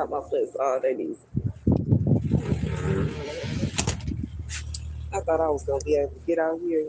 how my plates are. They need. I thought I was gonna be able to get out here.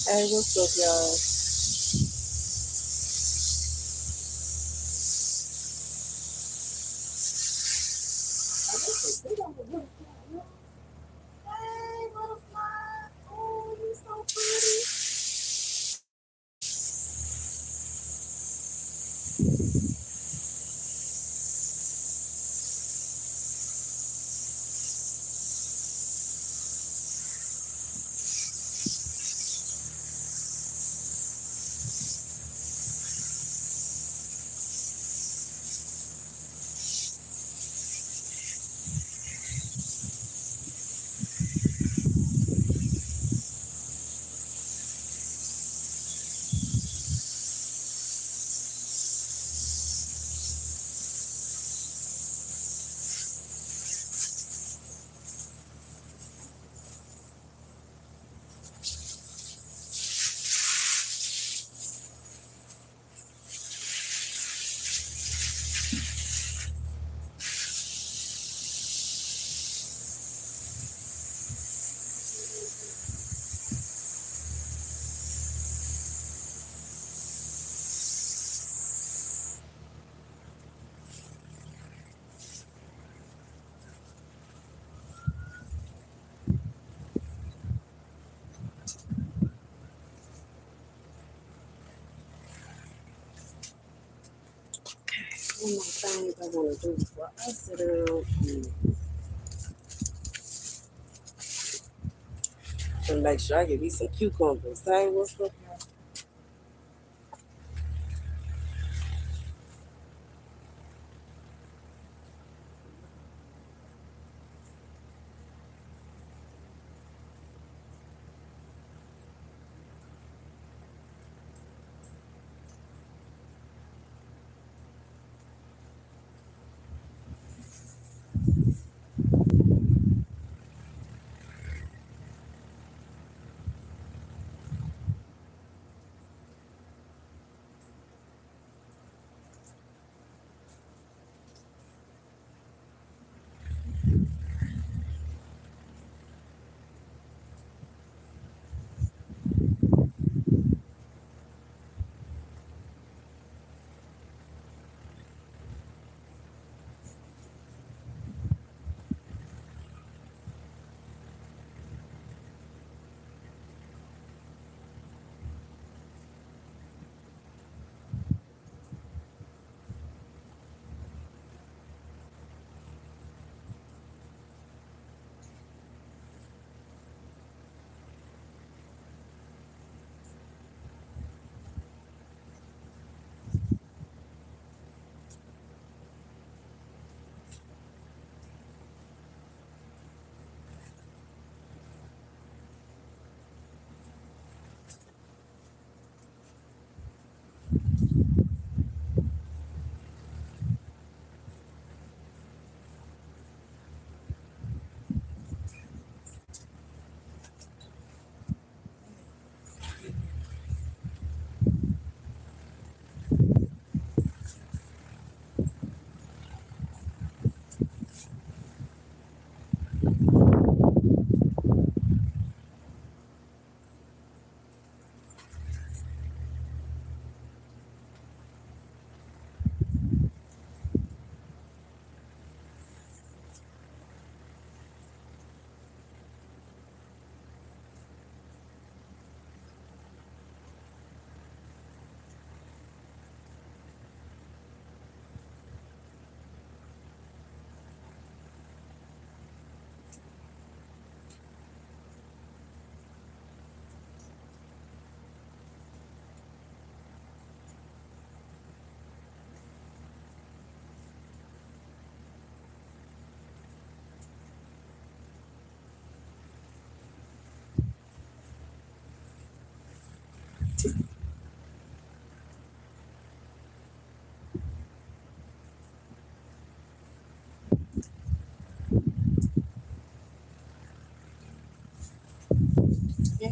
Hey, what's up, y'all? Hey, butterfly. Oh, you're so pretty. One more thing I want to do before I sit down and make sure I get me some cucumbers. Hey, what's up, y'all?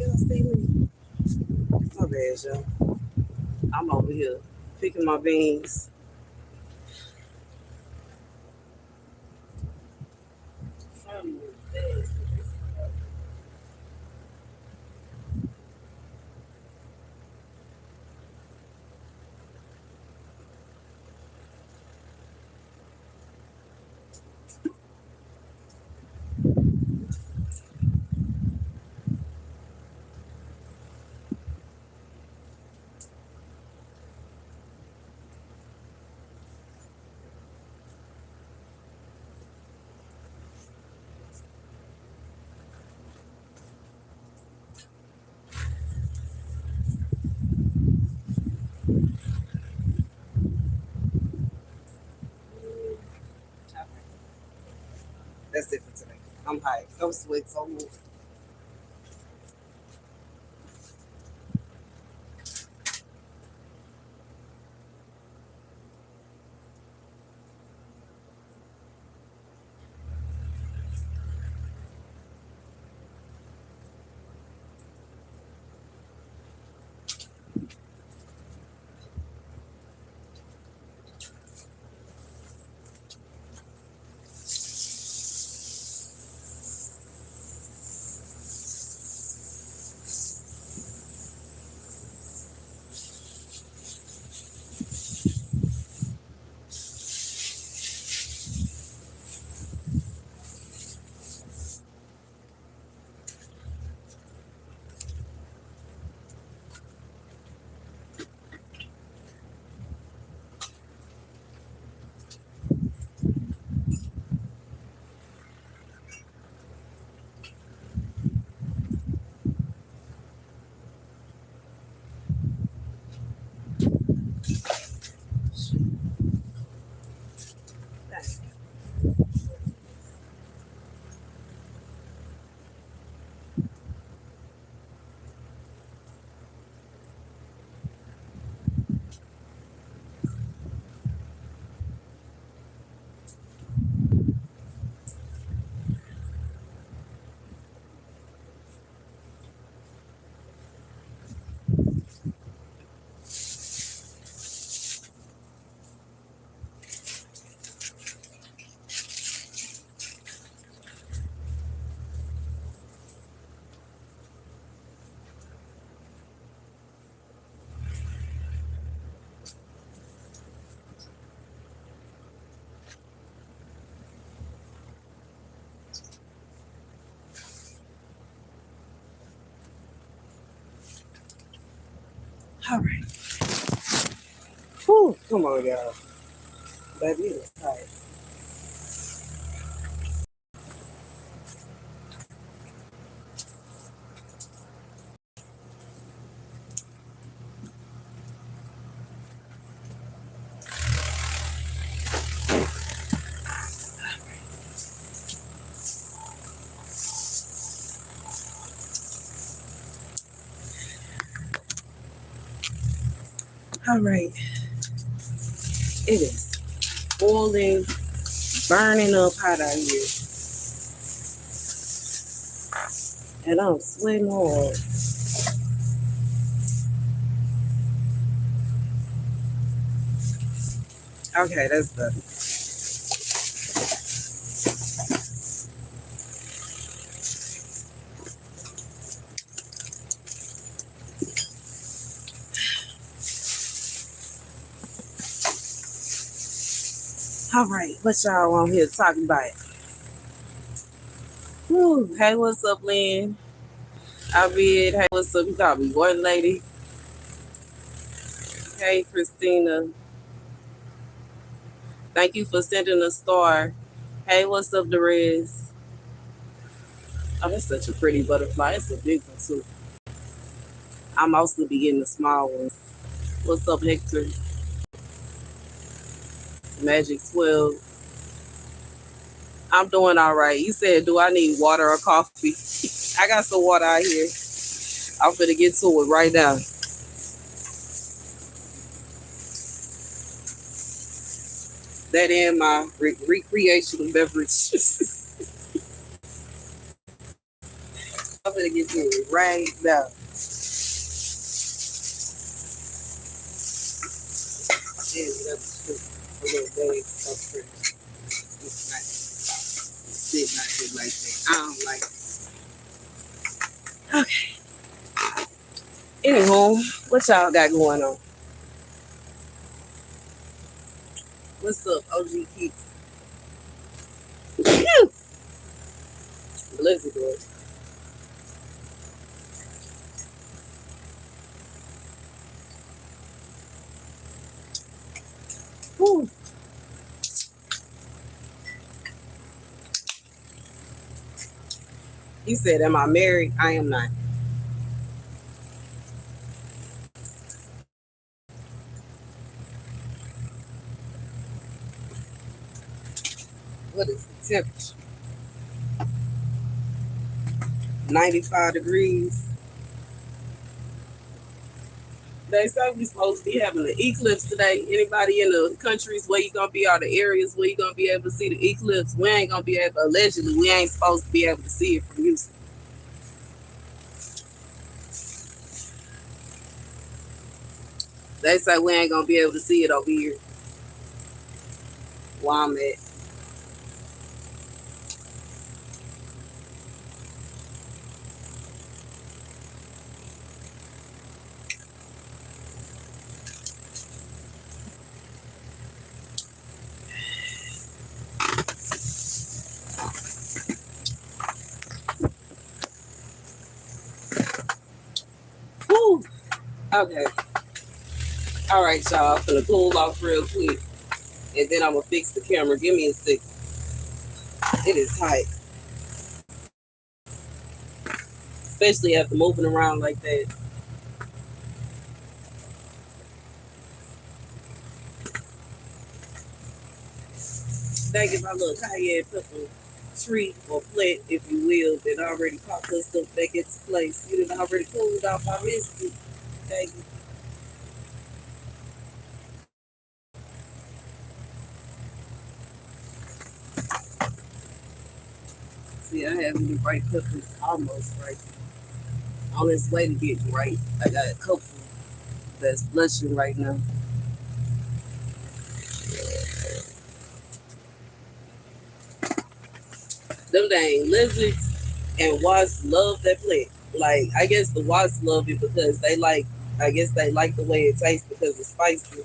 y'all see me? My bad, y'all. I'm over here picking my beans. That's it for today. I'm hyped. I'm sweat so much. All right. Whew, come on, y'all. Baby, it's tight. All right. It is boiling, burning up hot out here. And I'm sweating hard. Okay, that's better. All right, what y'all on here talking about? Whew. Hey, what's up, Lynn? I read. Hey, what's up? You call me one lady. Hey, Christina. Thank you for sending a star. Hey, what's up, Derez? Oh, that's such a pretty butterfly. It's a big one, too. I mostly be getting the small ones. What's up, Hector? Magic 12. I'm doing all right. You said, do I need water or coffee? I got some water out here. I'm finna get to it right now. That and my recreational beverage. I'm gonna get to it right now. Damn, that was a little bag so pretty. It's not sitting out here like that. I don't like it. Okay. Anywho, what y'all got going on? What's up, OG Keeks? Blizzard boy. Whew. He said, am I married? I am not. What is the temperature? 95 degrees. They say we supposed to be having an eclipse today. Anybody in the countries where you gonna be, or the areas where you gonna be able to see the eclipse, we ain't gonna be able, allegedly, we ain't supposed to be able to see it from Houston. They say we ain't gonna be able to see it over here where I'm at. Whew. Okay. All right, y'all. I'm gonna cool off real quick, and then I'm gonna fix the camera. Give me a second. It is hot, especially after moving around like that. Thank you, my little cayenne pepper tree or plant, if you will, that already popped us up back into place. You done already cooled off. I missed it. Thank you. See, I have the right peppers almost right. On its way to get right. I got a couple that's blushing right now. Them dang lizards and wasps love that plant. Like, I guess the wasps love it because they like, I guess they like the way it tastes because it's spicy.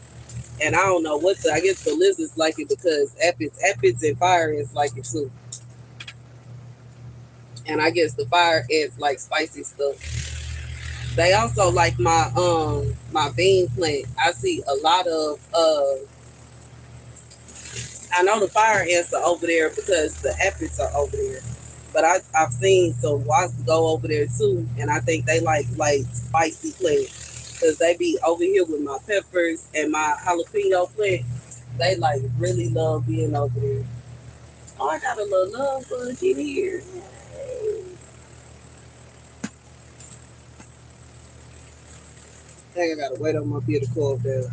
And I don't know what I guess the lizards like it because aphids and fire ants like it too. And I guess the fire ants like spicy stuff. They also like my bean plant. I see a lot of I know the fire ants are over there because the aphids are over there. But I've seen some wasps go over there too, and I think they like spicy plants because they be over here with my peppers and my jalapeno plant. They like really love being over there. Oh, I got a little love bug in here. I think I gotta wait on my beer to cool down.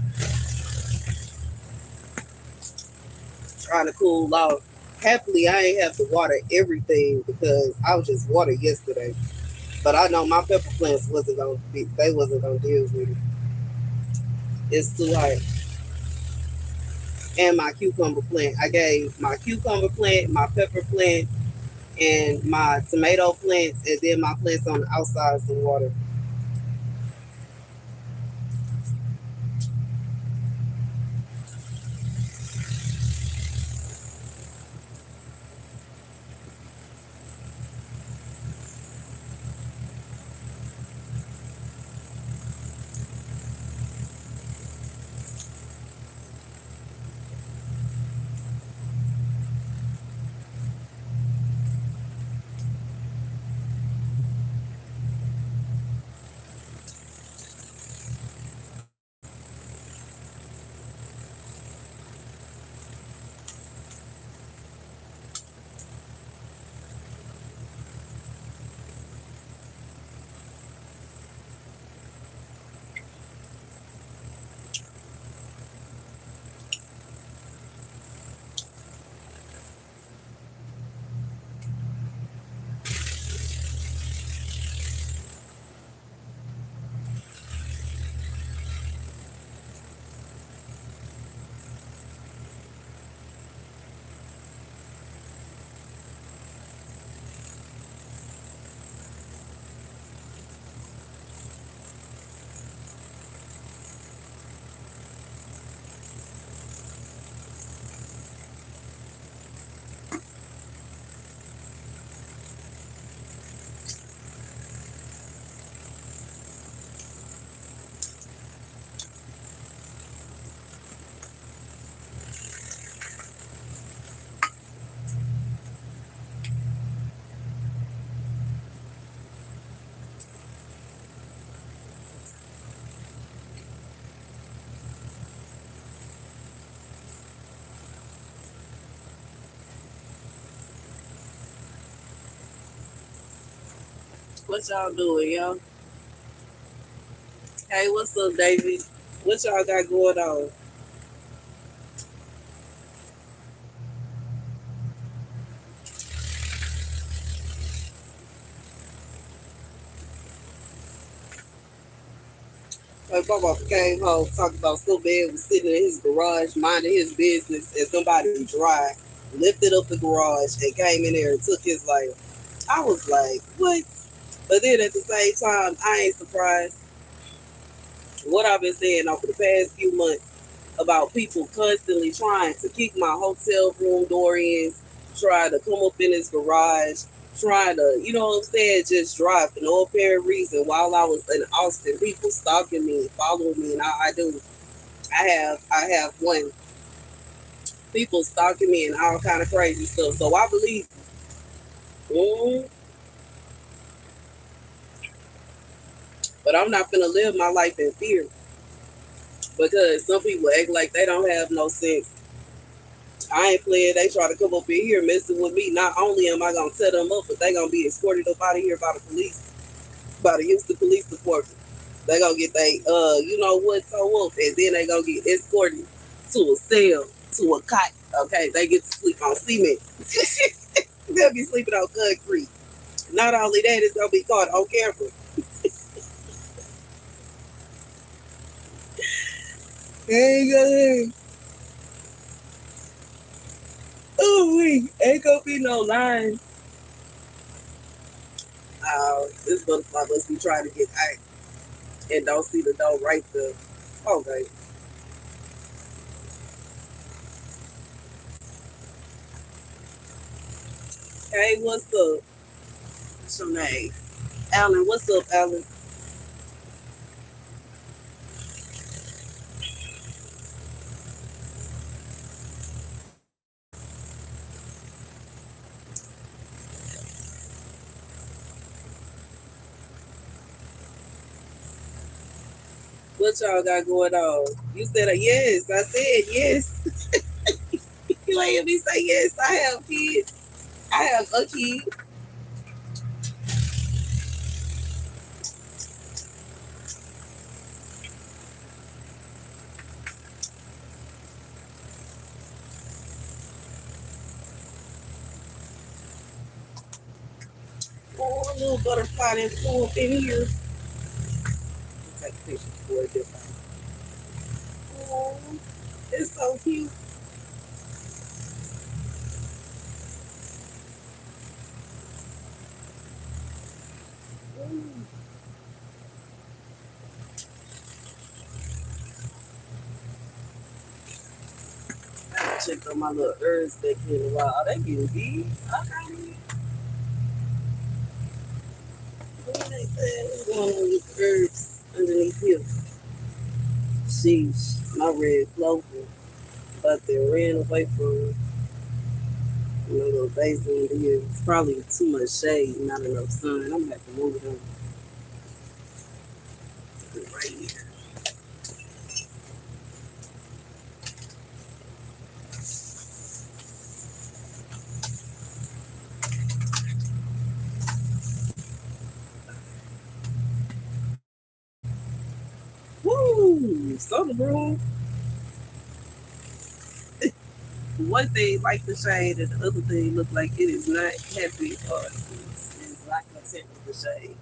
Trying to cool off. Happily, I ain't have to water everything because I was just watered yesterday. But I know my pepper plants wasn't gonna be. They wasn't gonna deal with it. It's too hot. And my cucumber plant. I gave my cucumber plant, my pepper plant, and my tomato plants, and then my plants on the outside some water. What y'all doing, y'all? Hey, what's up, David? What y'all got going on? My papa came home talking about some man was sitting in his garage minding his business and somebody drive lifted up the garage and came in there and took his life. I was like, what? But then at the same time, I ain't surprised. What I've been saying over the past few months about people constantly trying to kick my hotel room door in, trying to come up in his garage, trying to, you know what I'm saying, just drive for no apparent reason while I was in Austin, people stalking me, following me, and I do. I have one people stalking me and all kind of crazy stuff. So I believe, mm, but I'm not gonna live my life in fear because some people act like they don't have no sense. I ain't playing. They try to come up in here messing with me. Not only am I gonna set them up, but they gonna be escorted up out of here by the police, by the Houston Police Department. They gonna get they you know what, toe up, and then they gonna get escorted to a cell, to a cot. Okay, they get to sleep on cement. They'll be sleeping on concrete. Not only that, it's gonna be caught on camera. Ain't gonna, oh, we ain't gonna be no line. This butterfly must be trying to get out and don't see the door right there. Okay. Hey, what's up? What's your name? Alan, what's up, Alan? What y'all got going on? You said a yes. I said yes. You ain't hear me say yes. I have kids. I have a kid. Oh, a little butterfly that flew up in here. Take a picture for it. Different. Oh, it's so cute. Ooh. I checked on my little herbs back here in a while. They getting big. Okay. What they say? Going on with herbs underneath here. Sheesh. My red clover. But they ran away from my little basil in here. It's probably too much shade, not enough sun. I'm gonna have to move it on right here. Woo! Soda room. One thing like the shade, and the other thing look like it is not happy or is not content with the shade.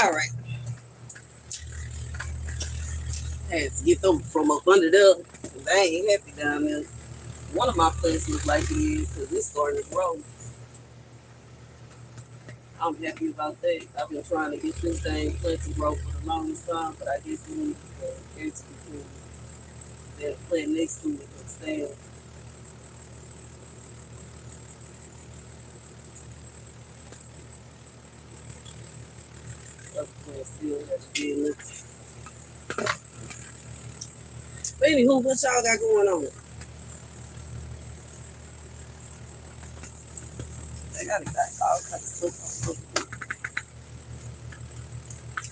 All right, had to get them from up under there. They ain't happy down there. One of my plants look like it is because it's starting to grow. I'm happy about that. I've been trying to get this thing plant to grow for the longest time, but I guess we need air to be cool. That plant next to it can stand. Other plants still have to be in it. But anywho, what y'all got going on? They got all kinds of stuff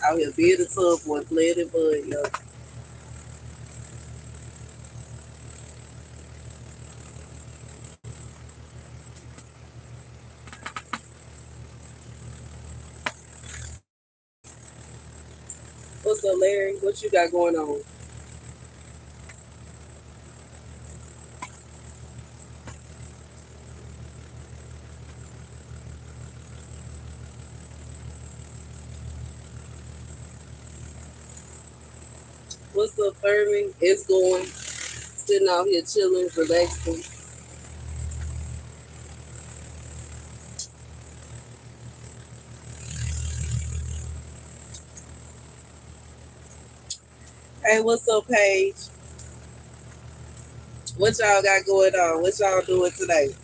out here. Being a tub boy, playing it, bud, yo. What's up, Larry? What you got going on? What's up, Thurman? It's going. Sitting out here chilling, relaxing. Hey, what's up, Paige? What y'all got going on? What y'all doing today?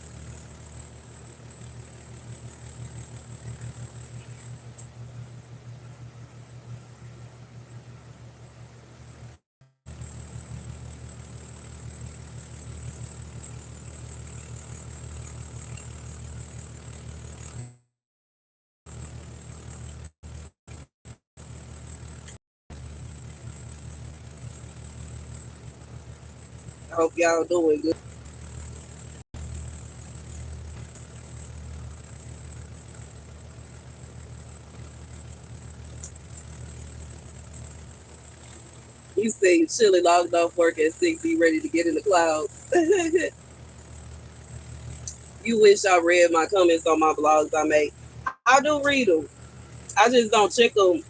I hope y'all doing good. You say you chilling, logged off work at 6, you ready to get in the clouds. You wish I read my comments on my blogs I make. I do read them. I just don't check them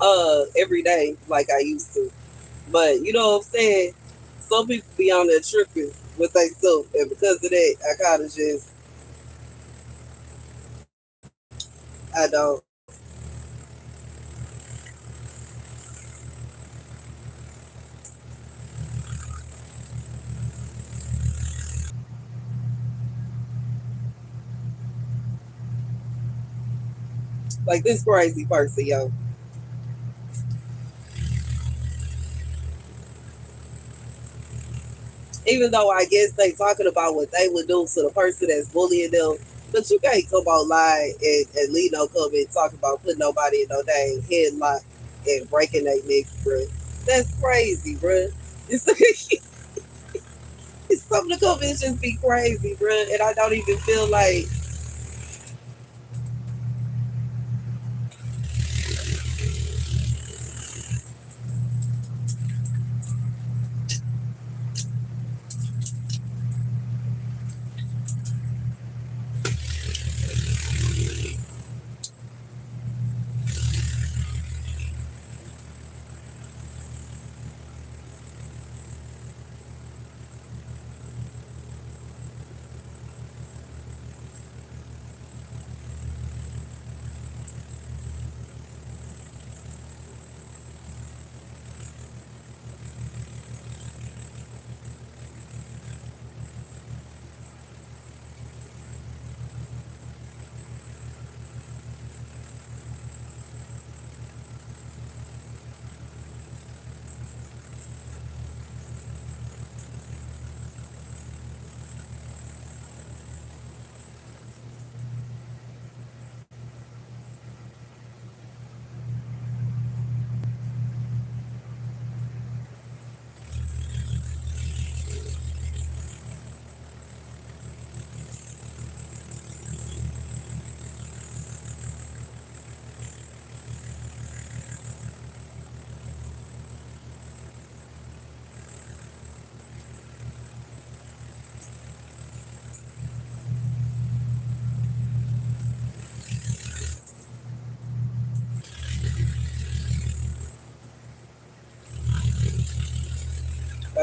every day like I used to. But you know what I'm saying? Some people be on there tripping with themselves, and because of that, I kind of just I don't like this crazy person, yo. Even though I guess they talking about what they would do to the person that's bullying them, but you can't come out lie and leave no comment talking about putting nobody in no dang headlock and breaking their necks, bro. That's crazy, bro. It's it's some of the comments just be crazy, bro, and I don't even feel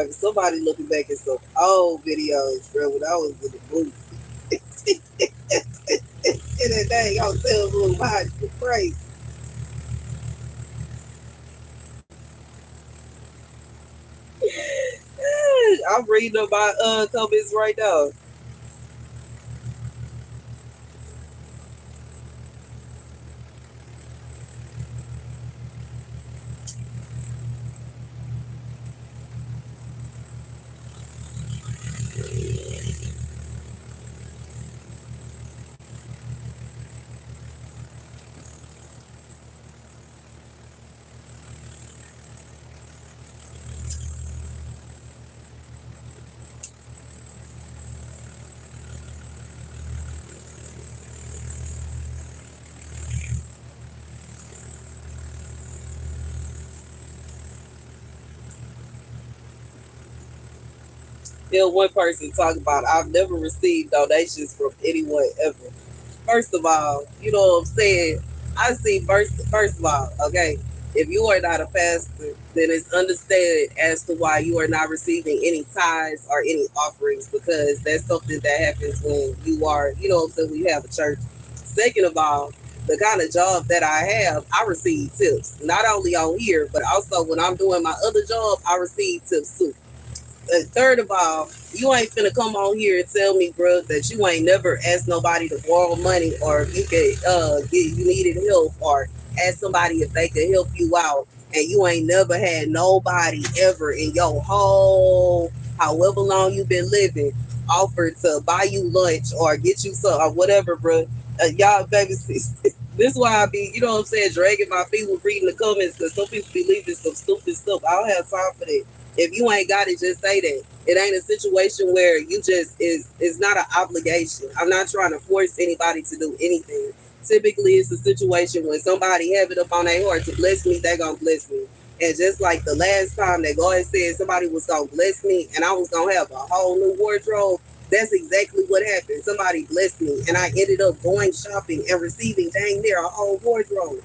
Somebody looking back at some old videos, bro, when I was in the movie. And that dang hotel room behind you crazy. I'm reading about comments right now. Then one person talk about I've never received donations from anyone ever. First of all, you know what I'm saying? I see first of all, okay, if you are not a pastor, then it's understood as to why you are not receiving any tithes or any offerings because that's something that happens when you are, you know what I'm saying, when you have a church. Second of all, the kind of job that I have, I receive tips. Not only on here, but also when I'm doing my other job, I receive tips too. Third of all, you ain't finna come on here and tell me, bro, that you ain't never asked nobody to borrow money or if you could you needed help or ask somebody if they could help you out and you ain't never had nobody ever in your whole however long you been living offered to buy you lunch or get you some or whatever, bro. Y'all baby this why I be, you know what I'm saying, dragging my feet with reading the comments because some people be leaving some stupid stuff. I don't have time for that. If you ain't got it, just say that. It ain't a situation where you just is. It's not an obligation. I'm not trying to force anybody to do anything. Typically, it's a situation when somebody have it up on their heart to bless me, they gonna bless me. And just like the last time that God said somebody was gonna bless me, and I was gonna have a whole new wardrobe. That's exactly what happened. Somebody blessed me, and I ended up going shopping and receiving dang near a whole wardrobe.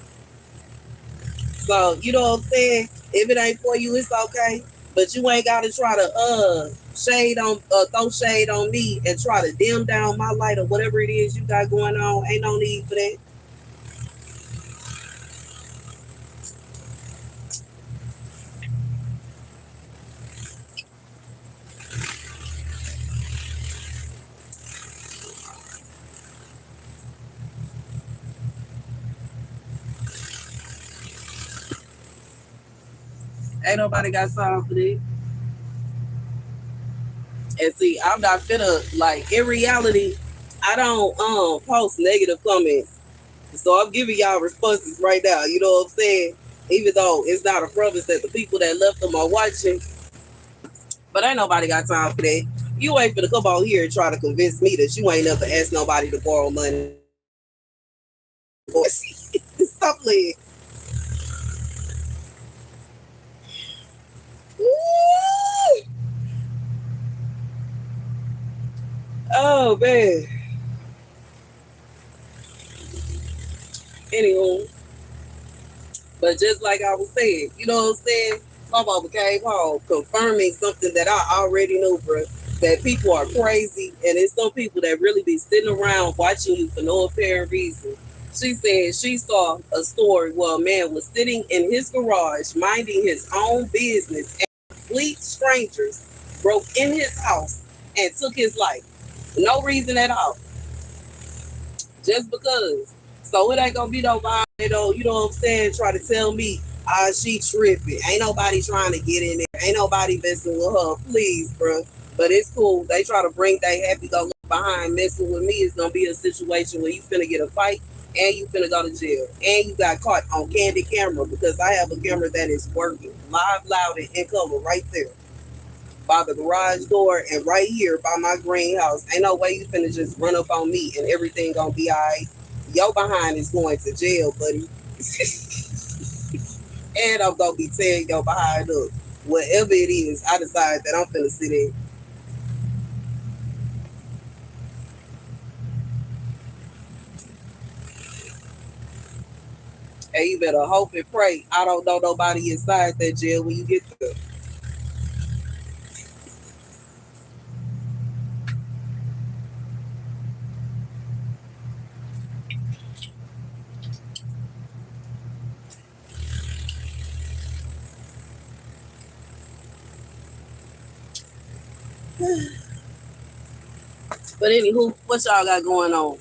So you know what I'm saying? If it ain't for you, it's okay. But you ain't gotta try to shade on throw shade on me and try to dim down my light or whatever it is you got going on. Ain't no need for that. Ain't nobody got time for that. And see, I'm not finna like in reality, I don't post negative comments. So I'm giving y'all responses right now. You know what I'm saying? Even though it's not a promise that the people that left them are watching, but ain't nobody got time for that. You ain't finna come on here and try to convince me that you ain't never asked nobody to borrow money. Stop playing. Oh man. Anywho, but just like I was saying, you know what I'm saying? My mama came home confirming something that I already knew, bro. That people are crazy, and it's some people that really be sitting around watching you for no apparent reason. She said she saw a story where a man was sitting in his garage minding his own business, and complete strangers broke in his house and took his life. No reason at all, just because. So it ain't gonna be nobody, you know what I'm saying, try to tell me, she tripping. Ain't nobody trying to get in there. Ain't nobody messing with her. Please, bro. But it's cool. They try to bring their happy go behind messing with me. It's gonna be a situation where you finna get a fight and you finna go to jail. And you got caught on candid camera because I have a camera that is working live, loud, and in color right there by the garage door and right here by my greenhouse. Ain't no way you finna just run up on me and everything gonna be all right. Your behind is going to jail, buddy. And I'm gonna be tearing your behind up. Whatever it is, I decide that I'm finna sit in. And you better hope and pray I don't know nobody inside that jail when you get there. But anywho, what y'all got going on?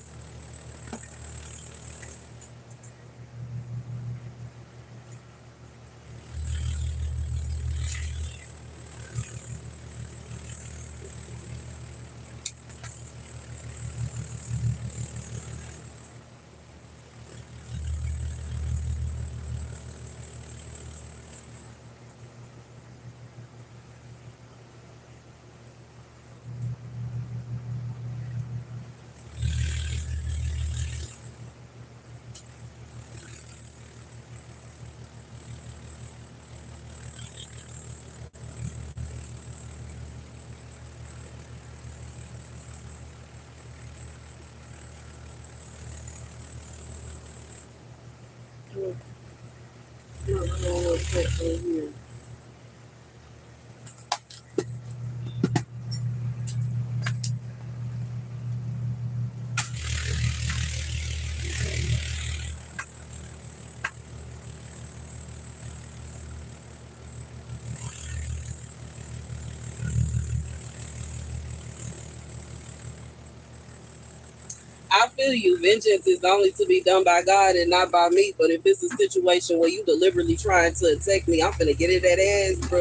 I feel you. Vengeance is only to be done by God and not by me. But if it's a situation where you deliberately trying to attack me, I'm finna get in that ass, bro.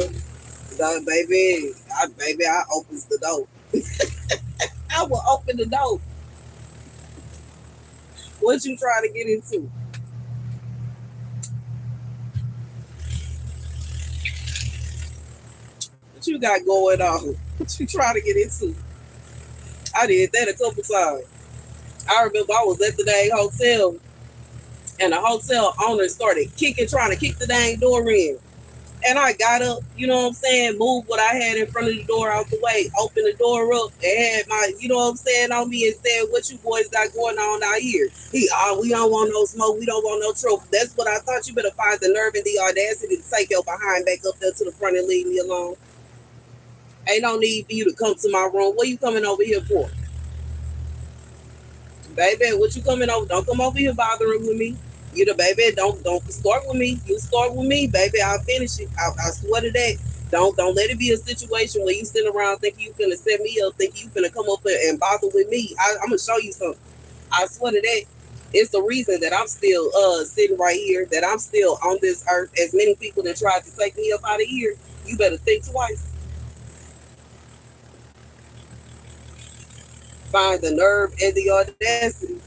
Baby, I opens the door. I will open the door. What you trying to get into? What you got going on? What you trying to get into? I did that a couple times. I remember I was at the dang hotel and the hotel owner started trying to kick the dang door in. And I got up, you know what I'm saying, moved what I had in front of the door out the way, opened the door up, and had my, you know what I'm saying, on me and said, what you boys got going on out here? We don't want no smoke, we don't want no trouble. That's what I thought. You better find the nerve and the audacity to take your behind back up there to the front and leave me alone. Ain't no need for you to come to my room. What you coming over here for? Baby, what you coming over? Don't come over here bothering with me. You the baby, don't start with me. You start with me, baby. I'll finish it. I swear to that. Don't let it be a situation where you sit around thinking you finna set me up, thinking you finna come up here and bother with me. I'm gonna show you something. I swear to that. It's the reason that I'm still sitting right here, that I'm still on this earth. As many people that tried to take me up out of here, you better think twice. Find the nerve and the audacity.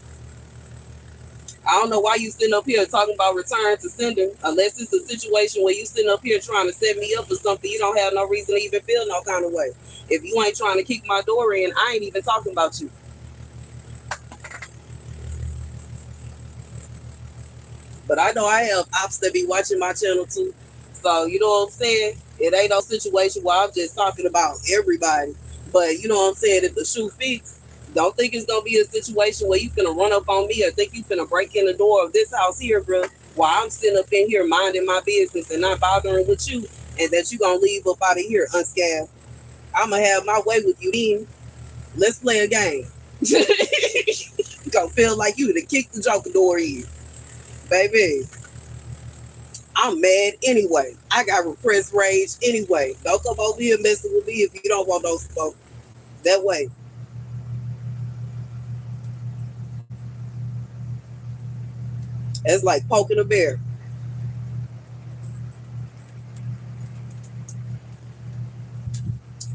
I don't know why you sitting up here talking about return to sender, unless it's a situation where you sitting up here trying to set me up for something you don't have no reason to even feel no kind of way. If you ain't trying to kick my door in, I ain't even talking about you. But I know I have ops that be watching my channel too. So you know what I'm saying? It ain't no situation where I'm just talking about everybody. But you know what I'm saying? If the shoe fits, don't think it's gonna be a situation where you finna run up on me or think you finna break in the door of this house here, bro. While I'm sitting up in here minding my business and not bothering with you, and that you gonna leave up out of here unscathed. I'ma have my way with you. Then let's play a game. Gonna feel like you to kick the joker door in, baby. I'm mad anyway. I got repressed rage anyway. Don't come over here messing with me if you don't want no smoke. That way. It's like poking a bear.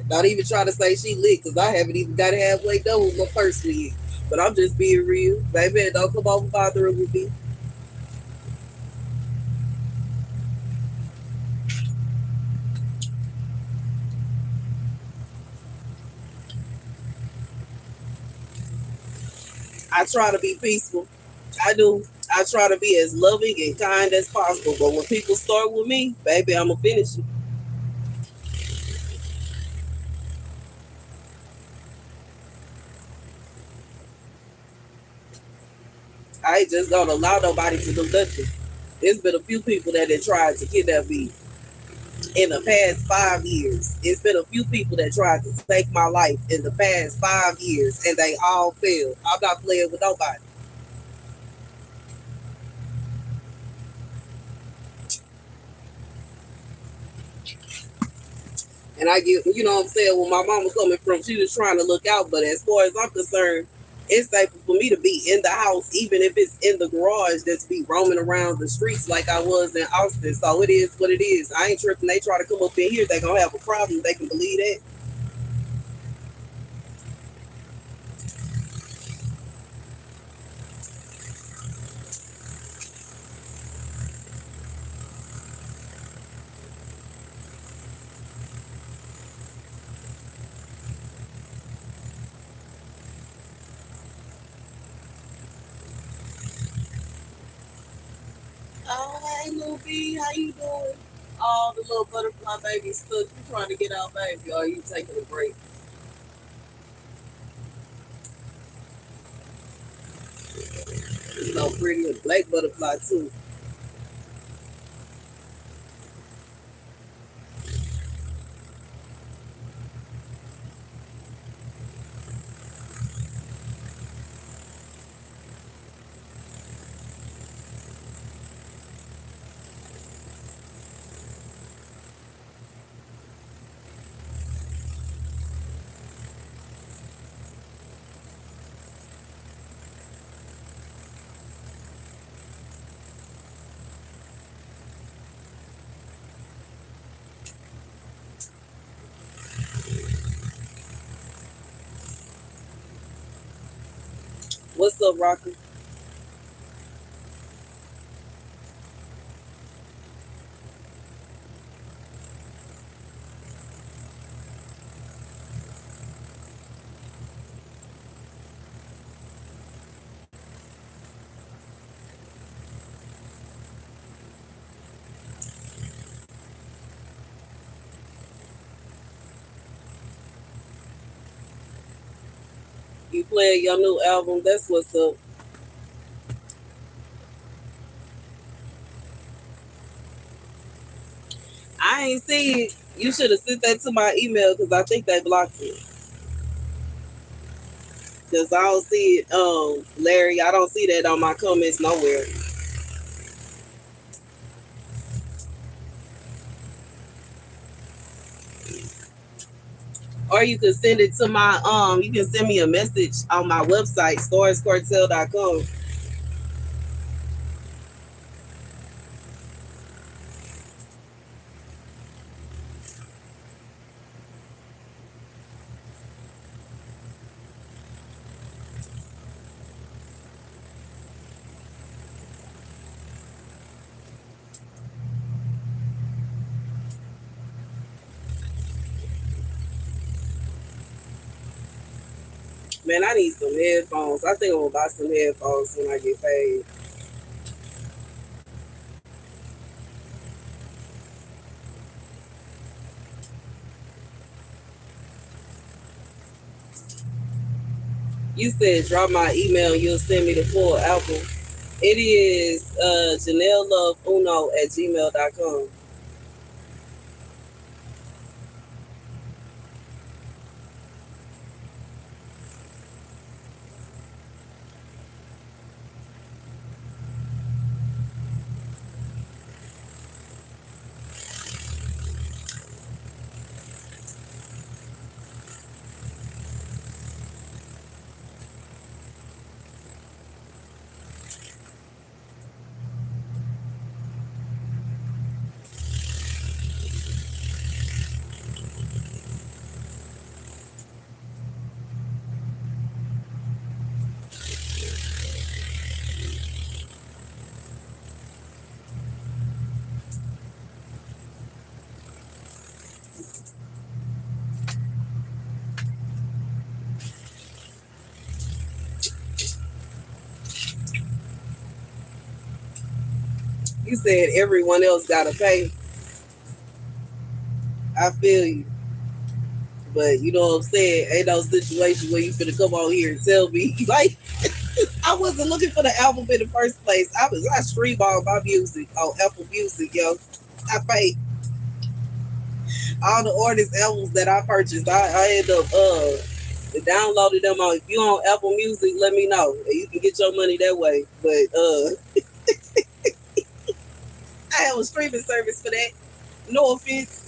Not even trying to say she lit because I haven't even got halfway done with my first week. But I'm just being real. Baby, don't come over bothering with me. I try to be peaceful. I do. I try to be as loving and kind as possible. But when people start with me, baby, I'm going to finish it. I ain't just don't allow nobody to do nothing. There's been a few people that have tried to kidnap me in the past 5 years. It's been a few people that tried to take my life in the past 5 years, and they all failed. I'm not playing with nobody. And I get, you know what I'm saying, where my mom was coming from, she was trying to look out. But as far as I'm concerned, it's safer for me to be in the house, even if it's in the garage, than to be roaming around the streets like I was in Austin. So it is what it is. I ain't tripping. They try to come up in here, they gonna have a problem. They can believe that. Oh, hey, little B, how you doing? Oh, the little butterfly baby stuck. You trying to get out, baby, or are you taking a break? It's so pretty. A black butterfly, too. What's up, Rocker? You playing your new album? That's what's up. I ain't see it. You should have sent that to my email because I think they blocked it. Because I don't see it, Larry. I don't see that on my comments nowhere. Or you can send it to my you can send me a message on my website, StaR's.com. Man, I need some headphones. I think I'm gonna buy some headphones when I get paid. You said drop my email, you'll send me the full album. It is JanelleLoveUno@gmail.com. You said everyone else gotta pay. I feel you. But you know what I'm saying? Ain't no situation where you finna come on here and tell me like I wasn't looking for the album in the first place. I stream all my music on Apple Music, yo. I pay all the artist albums that I purchased. I end up downloading them on. If you on Apple Music, let me know. You can get your money that way. But I have a streaming service for that. No offense.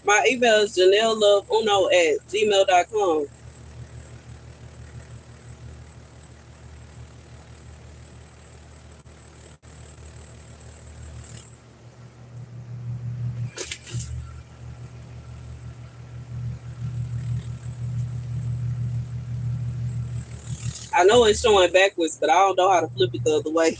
My email is janelloveuno@gmail.com. I know it's showing backwards, but I don't know how to flip it the other way.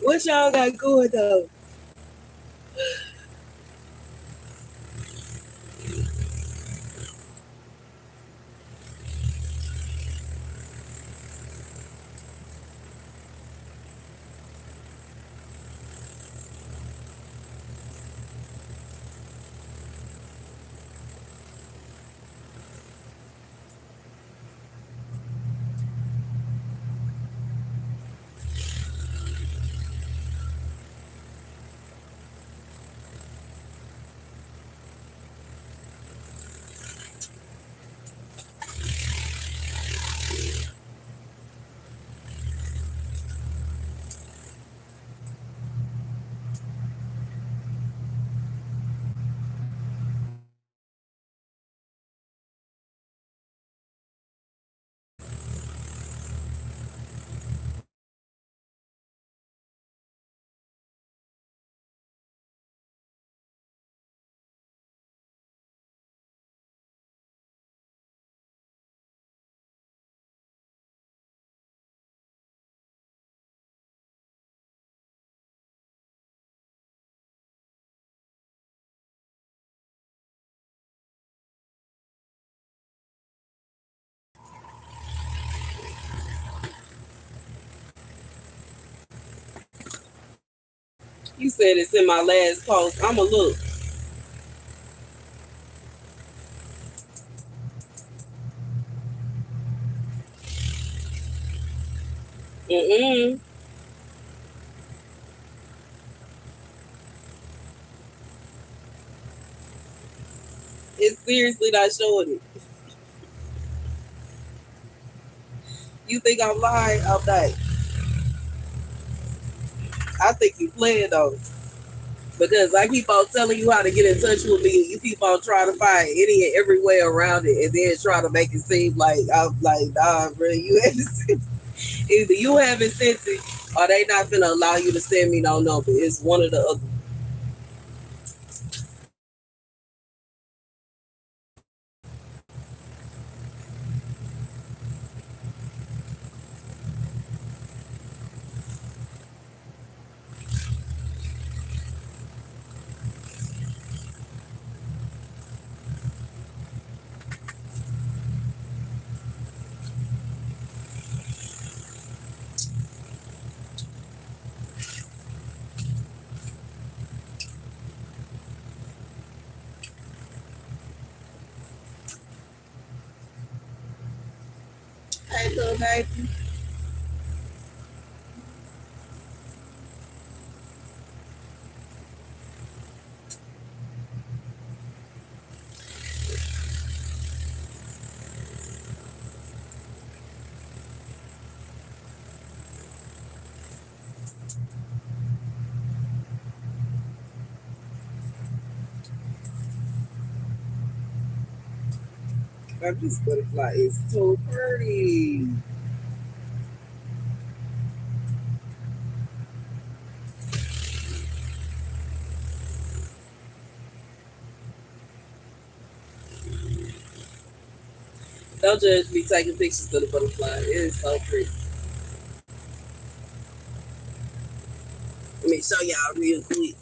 What y'all got going though? You said it's in my last post. I'ma look. Mm-mm. It's seriously not showing it. You think I'm lying? I'm not. I think you playing though. Because I keep on telling you how to get in touch with me, and you keep on trying to find any and every way around it, and then try to make it seem like I'm like, nah, bro, you haven't sent. Either you haven't sent it, or they not gonna allow you to send me no number. It's one of the other. Hey, little baby. This butterfly is so pretty. Don't judge me taking pictures of the butterfly. It is so pretty. Let me show y'all real quick.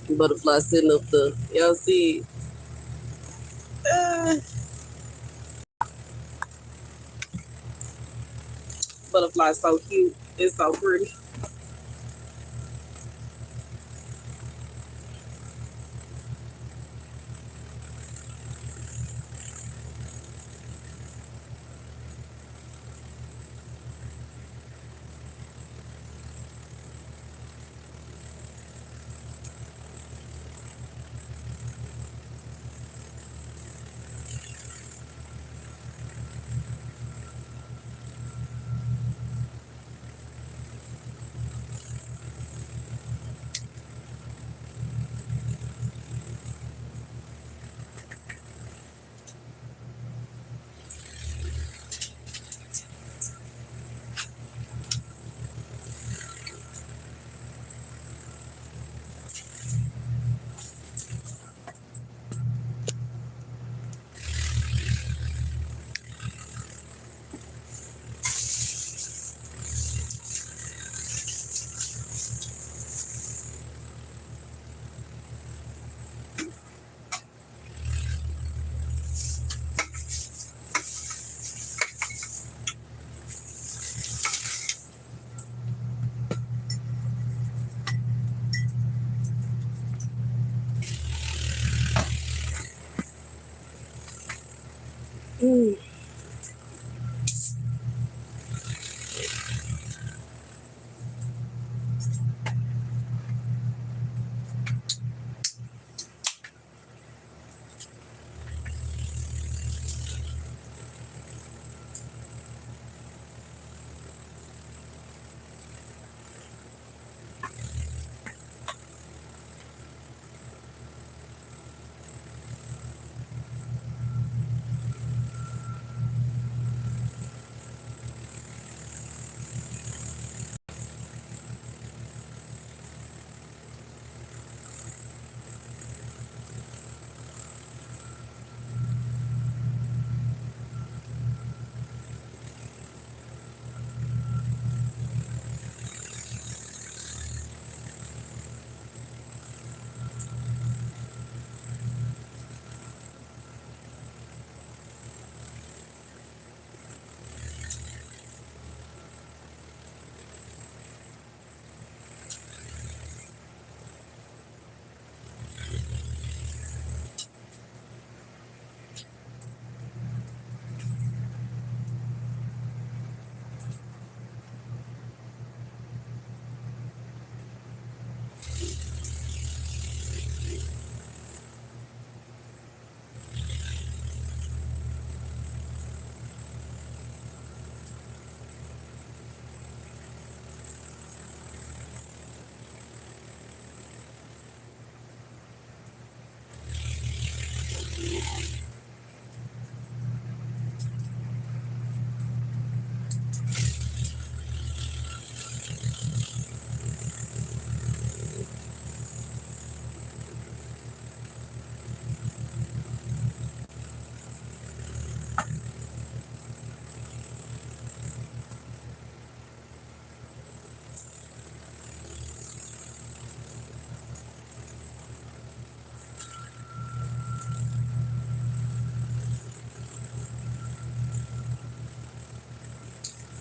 Butterfly sitting up there. Y'all see it? Butterfly so cute. It's so pretty.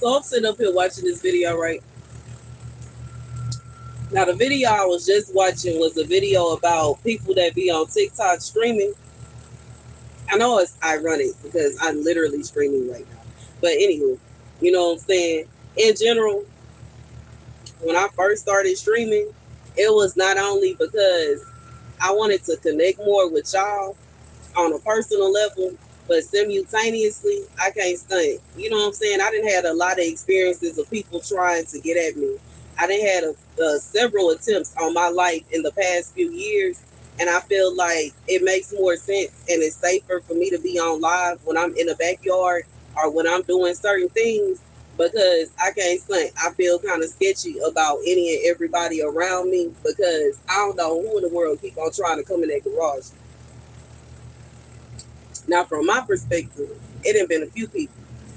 So I'm sitting up here watching this video, right? Now the video I was just watching was a video about people that be on TikTok streaming. I know it's ironic because I'm literally streaming right now. But anywho, you know what I'm saying? In general, when I first started streaming, it was not only because I wanted to connect more with y'all on a personal level, but simultaneously, I can't stunt. You know what I'm saying? I didn't have a lot of experiences of people trying to get at me. I didn't had several attempts on my life in the past few years, and I feel like it makes more sense and it's safer for me to be on live when I'm in the backyard or when I'm doing certain things because I can't stunt. I feel kind of sketchy about any and everybody around me because I don't know who in the world keep on trying to come in that garage. Now, from my perspective, it done been a few people,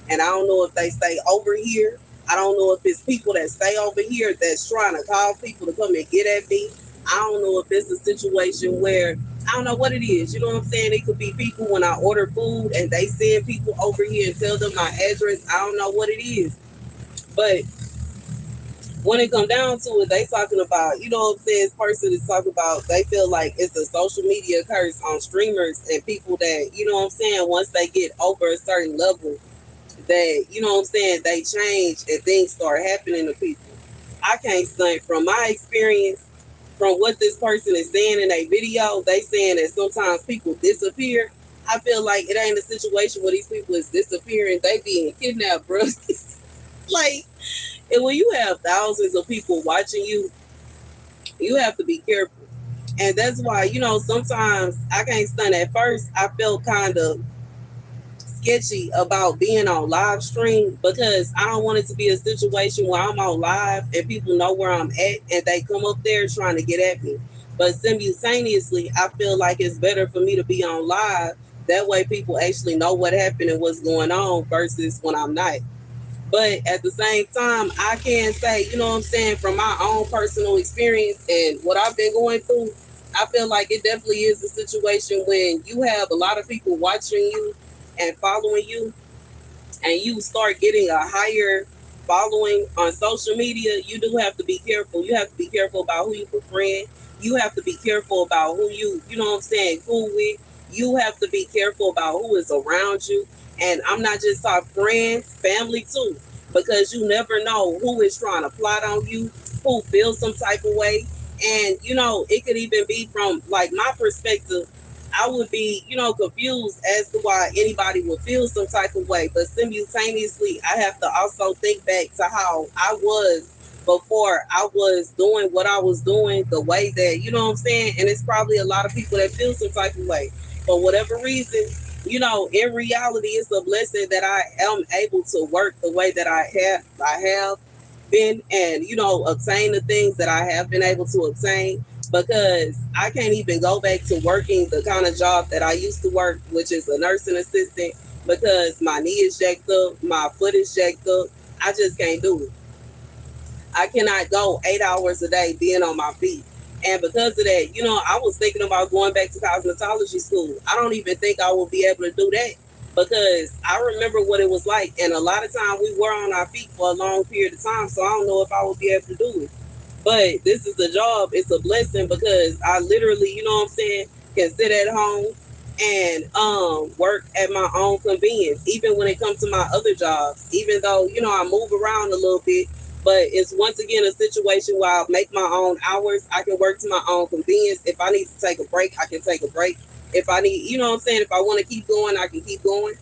and I don't know if they stay over here. I don't know if it's people that stay over here that's trying to call people to come and get at me. I don't know if it's a situation where I don't know what it is. You know what I'm saying? It could be people when I order food and they send people over here and tell them my address. I don't know what it is, but when it come down to it, they talking about, you know what I'm saying, this person is talking about they feel like it's a social media curse on streamers and people that, you know what I'm saying, once they get over a certain level, that, you know what I'm saying, they change and things start happening to people. I can't stunt from my experience, from what this person is saying in a video, they saying that sometimes people disappear. I feel like it ain't a situation where these people is disappearing, they being kidnapped, bro. Like, and when you have thousands of people watching you, you have to be careful. And that's why, you know, sometimes I can't stand. At first, I felt kind of sketchy about being on live stream because I don't want it to be a situation where I'm on live and people know where I'm at and they come up there trying to get at me. But simultaneously, I feel like it's better for me to be on live. That way people actually know what happened and what's going on versus when I'm not. But at the same time, I can say, you know what I'm saying, from my own personal experience and what I've been going through, I feel like it definitely is a situation when you have a lot of people watching you and following you, and you start getting a higher following on social media. You do have to be careful. You have to be careful about who you befriend. You have to be careful about who you know what I'm saying, cool with. You have to be careful about who is around you. And I'm not just talking friends, family too, because you never know who is trying to plot on you, who feels some type of way. And, you know, it could even be from like my perspective. I would be, you know, confused as to why anybody would feel some type of way. But simultaneously, I have to also think back to how I was before I was doing what I was doing, the way that, you know what I'm saying? And it's probably a lot of people that feel some type of way. For whatever reason, you know, in reality, it's a blessing that I am able to work the way that I have been and, you know, obtain the things that I have been able to obtain because I can't even go back to working the kind of job that I used to work, which is a nursing assistant, because my knee is jacked up, my foot is jacked up. I just can't do it. I cannot go 8 hours a day being on my feet. And because of that, you know, I was thinking about going back to cosmetology school. I don't even think I will be able to do that because I remember what it was like. And a lot of time we were on our feet for a long period of time. So I don't know if I will be able to do it. But this is a job. It's a blessing because I literally, you know what I'm saying, can sit at home and work at my own convenience, even when it comes to my other jobs, even though, you know, I move around a little bit. But it's once again a situation where I make my own hours. I can work to my own convenience. If I need to take a break, I can take a break. If I need, you know what I'm saying, if I want to keep going, I can keep going.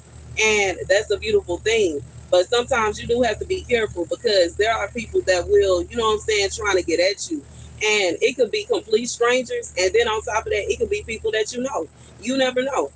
And that's a beautiful thing. But sometimes you do have to be careful because there are people that will, you know what I'm saying, trying to get at you. And it could be complete strangers. And then on top of that, it could be people that you know. You never know.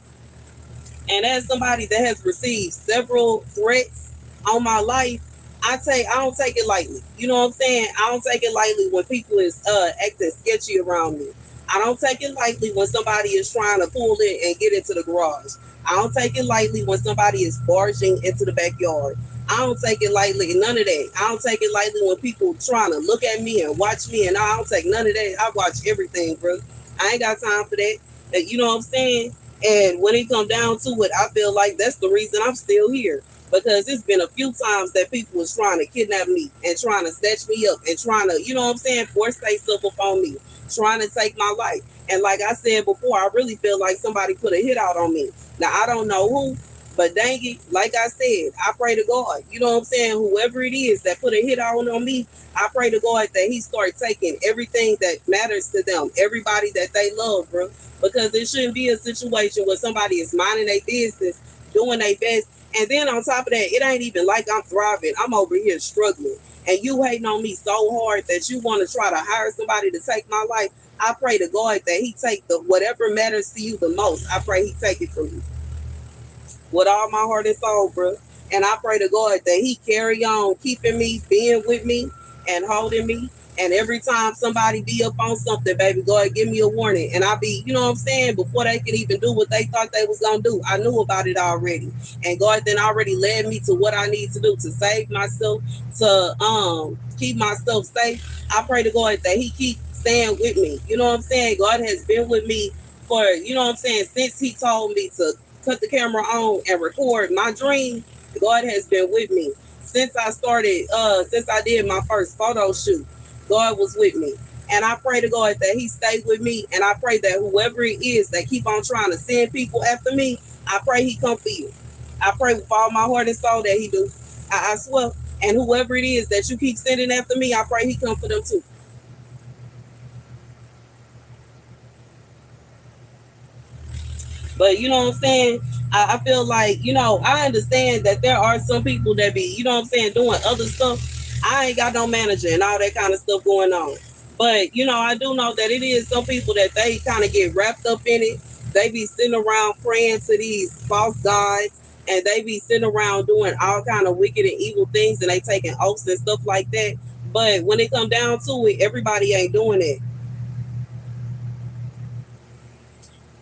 And as somebody that has received several threats on my life, I don't take it lightly. You know what I'm saying? I don't take it lightly when people is acting sketchy around me. I don't take it lightly when somebody is trying to pull in and get into the garage. I don't take it lightly when somebody is barging into the backyard. I don't take it lightly, none of that. I don't take it lightly when people trying to look at me and watch me, and I don't take none of that. I watch everything, bro. I ain't got time for that. You know what I'm saying? And when it come down to it, I feel like that's the reason I'm still here. because it's been a few times that people was trying to kidnap me and trying to snatch me up and trying to, you know what I'm saying, force themselves up on me, trying to take my life. And like I said before, I really feel like somebody put a hit out on me. Now, I don't know who, but dang it, like I said, I pray to God, you know what I'm saying, whoever it is that put a hit out on me, I pray to God that he start taking everything that matters to them, everybody that they love, bro. Because it shouldn't be a situation where somebody is minding their business, doing their best, and then on top of that, it ain't even like I'm thriving. I'm over here struggling. And you hating on me so hard that you want to try to hire somebody to take my life. I pray to God that he take the whatever matters to you the most. I pray he take it from you with all my heart and soul, bro. And I pray to God that he carry on keeping me, being with me, and holding me. And every time somebody be up on something, baby, God, give me a warning. And I be, you know what I'm saying, before they could even do what they thought they was going to do, I knew about it already. And God then already led me to what I need to do to save myself, to keep myself safe. I pray to God that he keep staying with me. You know what I'm saying? God has been with me for, you know what I'm saying, since he told me to cut the camera on and record my dream. God has been with me since I started, since I did my first photo shoot. God was with me. And I pray to God that he stay with me. And I pray that whoever it is that keep on trying to send people after me, I pray he come for you. I pray with all my heart and soul that he do. I swear. And whoever it is that you keep sending after me, I pray he come for them too. But you know what I'm saying? I feel like, you know, I understand that there are some people that be, you know what I'm saying, doing other stuff. I ain't got no manager and all that kind of stuff going on. But, you know, I do know that it is some people that they kind of get wrapped up in it. They be sitting around praying to these false gods, and they be sitting around doing all kind of wicked and evil things, and they taking oaths and stuff like that. But when it come down to it, everybody ain't doing it.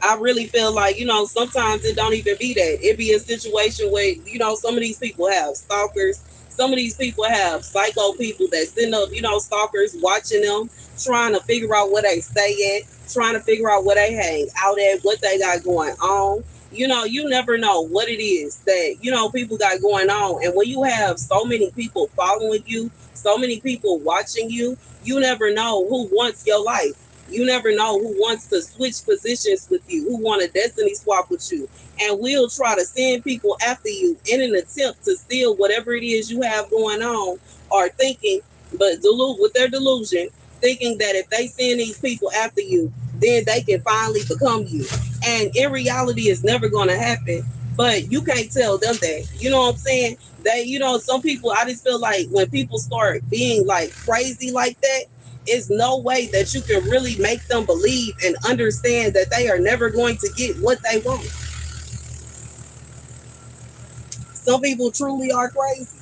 I really feel like, you know, sometimes it don't even be that. It be a situation where, you know, some of these people have stalkers. Some of these people have psycho people that send up, you know, stalkers watching them, trying to figure out where they stay at, trying to figure out where they hang out at, what they got going on. You know, you never know what it is that, you know, people got going on. And when you have so many people following you, so many people watching you, you never know who wants your life. You never know who wants to switch positions with you, who want a destiny swap with you. And we'll try to send people after you in an attempt to steal whatever it is you have going on, or thinking, but delude with their delusion, thinking that if they send these people after you, then they can finally become you. And in reality, it's never going to happen. But you can't tell them that. You know what I'm saying? They, you know, some people, I just feel like when people start being like crazy like that, it's no way that you can really make them believe and understand that they are never going to get what they want. Some people truly are crazy.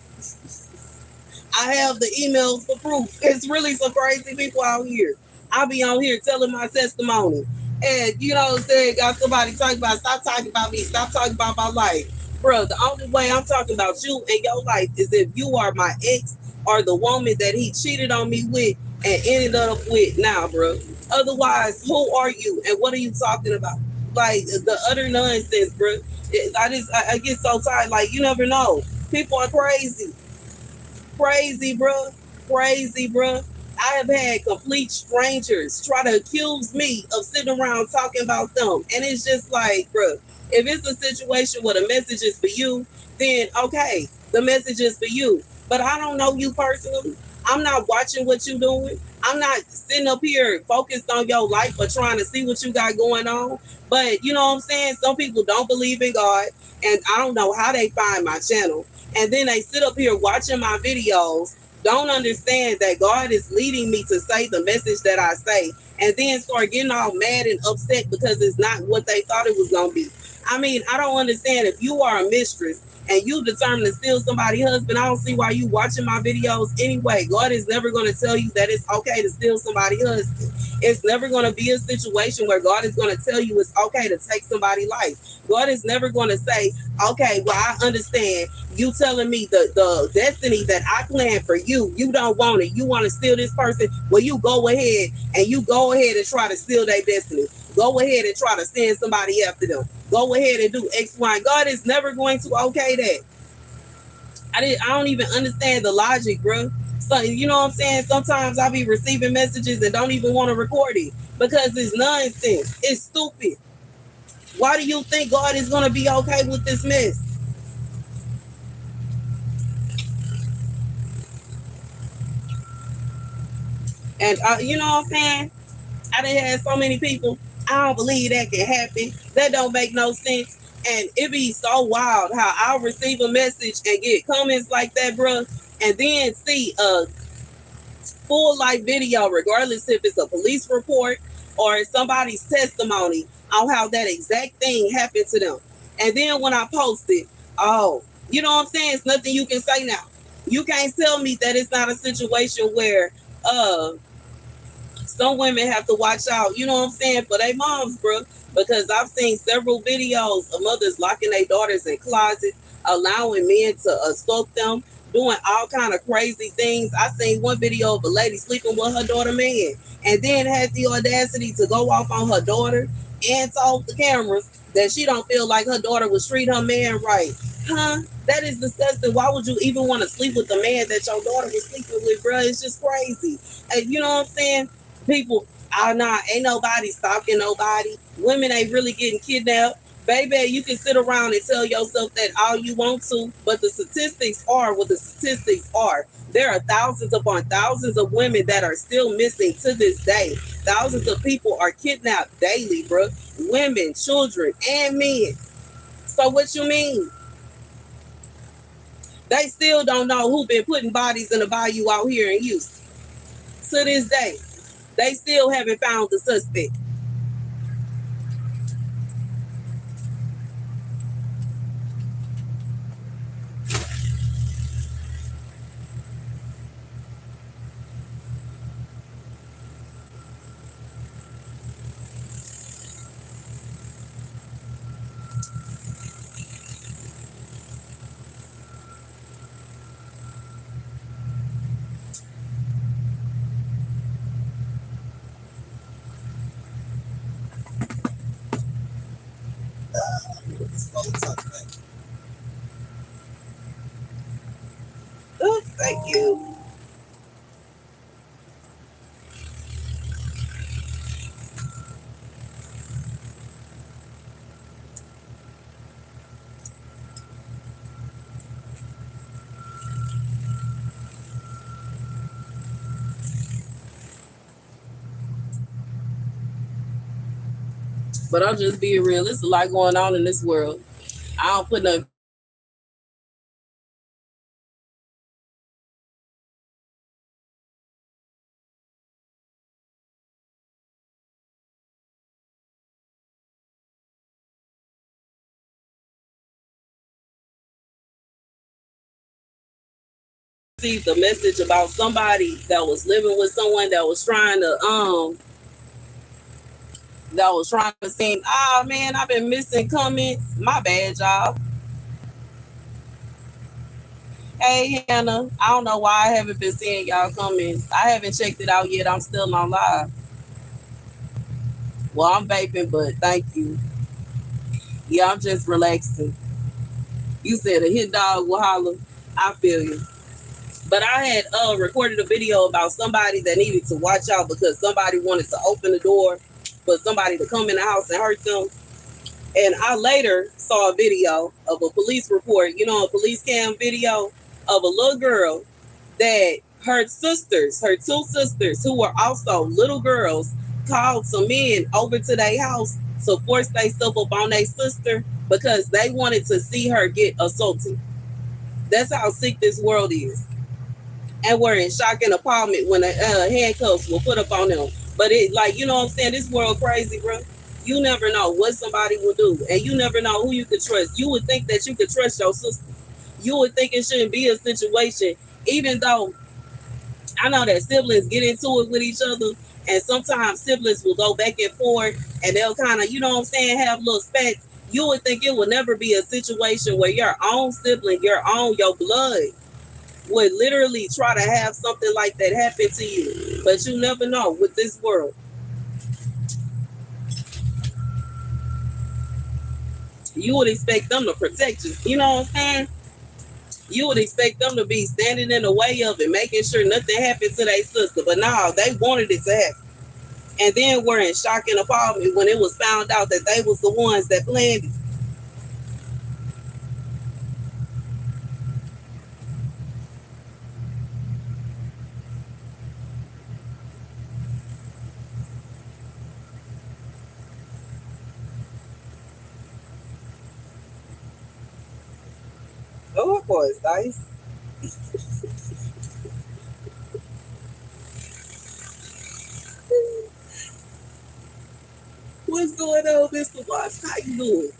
I have the emails for proof. It's really some crazy people out here. I be on here telling my testimony. And you know what I'm saying? Got somebody talking about, stop talking about me, stop talking about my life. Bro, the only way I'm talking about you and your life is if you are my ex or the woman that he cheated on me with and ended up with now, bro. Otherwise, who are you and what are you talking about? Like the utter nonsense, bro. I get so tired. Like, you never know. People are crazy. Crazy, bro. Crazy, bro. I have had complete strangers try to accuse me of sitting around talking about them. And it's just like, bro, if it's a situation where the message is for you, then okay, the message is for you. But I don't know you personally. I'm not watching what you're doing. I'm not sitting up here focused on your life or trying to see what you got going on. But you know what I'm saying? Some people don't believe in God, and I don't know how they find my channel. And then they sit up here watching my videos, don't understand that God is leading me to say the message that I say, and then start getting all mad and upset because it's not what they thought it was going to be. I mean, I don't understand. If you are a mistress and you determined to steal somebody's husband, I don't see why you watching my videos anyway. God is never going to tell you that it's okay to steal somebody's husband. It's never going to be a situation where God is going to tell you it's okay to take somebody's life. God is never going to say, okay, well, I understand you telling me the destiny that I planned for you, you don't want it. You want to steal this person. Well, you go ahead and try to steal their destiny. Go ahead and try to send somebody after them. Go ahead and do X, Y. God is never going to okay that. I don't even understand the logic, bro. So you know what I'm saying? Sometimes I be receiving messages and don't even want to record it because it's nonsense. It's stupid. Why do you think God is gonna be okay with this mess? And you know what I'm saying? I done had so many people. I don't believe that can happen. That don't make no sense. And it be so wild how I'll receive a message and get comments like that, bro, and then see a full life video, regardless if it's a police report or it's somebody's testimony on how that exact thing happened to them. And then when I post it, oh, you know what I'm saying? It's nothing you can say now. You can't tell me that it's not a situation where uh some women have to watch out, you know what I'm saying, for their moms, bro. Because I've seen several videos of mothers locking their daughters in closets, allowing men to assault them, doing all kind of crazy things. I seen one video of a lady sleeping with her daughter man, and then had the audacity to go off on her daughter and told the cameras that she don't feel like her daughter would treat her man right. Huh? That is disgusting. Why would you even want to sleep with the man that your daughter was sleeping with, bro? It's just crazy. And you know what I'm saying? People are not, ain't nobody stalking nobody. Women ain't really getting kidnapped. Baby, you can sit around and tell yourself that all you want to, but the statistics are what the statistics are. There are thousands upon thousands of women that are still missing to this day. Thousands of people are kidnapped daily, bro. Women, children, and men. So what you mean? They still don't know who been putting bodies in the bayou out here in Houston. To this day, they still haven't found the suspect. Oh, thank you. But I'm just being real. There's a lot going on in this world. I don't put no see the message about somebody that was living with someone that was trying to seem, oh man, I've been missing comments. My bad, y'all. Hey Hannah, I don't know why I haven't been seeing y'all comments. I haven't checked it out yet. I'm still on live. Well, I'm vaping, but thank you. Yeah, I'm just relaxing. You said a hit dog will holler. I feel you. But I had recorded a video about somebody that needed to watch out because somebody wanted to open the door for somebody to come in the house and hurt them. And I later saw a video of a police report, you know, a police cam video of a little girl that her sisters, her two sisters, who were also little girls, called some men over to their house to force themselves up on their sister because they wanted to see her get assaulted. That's how sick this world is. And were in shock and appallment when the handcuffs were put up on them. But it, like, you know what I'm saying? This world crazy, bro. You never know what somebody will do, and you never know who you could trust. You would think that you could trust your sister. You would think it shouldn't be a situation, even though I know that siblings get into it with each other, and sometimes siblings will go back and forth, and they'll kind of, you know what I'm saying, have little spats. You would think it would never be a situation where your own sibling, your blood, would literally try to have something like that happen to you. But you never know with this world. You would expect them to protect you. You know what I'm saying? You would expect them to be standing in the way of it, making sure nothing happened to their sister. But no, they wanted it to happen. And then were in shock and appallment when it was found out that they was the ones that planned it. Oh, of course, Dice. What's going on, Mr. Watts? How you doing?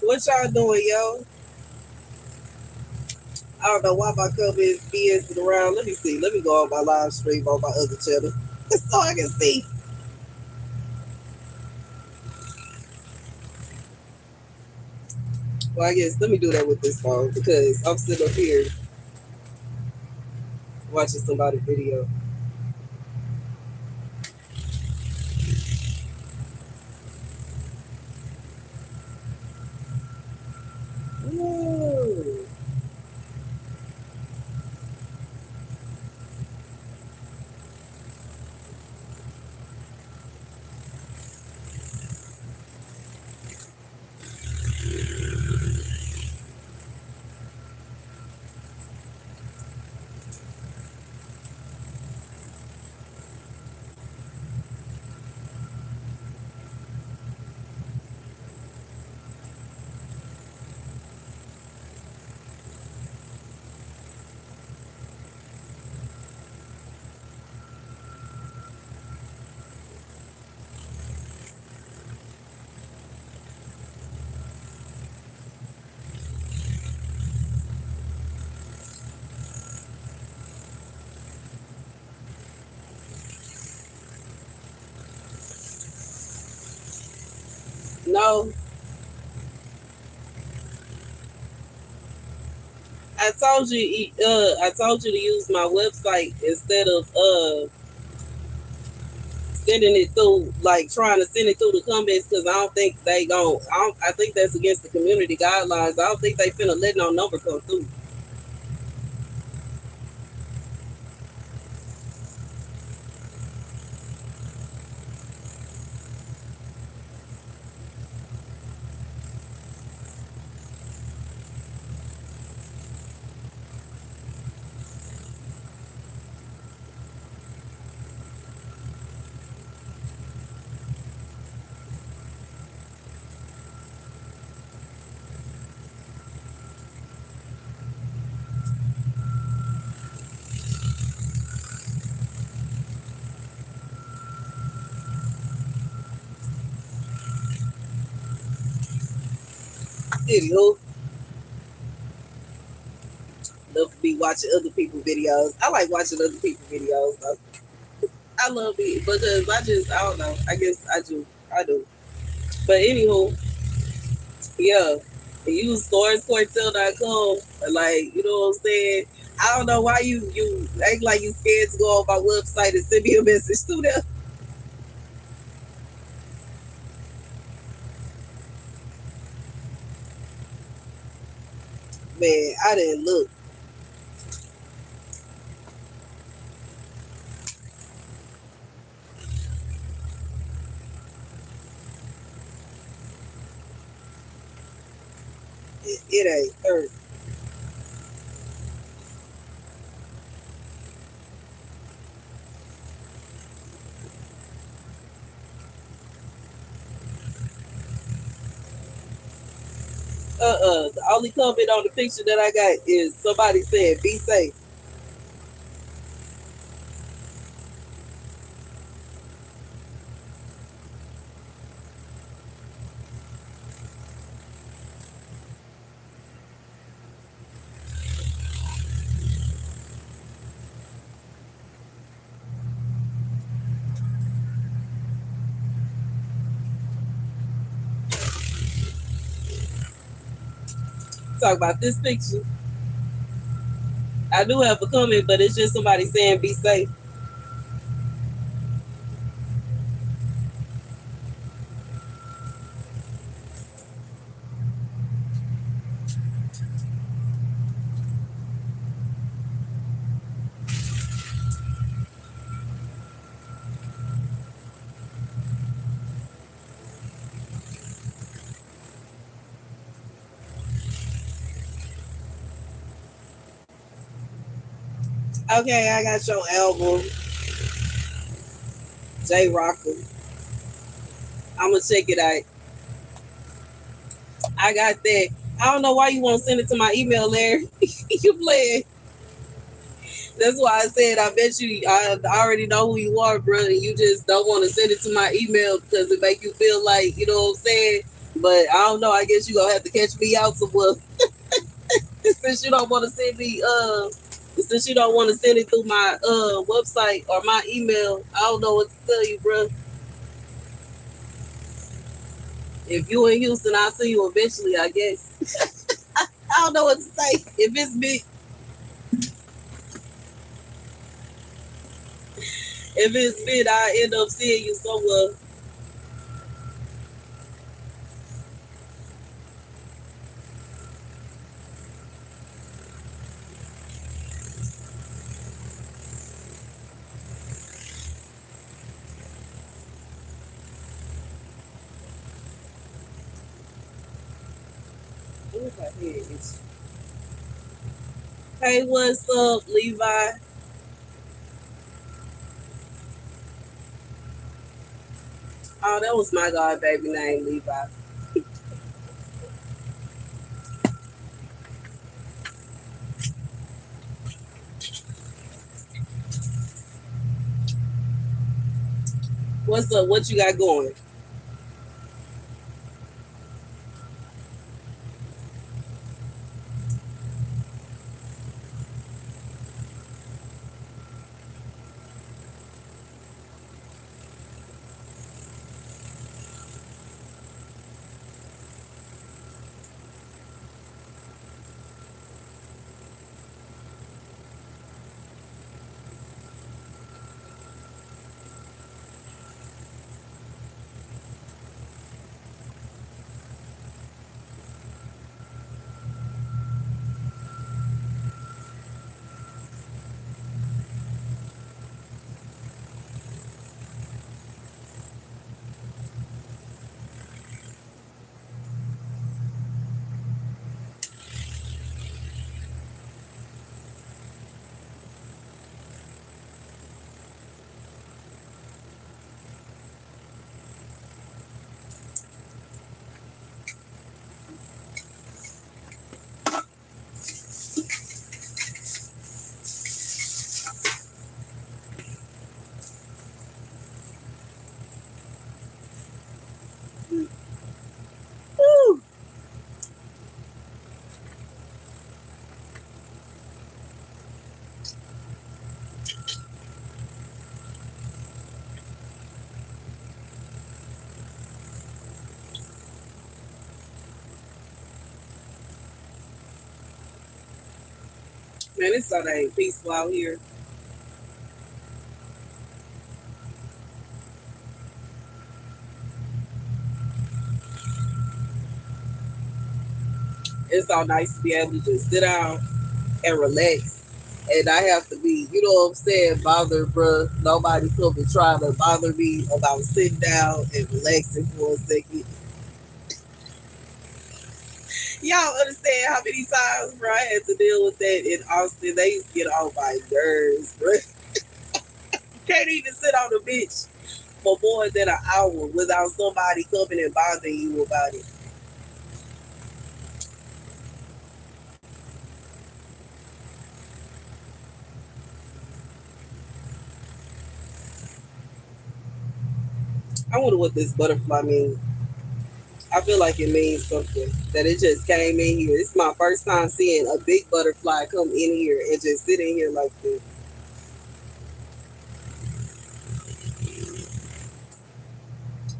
What y'all doing, yo? I don't know why my cup is BSing around. Let me see. Let me go on my live stream on my other channel so I can see. Well, I guess let me do that with this phone because I'm sitting up here watching somebody's video. Ooh. No, I told you to use my website instead of sending it through, like trying to send it through the comments because I don't think they gon' I think that's against the community guidelines. I don't think they finna let no number come through. Anywho, love to be watching other people's videos. I like watching other people's videos though. I love it because I don't know. I guess I do. I do. But anywho, yeah. Use StaR'sCartel.com. Like, you know what I'm saying? I don't know why you act like you scared to go on my website and send me a message through there. Man, I didn't look. It ain't hurt. The only comment on the picture that I got is somebody said, "Be safe." Talk about this picture. I do have a comment, but it's just somebody saying, "Be safe." Okay, I got your album, J Rocker. I'ma check it out. I got that. I don't know why you won't send it to my email, Larry. You playing. That's why I said I bet you I already know who you are, bro. And you just don't want to send it to my email because it make you feel like, you know what I'm saying? But I don't know. I guess you gonna have to catch me out somewhere. Since you don't want to send me since you don't want to send it through my website or my email, I don't know what to tell you, bro. If you in Houston, I'll see you eventually, I guess. I don't know what to say. If it's me, if it's me, I end up seeing you somewhere. Ooh, my head itchy. Hey, what's up, Levi? Oh, that was my god baby name, Levi. What's up? What you got going? Woo! Man, it's so dang peaceful out here. It's so nice to be able to just sit down and relax. And I have to be, you know what I'm saying, bothered, bruh. Nobody come and try to bother me about sitting down and relaxing for a second. Y'all understand how many times, bro, I had to deal with that in Austin. They used to get on my nerves, bro. Can't even sit on the bench for more than an hour without somebody coming and bothering you about it. I wonder what this butterfly means. I feel like it means something. That it just came in here. It's my first time seeing a big butterfly come in here and just sit in here like this.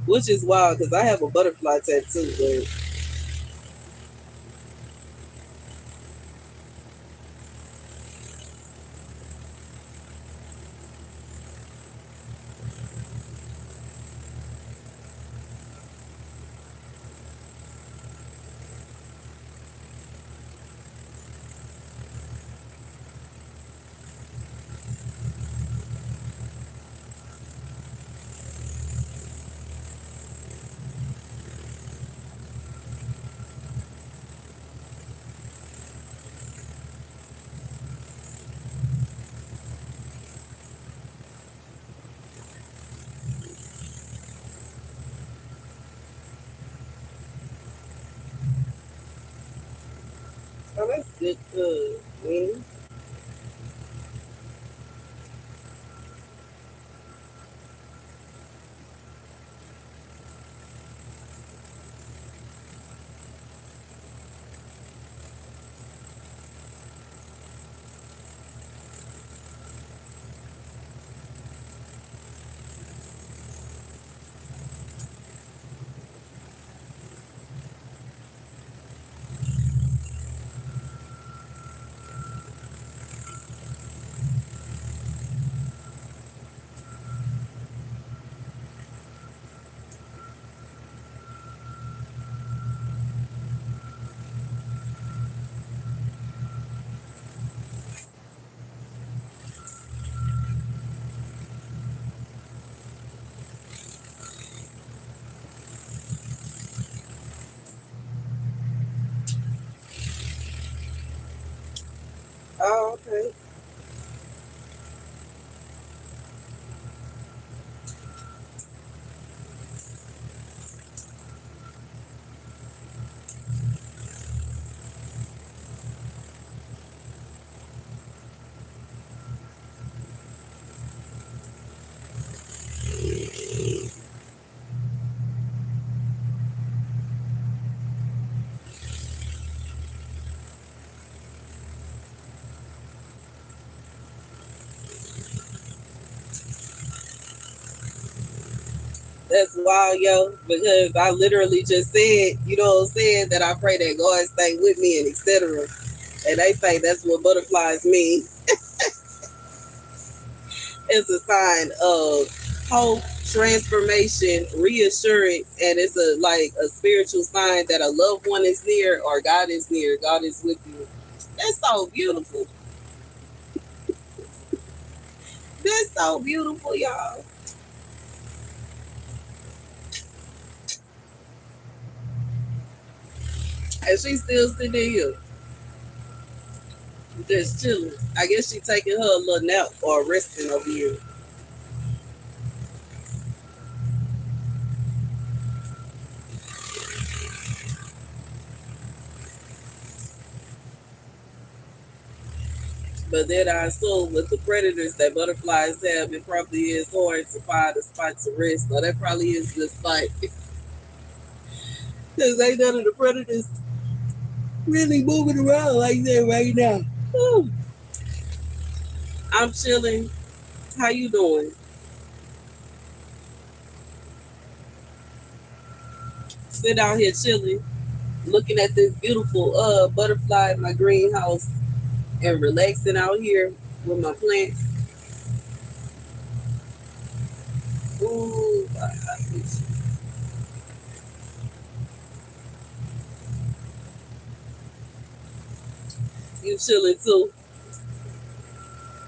Which is wild because I have a butterfly tattoo, but oh, that's good. Oh, okay. That's wild, yo, because I literally just said, you know what I'm saying, that I pray that God stay with me and etc. And they say that's what butterflies mean. It's a sign of hope, transformation, reassurance, and it's a like a spiritual sign that a loved one is near or God is near. God is with you. That's so beautiful. That's so beautiful, y'all. And she's still sitting here, just chilling. I guess she taking her a little nap or resting over here. But then I assume with the predators that butterflies have, it probably is hard to find a spot to rest. So that probably is the spot. Because ain't none of the predators really moving around like that right now. Whew. I'm chilling. How you doing? Sit out here chilling, looking at this beautiful butterfly in my greenhouse. and relaxing out here with my plants. Ooh, you chilling too?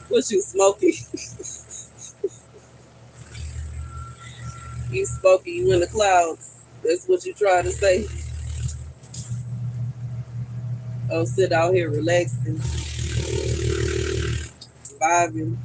What you smoking? You smoking? You in the clouds? That's what you trying to say? Oh, sit out here relaxing, vibing.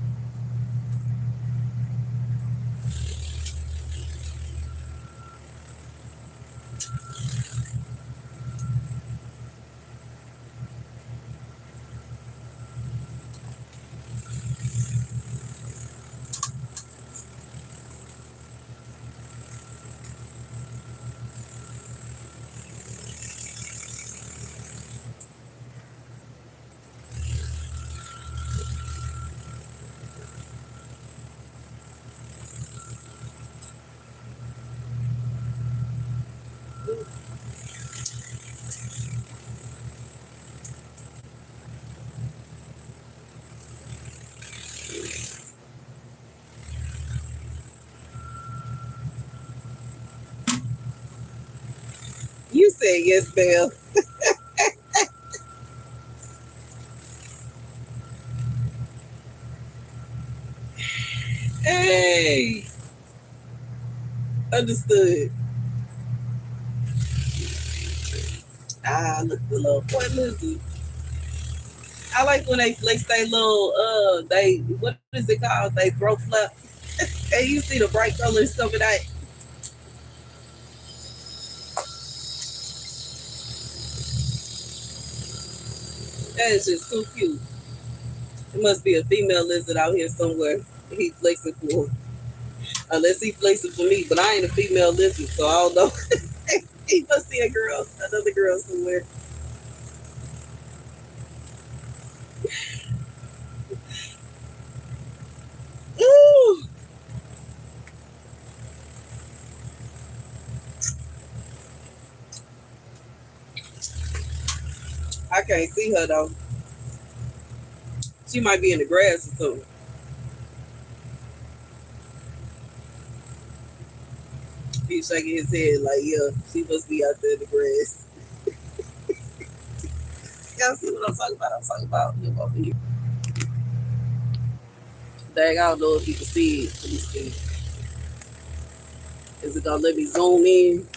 You said yes, ma'am. Hey, understood. Ah, look the little boy lizards. I like when they flex they little they what is it called? They throat flap. And you see the bright colors coming out. That is just so cute. It must be a female lizard out here somewhere. He flexing for her. Unless he flexing for me, but I ain't a female lizard, so I don't know. He must see a girl, another girl somewhere. Ooh, I can't see her though. She might be in the grass or something. He's shaking his head like, yeah, she must be out there in the grass. Y'all see what I'm talking about? I'm talking about him over here. Dang, I don't know if you can see it. Let me see. Is it gonna let me zoom in?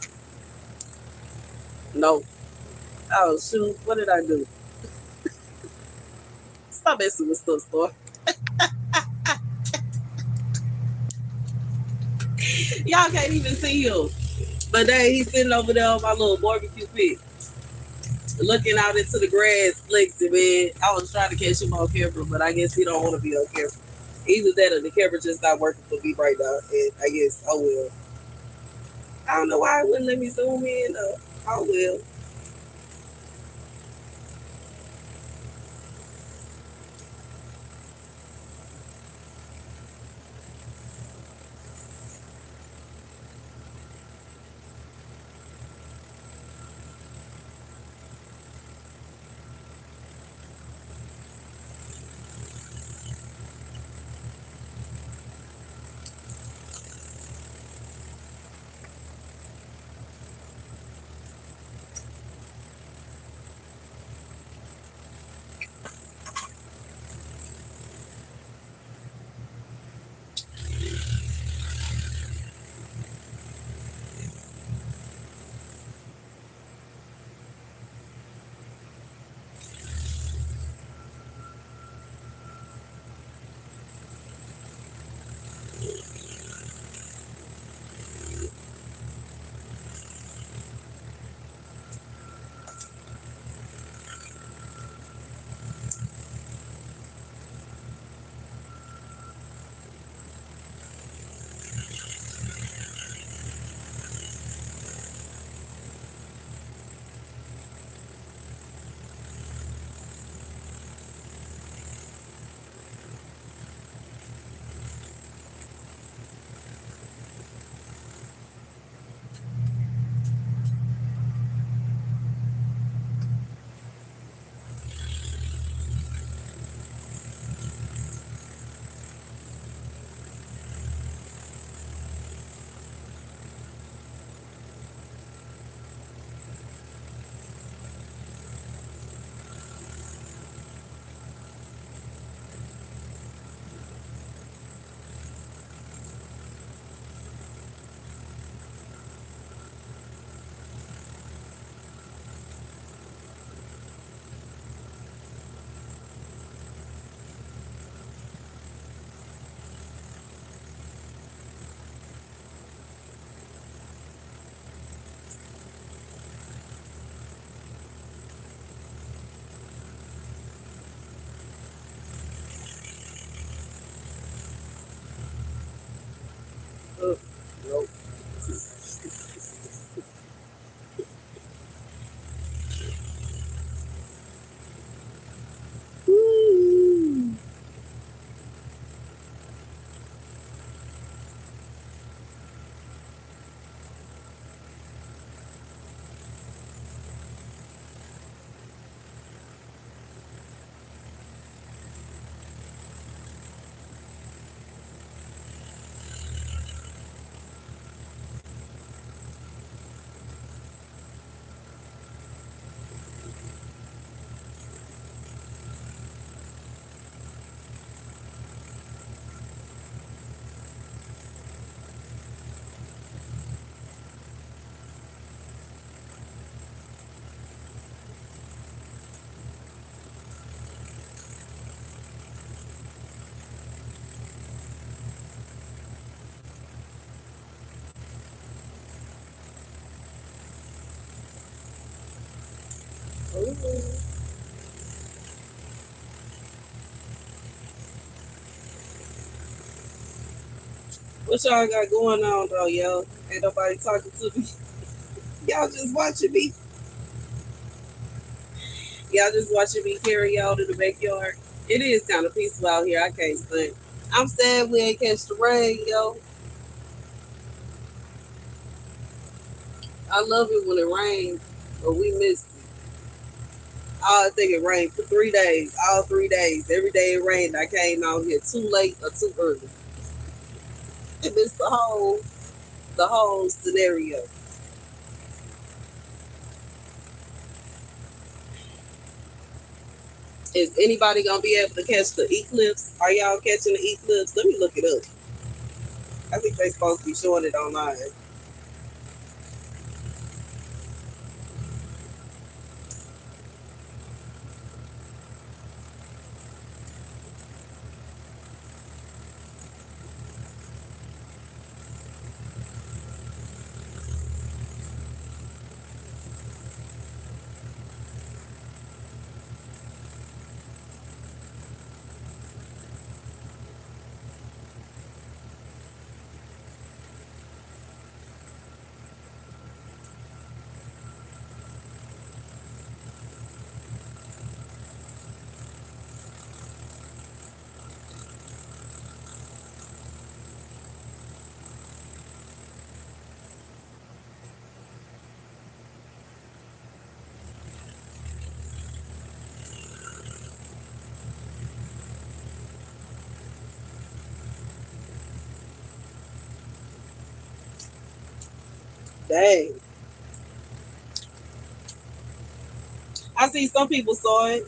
No. Oh shoot, what did I do? Stop messing with stuff, store. Y'all can't even see him. But then he's sitting over there on my little barbecue pit, looking out into the grass, flexing, man. I was trying to catch him on camera, but I guess he don't want to be on camera. Either that or the camera just not working for me right now. And I guess, oh well. I don't know why it wouldn't let me zoom in. Oh well. Ooh. What y'all got going on though, yo? Ain't nobody talking to me. Y'all just watching me. Y'all just watching me carry out in the backyard. It is kind of peaceful out here. I can't stand. I'm sad we ain't catch the rain, yo. I love it when it rains, but we missed it. I think it rained for 3 days, all 3 days. Every day it rained. I came out here too late or too early. And missed the whole scenario. Is anybody gonna be able to catch the eclipse? Are y'all catching the eclipse? Let me look it up. I think they supposed to be showing it online. Dang. I see some people saw it.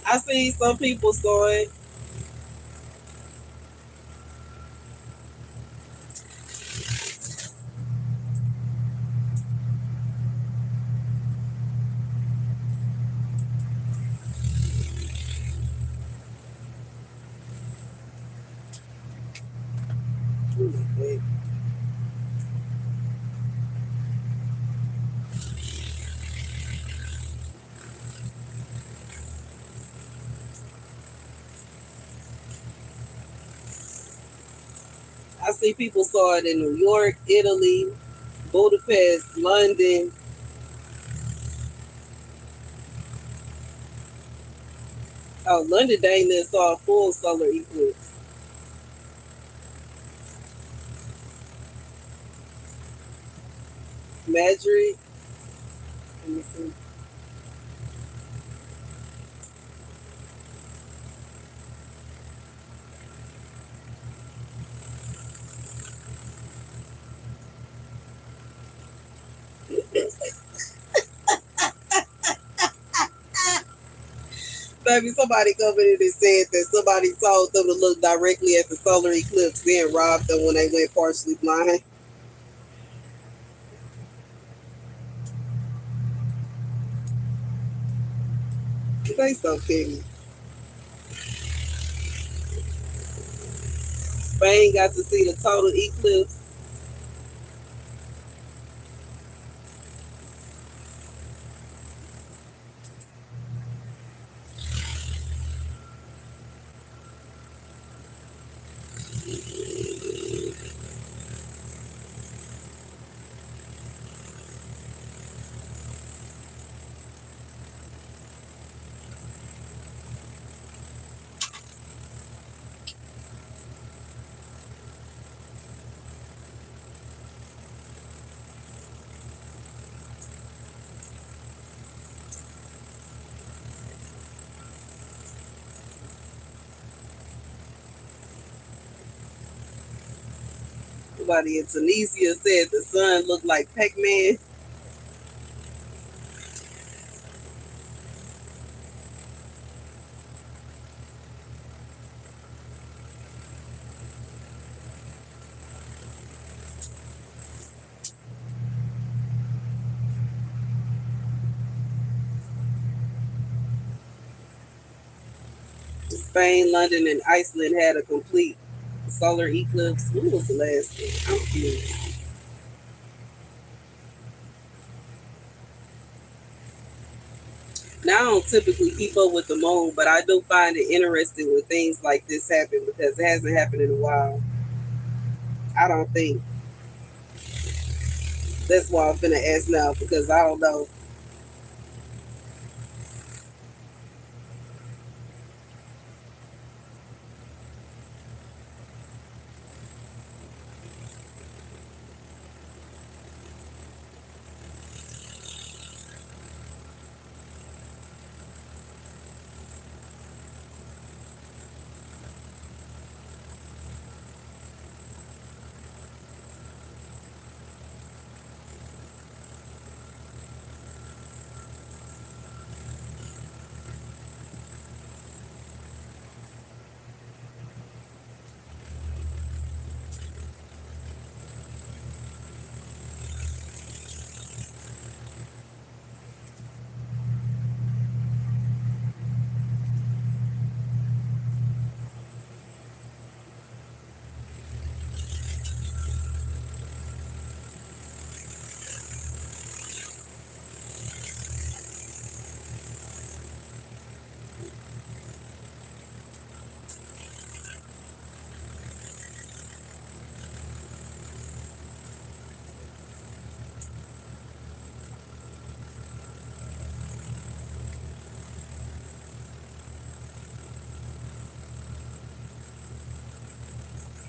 I see some people saw it. I see people saw it in New York, Italy, Budapest, London. Oh, London dang near saw a full solar eclipse. Madrid. Let me see. Baby, somebody come in and said that somebody told them to look directly at the solar eclipse, then robbed them when they went partially blind. They so petty. Spain got to see the total eclipse. about it. Tunisia said the sun looked like Pac-Man. Spain, London, and Iceland had a complete solar eclipse. When was the last one? I'm curious. Now, I don't typically keep up with the moon, but I do find it interesting when things like this happen because it hasn't happened in a while. I don't think. That's why I'm finna ask now because I don't know.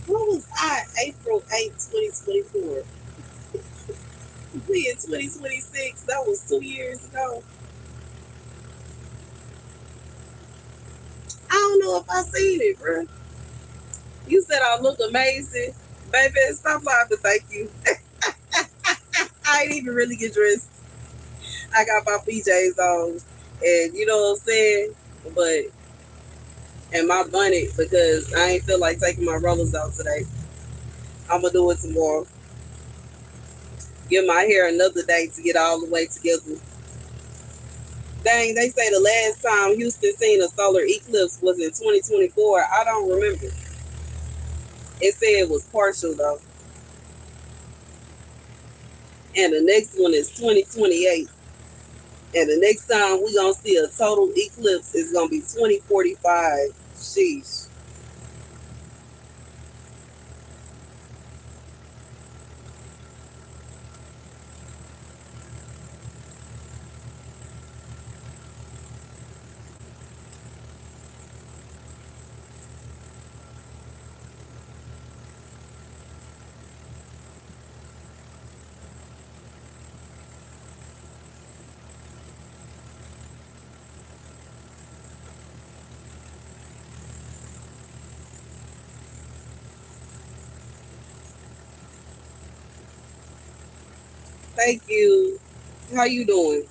What was I? April 8th, 2024. We in 2026. That was 2 years ago. I don't know if I seen it, bro. You said I look amazing. Baby, stop lying to thank you. I ain't even really get dressed. I got my PJs on. And you know what I'm saying? But, and my bonnet because I ain't feel like taking my rollers out today. I'm going to do it tomorrow. Give my hair another day to get all the way together. Dang, they say the last time Houston seen a solar eclipse was in 2024. I don't remember. It said it was partial though. And the next one is 2028. And the next time we gonna see a total eclipse is gonna be 2045. Sheesh. Thank you. How you doing?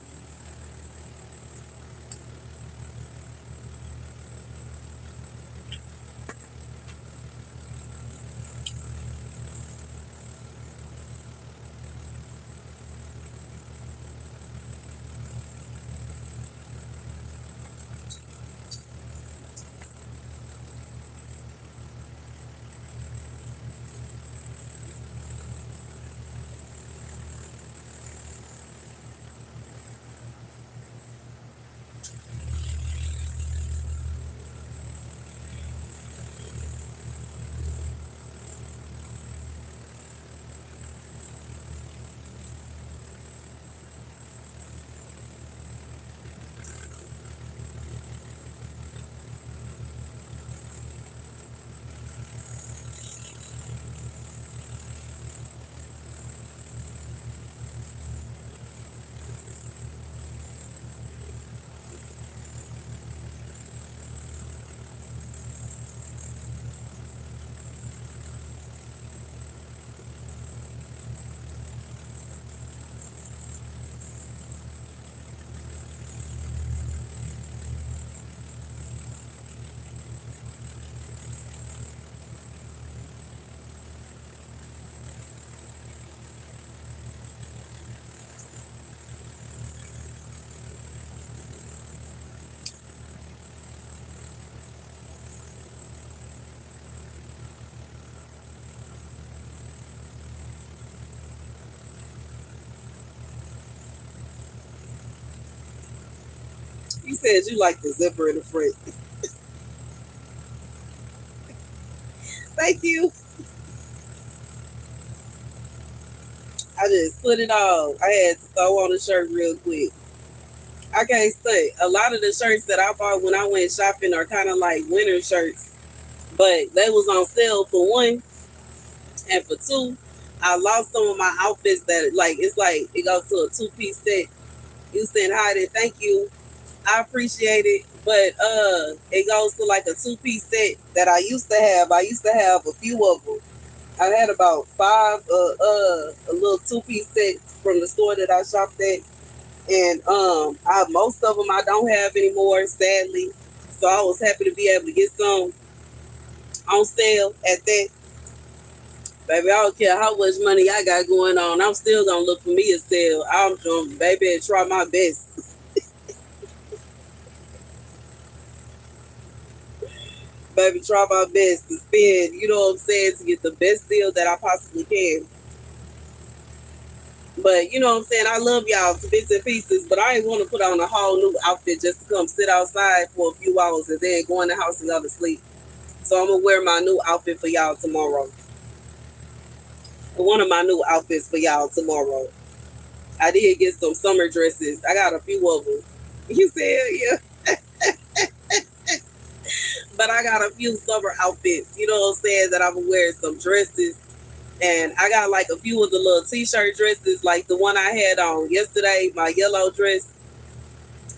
said you like the zipper in the front. Thank you. I just put it on. I had to throw on a shirt real quick. I can't say a lot of the shirts that I bought when I went shopping are kind of like winter shirts, but they was on sale for one, and for two, I lost some of my outfits that like it's like it goes to a 2-piece set. You said hi there, thank you. I appreciate it, but it goes to like a 2-piece set that I used to have. I used to have a few of them. I had about five a little 2-piece sets from the store that I shopped at, and most of them I don't have anymore, sadly. So I was happy to be able to get some on sale at that. Baby, I don't care how much money I got going on. I'm still gonna look for me a sale. I'm gonna, baby, try my best. Baby, try my best to spend, you know what I'm saying, to get the best deal that I possibly can. But you know what I'm saying, I love y'all to bits and pieces, but I ain't want to put on a whole new outfit just to come sit outside for a few hours and then go in the house and go to sleep. So I'm gonna wear my new outfit for y'all tomorrow. One of my new outfits for y'all tomorrow. I did get some summer dresses. I got a few of them. You said, yeah. But I got a few summer outfits, you know what I'm saying, that I'm gonna wear some dresses. And I got like a few of the little t-shirt dresses, like the one I had on yesterday, my yellow dress.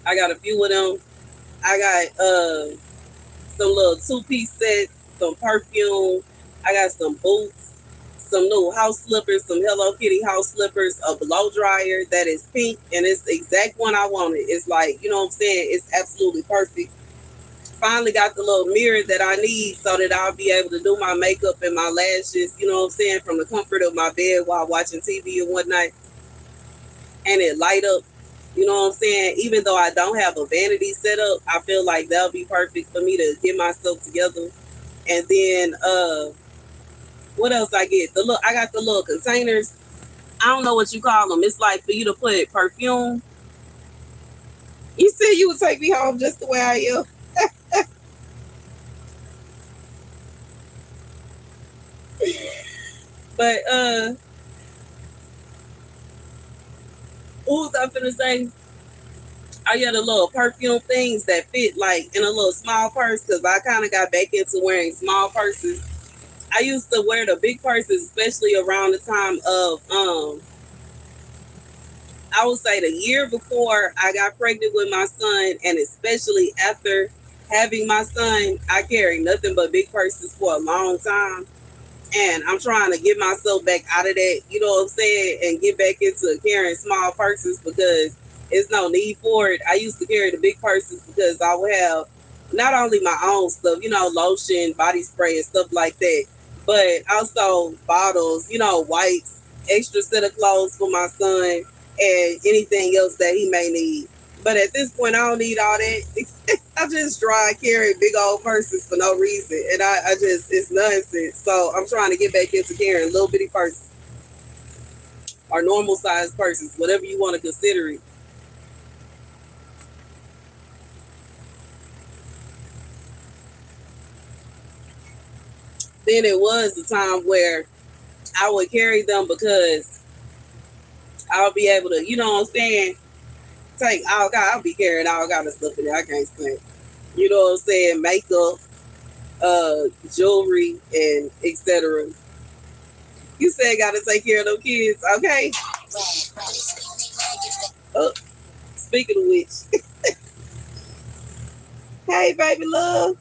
I got a few of them. I got some little 2-piece sets, some perfume. I got some boots, some new house slippers, some Hello Kitty house slippers, a blow dryer that is pink, and it's the exact one I wanted. It's like, you know what I'm saying? It's absolutely perfect. Finally got the little mirror that I need so that I'll be able to do my makeup and my lashes, you know what I'm saying, from the comfort of my bed while watching TV and whatnot. And it light up, you know what I'm saying? Even though I don't have a vanity set up, I feel like that'll be perfect for me to get myself together. And then what else I get? I got the little containers. I don't know what you call them. It's like for you to put perfume. You said you would take me home just the way I am. But what was I finna say? I got the little perfume things that fit like in a little small purse because I kind of got back into wearing small purses. I used to wear the big purses, especially around the time of I would say the year before I got pregnant with my son, and especially after having my son, I carried nothing but big purses for a long time. And I'm trying to get myself back out of that, you know what I'm saying, and get back into carrying small purses because it's no need for it. I used to carry the big purses because I would have not only my own stuff, you know, lotion, body spray, and stuff like that, but also bottles, you know, wipes, extra set of clothes for my son, and anything else that he may need. But at this point, I don't need all that. I just try and carry big old purses for no reason. And I just, it's nonsense. So I'm trying to get back into carrying little bitty purses or normal sized purses, whatever you want to consider it. Then it was a time where I would carry them because I'll be able to, you know what I'm saying, take all God, I'll be carrying all kind of stuff in there. I can't stand. You know what I'm saying? Makeup, jewelry, and etc. You said gotta take care of them kids, okay? Uh, Speaking of which, hey baby love,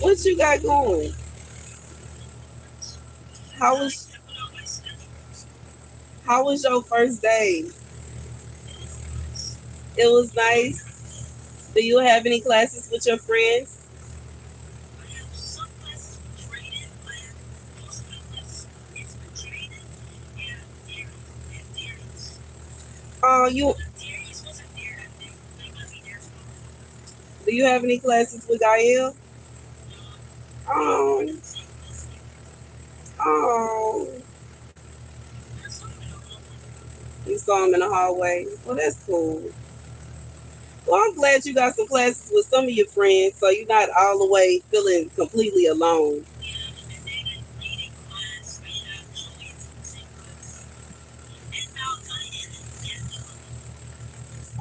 what you got going? How was how was your first day? It was nice. Do you have any classes with your friends? Oh, you do you have any classes with Gael? Oh, oh, you saw him in the hallway. Well, that's cool. Well, Well, I'm glad you got some classes with some of your friends, so you're not all the way feeling completely alone.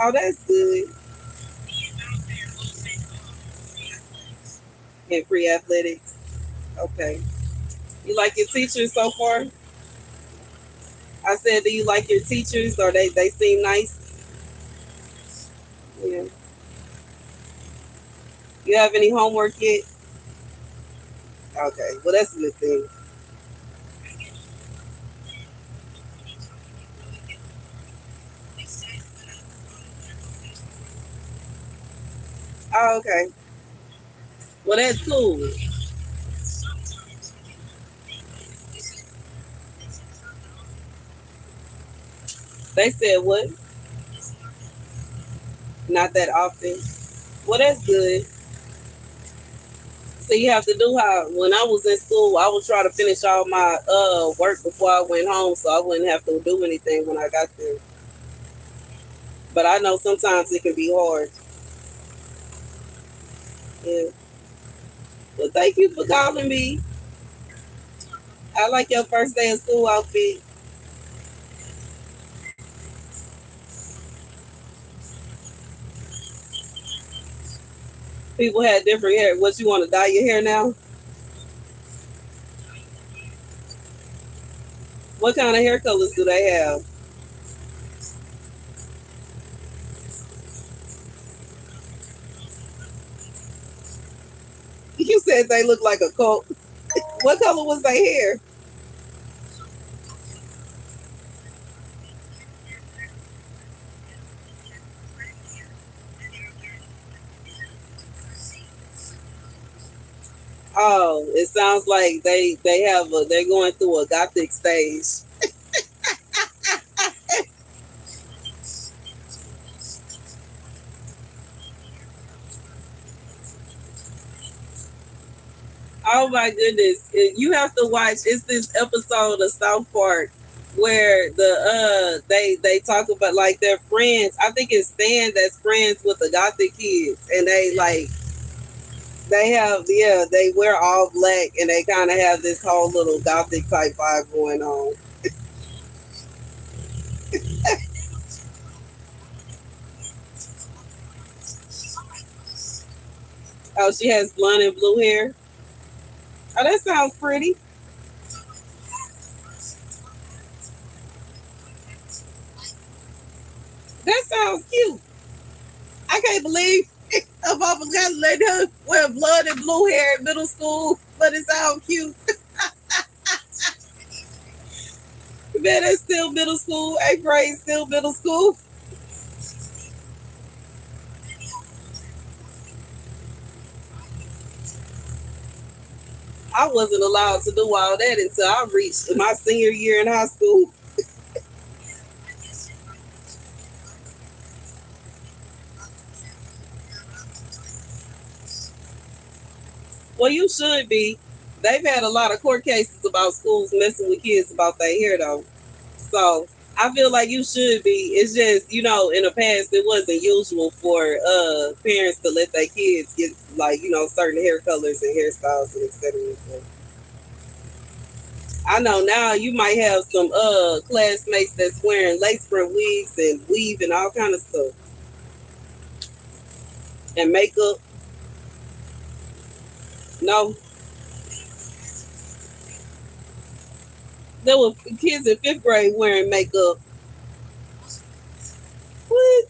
Oh, that's good. And free athletics. Okay. You like your teachers so far? I said, do you like your teachers, or they seem nice? Yeah. You have any homework yet? Okay. Well, that's a good thing. Oh, okay. Well, that's cool. They said what? Not that often. Well, that's good. So you have to do how when I was in school, I would try to finish all my work before I went home, so I wouldn't have to do anything when I got there. But I know sometimes it can be hard. Yeah. Well, thank you for calling me. I like your first day of school outfit. People had different hair. What, you want to dye your hair now? What kind of hair colors do they have? You said they look like a cult. What color was their hair? Oh, it sounds like they're going through a gothic stage. Oh my goodness. You have to watch, it's this episode of South Park where they talk about like their friends. I think it's Stan that's friends with the gothic kids, and they have, yeah, they wear all black, and they kind of have this whole little gothic type vibe going on. Oh, she has blonde and blue hair. Oh, that sounds pretty. That sounds cute. I can't believe a mama got to let her wear blood and blue hair in middle school, but it sounds cute. Man, that's still middle school. Eighth grade, still middle school. I wasn't allowed to do all that until I reached my senior year in high school. Well, you should be. They've had a lot of court cases about schools messing with kids about their hair, though. So I feel like you should be. It's just, in the past it wasn't usual for parents to let their kids get like, certain hair colors and hairstyles and etc. I know now you might have some classmates that's wearing lace front wigs and weave and all kind of stuff and makeup. No, there were kids in fifth grade wearing makeup. What?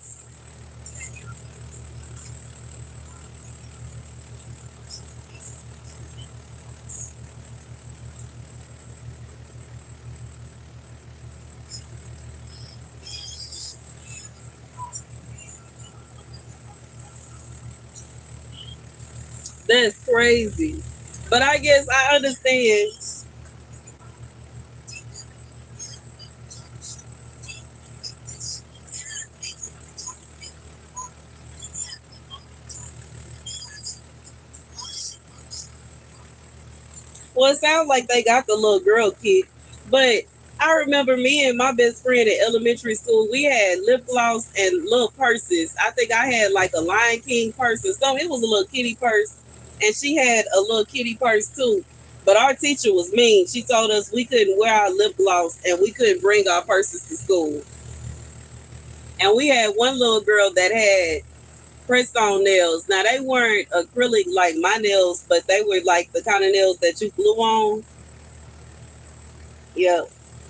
That's crazy. But I guess I understand. Well, it sounds like they got the little girl kid, but I remember me and my best friend in elementary school, we had lip gloss and little purses. I think I had like a Lion King purse or something. It was a little kitty purse. And she had a little kitty purse too. But our teacher was mean. She told us we couldn't wear our lip gloss and we couldn't bring our purses to school. And we had one little girl that had press on nails. Now they weren't acrylic like my nails, but they were like the kind of nails that you glue on. Yeah.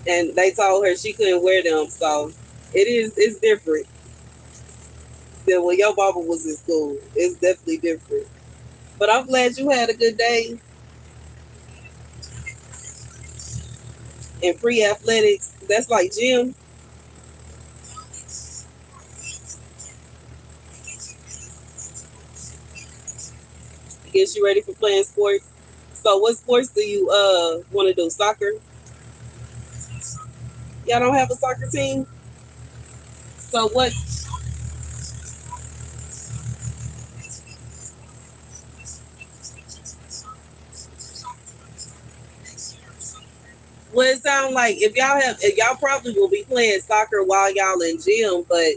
And they told her she couldn't wear them. So it's different than when your mama was in school. It's definitely different. But I'm glad you had a good day in pre-athletics. That's like gym. Gets you ready for playing sports. So what sports do you want to do? Soccer? Y'all don't have a soccer team? So what it sound like if y'all probably will be playing soccer while y'all in gym, but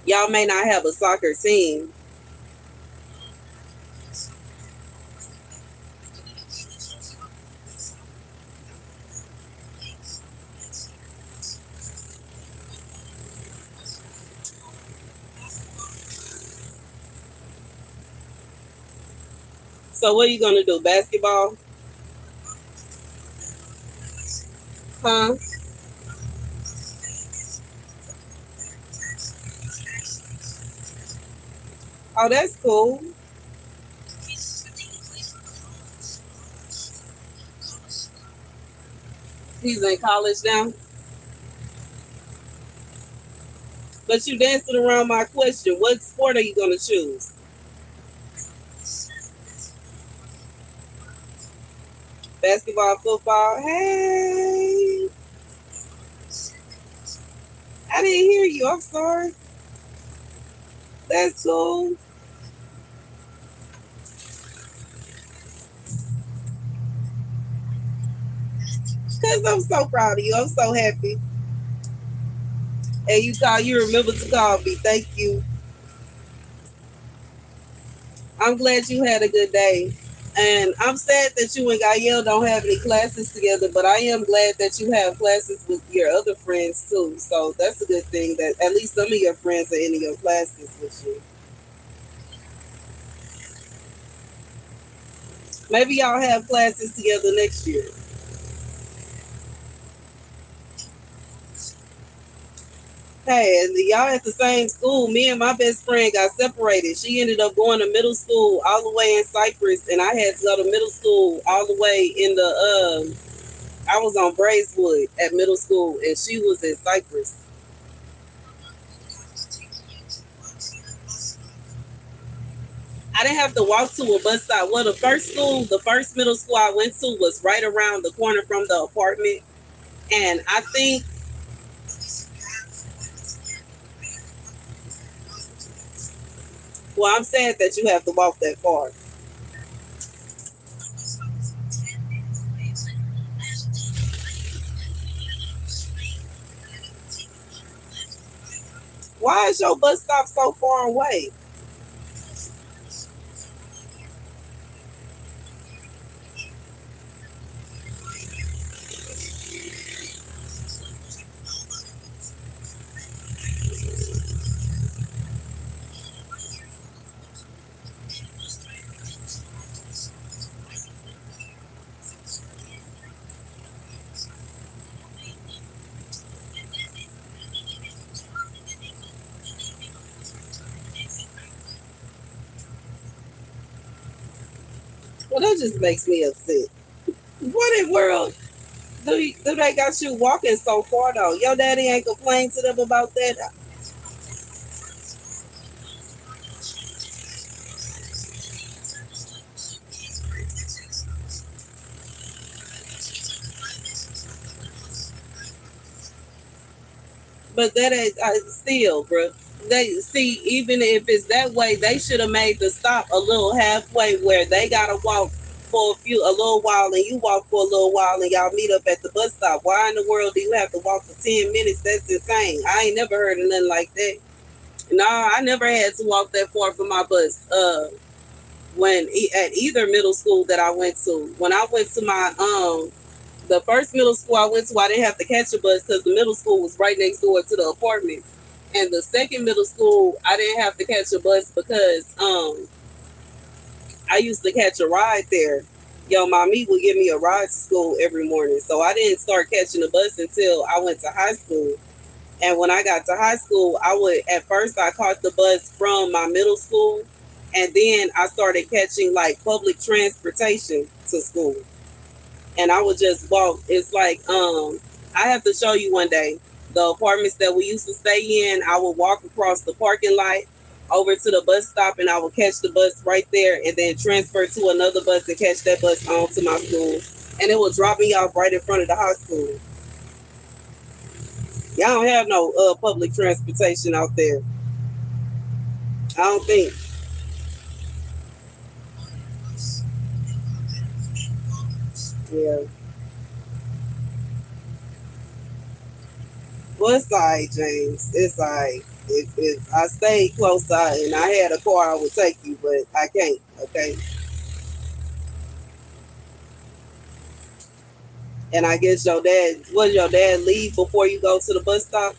y'all may not have a soccer team. So what are you gonna do? Basketball? Huh? Oh, that's cool. He's in college now. But you dancing around my question. What sport are you gonna choose? Basketball, football? Hey, I didn't hear you. I'm sorry. That's cool. Cause I'm so proud of you. I'm so happy. And you remember to call me. Thank you. I'm glad you had a good day. And I'm sad that you and Gael don't have any classes together, but I am glad that you have classes with your other friends too. So that's a good thing that at least some of your friends are in your classes with you. Maybe y'all have classes together next year. Hey, and y'all at the same school. Me and my best friend got separated. She ended up going to middle school all the way in Cyprus, and I had to go to middle school all the way in the. I was on Braeswood at middle school, and she was in Cyprus. I didn't have to walk to a bus stop. Well, the first middle school I went to was right around the corner from the apartment, and I think. Well, I'm sad that you have to walk that far. Why is your bus stop so far away? Well, that just makes me upset. What in the world do they got you walking so far though? Your daddy ain't complained to them about that. But that ain't still, bro. They see, even if it's that way, they should have made the stop a little halfway where they gotta walk. for a little while and you walk for a little while and y'all meet up at the bus stop. Why in the world do you have to walk for 10 minutes? That's insane. I ain't never heard of nothing like that. No, I never had to walk that far for my bus. At either middle school that I went to. When I went to my the first middle school I went to, I didn't have to catch a bus because the middle school was right next door to the apartments. And the second middle school, I didn't have to catch a bus because I used to catch a ride there. Yo, mommy would give me a ride to school every morning. So I didn't start catching a bus until I went to high school. And when I got to high school, at first I caught the bus from my middle school. And then I started catching like public transportation to school. And I would just walk. It's like, I have to show you one day the apartments that we used to stay in. I would walk across the parking lot over to the bus stop and I would catch the bus right there and then transfer to another bus and catch that bus on to my school. And it would drop me off right in front of the high school. Y'all don't have no public transportation out there. I don't think. Yeah. Well, it's all right, James. It's all right. If I stayed close and I had a car, I would take you, but I can't. Okay. And I guess your dad leave before you go to the bus stop?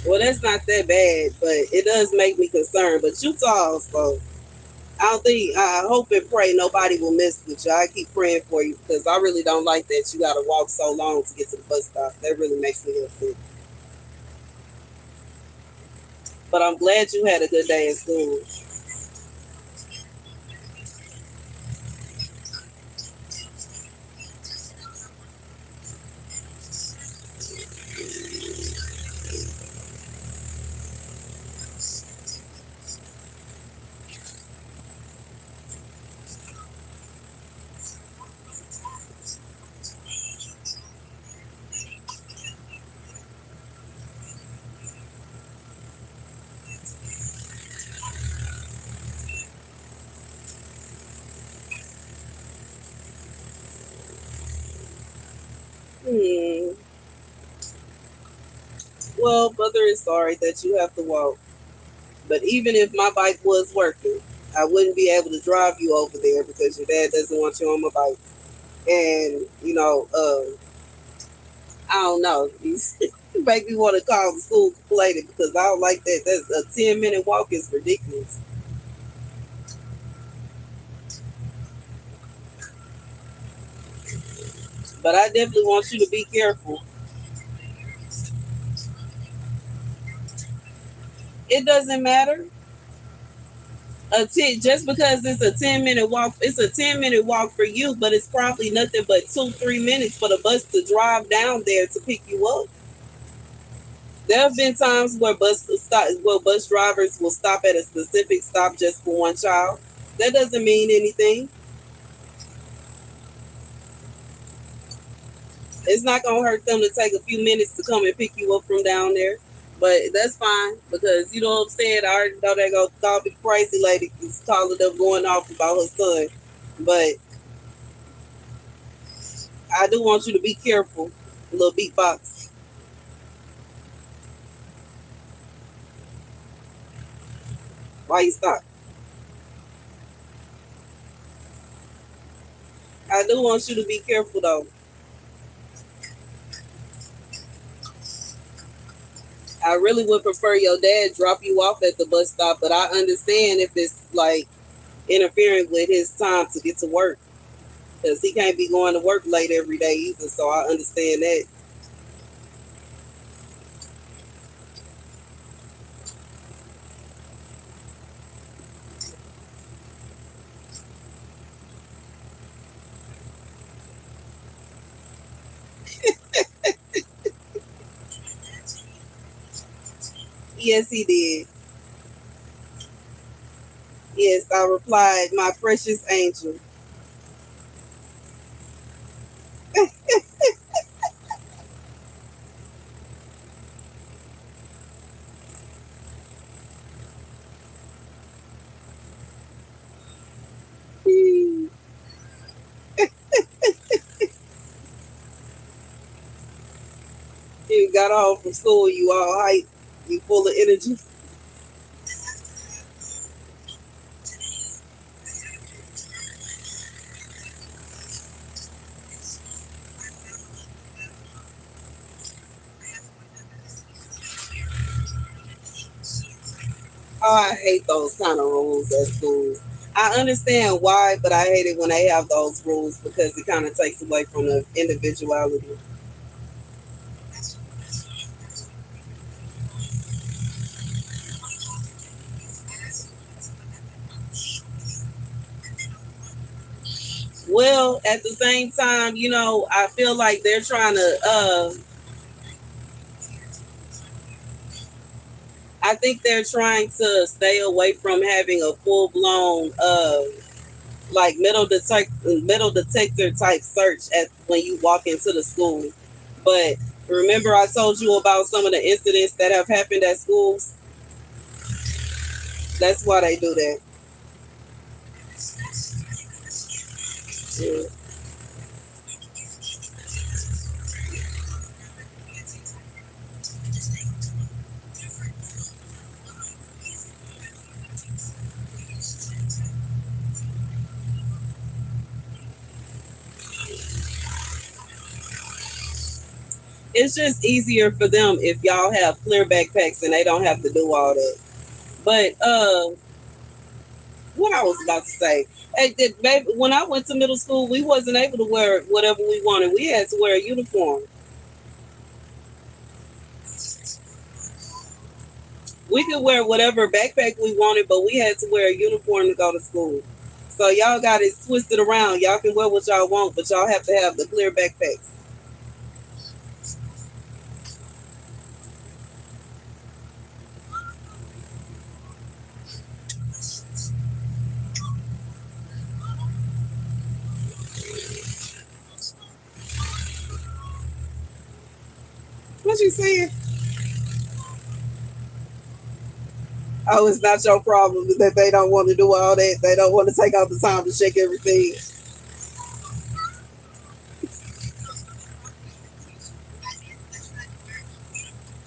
Well, that's not that bad, but it does make me concerned. But you tall, so I hope and pray nobody will mess with you. I keep praying for you because I really don't like that you got to walk so long to get to the bus stop. That really makes me upset. But I'm glad you had a good day in school. Hmm. Well, brother is sorry that you have to walk. But even if my bike was working, I wouldn't be able to drive you over there because your dad doesn't want you on my bike. And, I don't know. You make me want to call the school complaining because I don't like that. That's a 10-minute walk is ridiculous. But I definitely want you to be careful. It doesn't matter. Just because it's a 10-minute walk, it's a 10-minute walk for you, but it's probably nothing but 2-3 minutes for the bus to drive down there to pick you up. There have been times where bus drivers will stop at a specific stop just for one child. That doesn't mean anything. It's not gonna hurt them to take a few minutes to come and pick you up from down there. But that's fine because you know what I'm saying. I already know they're gonna call me crazy lady is calling them going off about her son. But I do want you to be careful. A little beatbox. Why you stop? I do want you to be careful though. I really would prefer your dad drop you off at the bus stop, but I understand if it's like interfering with his time to get to work because he can't be going to work late every day either. So I understand that. Yes, he did. Yes, I replied, my precious angel. You got home from school, you all hype, you full of energy. Oh, I hate those kind of rules at schools. I understand why, but I hate it when they have those rules because it kind of takes away from the individuality. Well, at the same time, I feel like they're trying to. I think they're trying to stay away from having a full blown, like metal detector type search at when you walk into the school. But remember, I told you about some of the incidents that have happened at schools. That's why they do that. Yeah. It's just easier for them if y'all have clear backpacks and they don't have to do all that. But what I was about to say, hey, baby, when I went to middle school, we wasn't able to wear whatever we wanted. We had to wear a uniform. We could wear whatever backpack we wanted, but we had to wear a uniform to go to school. So y'all got it twisted around. Y'all can wear what y'all want, but y'all have to have the clear backpacks. What you saying? Oh, it's not your problem that they don't want to do all that. They don't want to take out the time to check everything.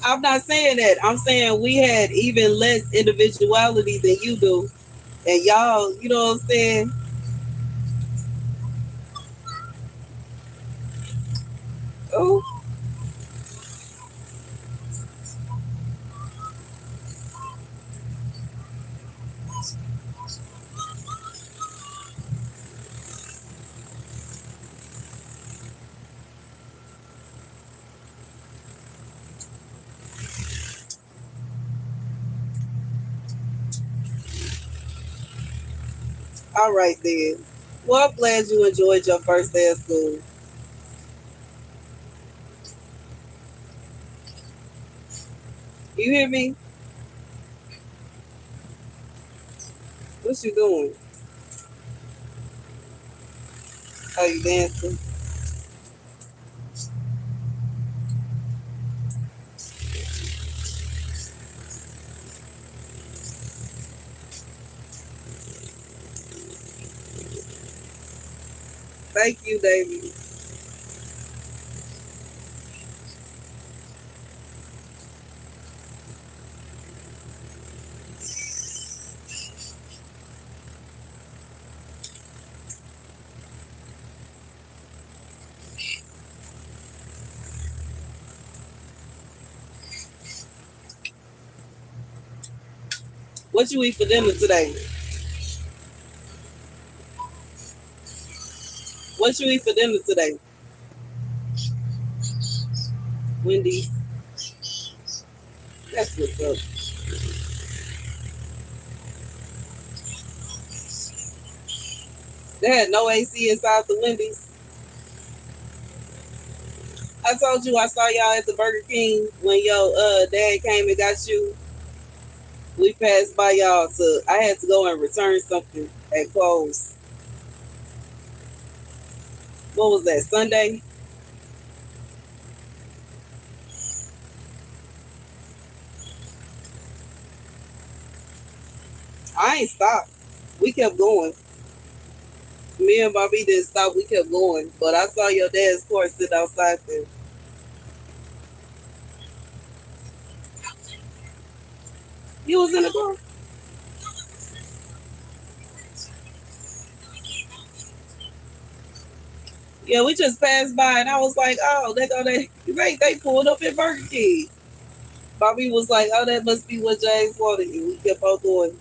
I'm not saying that. I'm saying we had even less individuality than you do. And y'all, you know what I'm saying? Oh, all right then. Well, I'm glad you enjoyed your first day of school. You hear me? What you doing? Are you dancing? Thank you, Davy. What you eat for dinner today? What you eat for dinner today? Wendy's. That's what's up. They had no AC inside the Wendy's. I told you I saw y'all at the Burger King when your dad came and got you. We passed by y'all to. I had to go and return something at close. What was that? Sunday? I ain't stopped. We kept going. Me and Bobby didn't stop. We kept going. But I saw your dad's car sit outside there. You was in the car. Yeah, we just passed by, and I was like, "Oh, they pulled up at Burger King." Bobby was like, "Oh, that must be what James wanted." And we kept on going.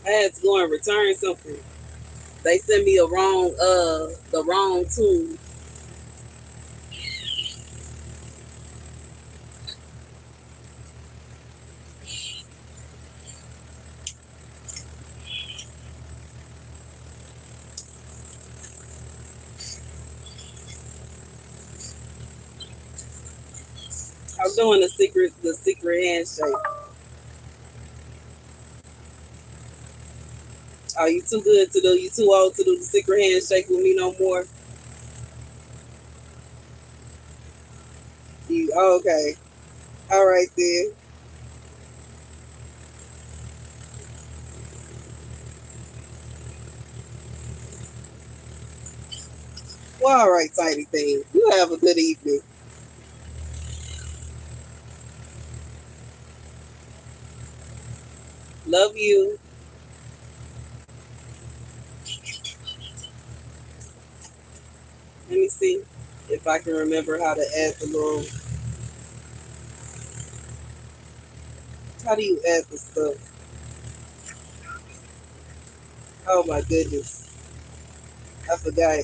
I had to go and return something. They sent me the wrong tool. I'm doing the secret handshake. Are you too good to do? You too old to do the secret handshake with me no more? You okay? All right then. Well, all right, tiny thing. You have a good evening. Love you. Let me see if I can remember how to add the little. How do you add the stuff? Oh my goodness, I forgot.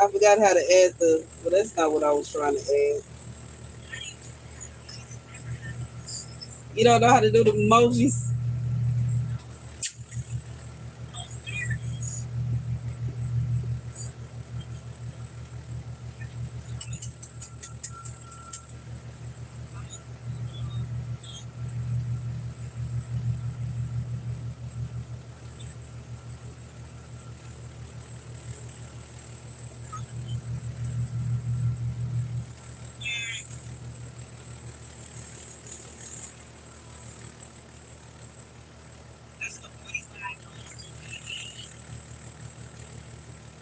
I forgot how to add the. Well, that's not what I was trying to add. You don't know how to do the emojis?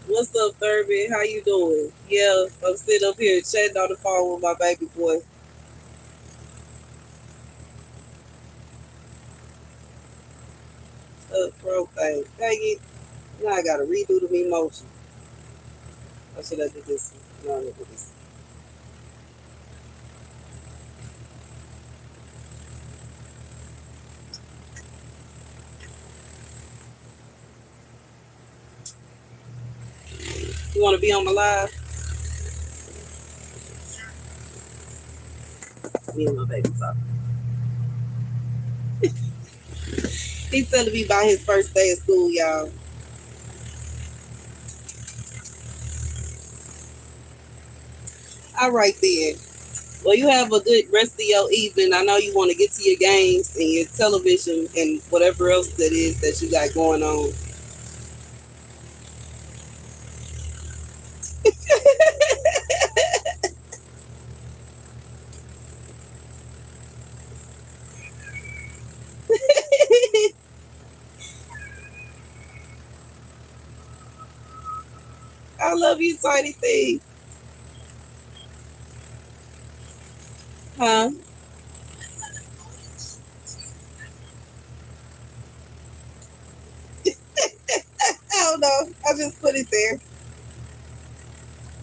What's up, Thurman? How you doing? Yeah, I'm sitting up here chatting on the phone with my baby boy. Bro, thing. Dang it. Now I gotta redo the emoji. I should have did this one. No, I'm gonna do this. You wanna be on my live? Me and my baby talk. He's telling me about his first day of school, y'all. All right then. Well, you have a good rest of your evening. I know you want to get to your games and your television and whatever else that is that you got going on. I love you, tiny thing. Huh? I don't know. I just put it there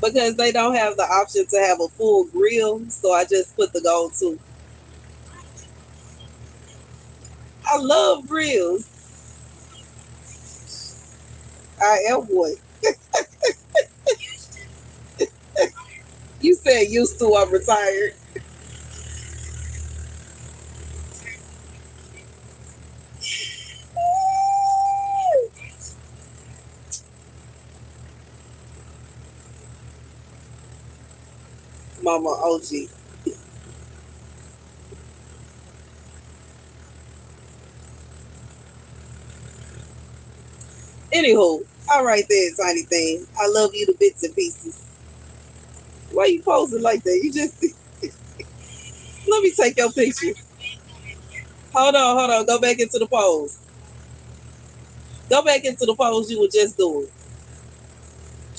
because they don't have the option to have a full grill, so I just put the gold too. I love grills. I am one. You said used to. I'm retired. Mama OG. Anywho, all right there, tiny thing. I love you to bits and pieces. Why you posing like that? You just let me take your picture. Hold on. Go back into the pose. Go back into the pose you were just doing.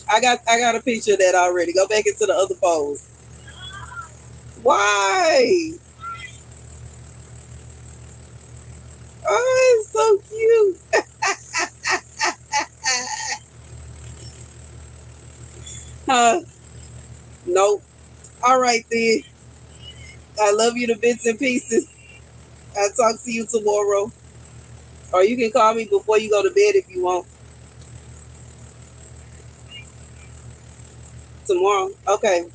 I got a picture of that already. Go back into the other pose. Why? Oh, it's so cute. Huh? Nope. All right then. I love you to bits and pieces. I'll talk to you tomorrow. Or you can call me before you go to bed if you want. Tomorrow. Okay.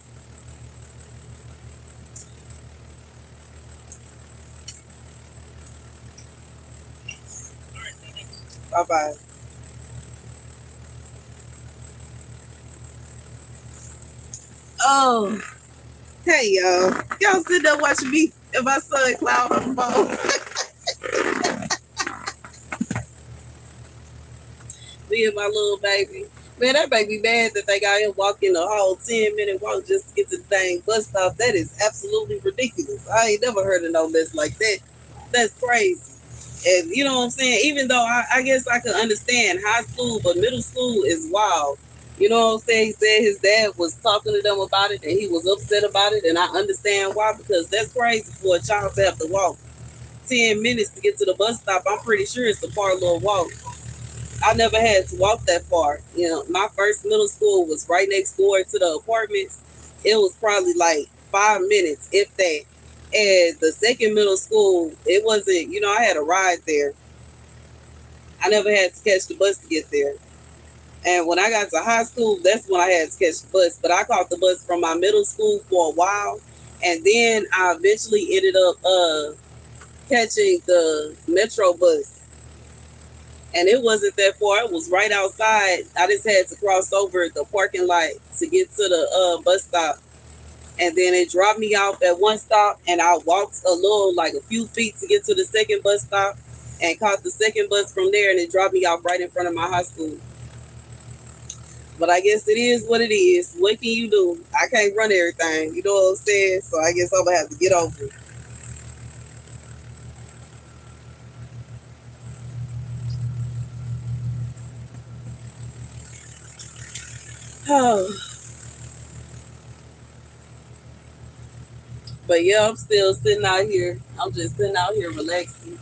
Bye bye. Oh, hey y'all. Y'all sit there watching me and my son Cloud on the phone. Me and my little baby. Man, that baby mad that they got him walking a whole 10-minute walk just to get to the dang bus stop. That is absolutely ridiculous. I ain't never heard of no mess like that. That's crazy. And you know what I'm saying? Even though I guess I could understand high school, but middle school is wild. You know what I'm saying? He said his dad was talking to them about it and he was upset about it. And I understand why, because that's crazy for a child to have to walk 10 minutes to get to the bus stop. I'm pretty sure it's a far little walk. I never had to walk that far. You know, my first middle school was right next door to the apartments. It was probably like 5 minutes, if that. And the second middle school, it wasn't, I had a ride there. I never had to catch the bus to get there. And when I got to high school, that's when I had to catch the bus. But I caught the bus from my middle school for a while. And then I eventually ended up catching the metro bus. And it wasn't that far. It was right outside. I just had to cross over the parking lot to get to the bus stop. And then it dropped me off at one stop, and I walked a little, like a few feet to get to the second bus stop and caught the second bus from there, and it dropped me off right in front of my high school. But I guess it is what it is. What can you do? I can't run everything. You know what I'm saying? So I guess I'm going to have to get over it. Oh. But yeah, I'm still sitting out here. I'm just sitting out here relaxing.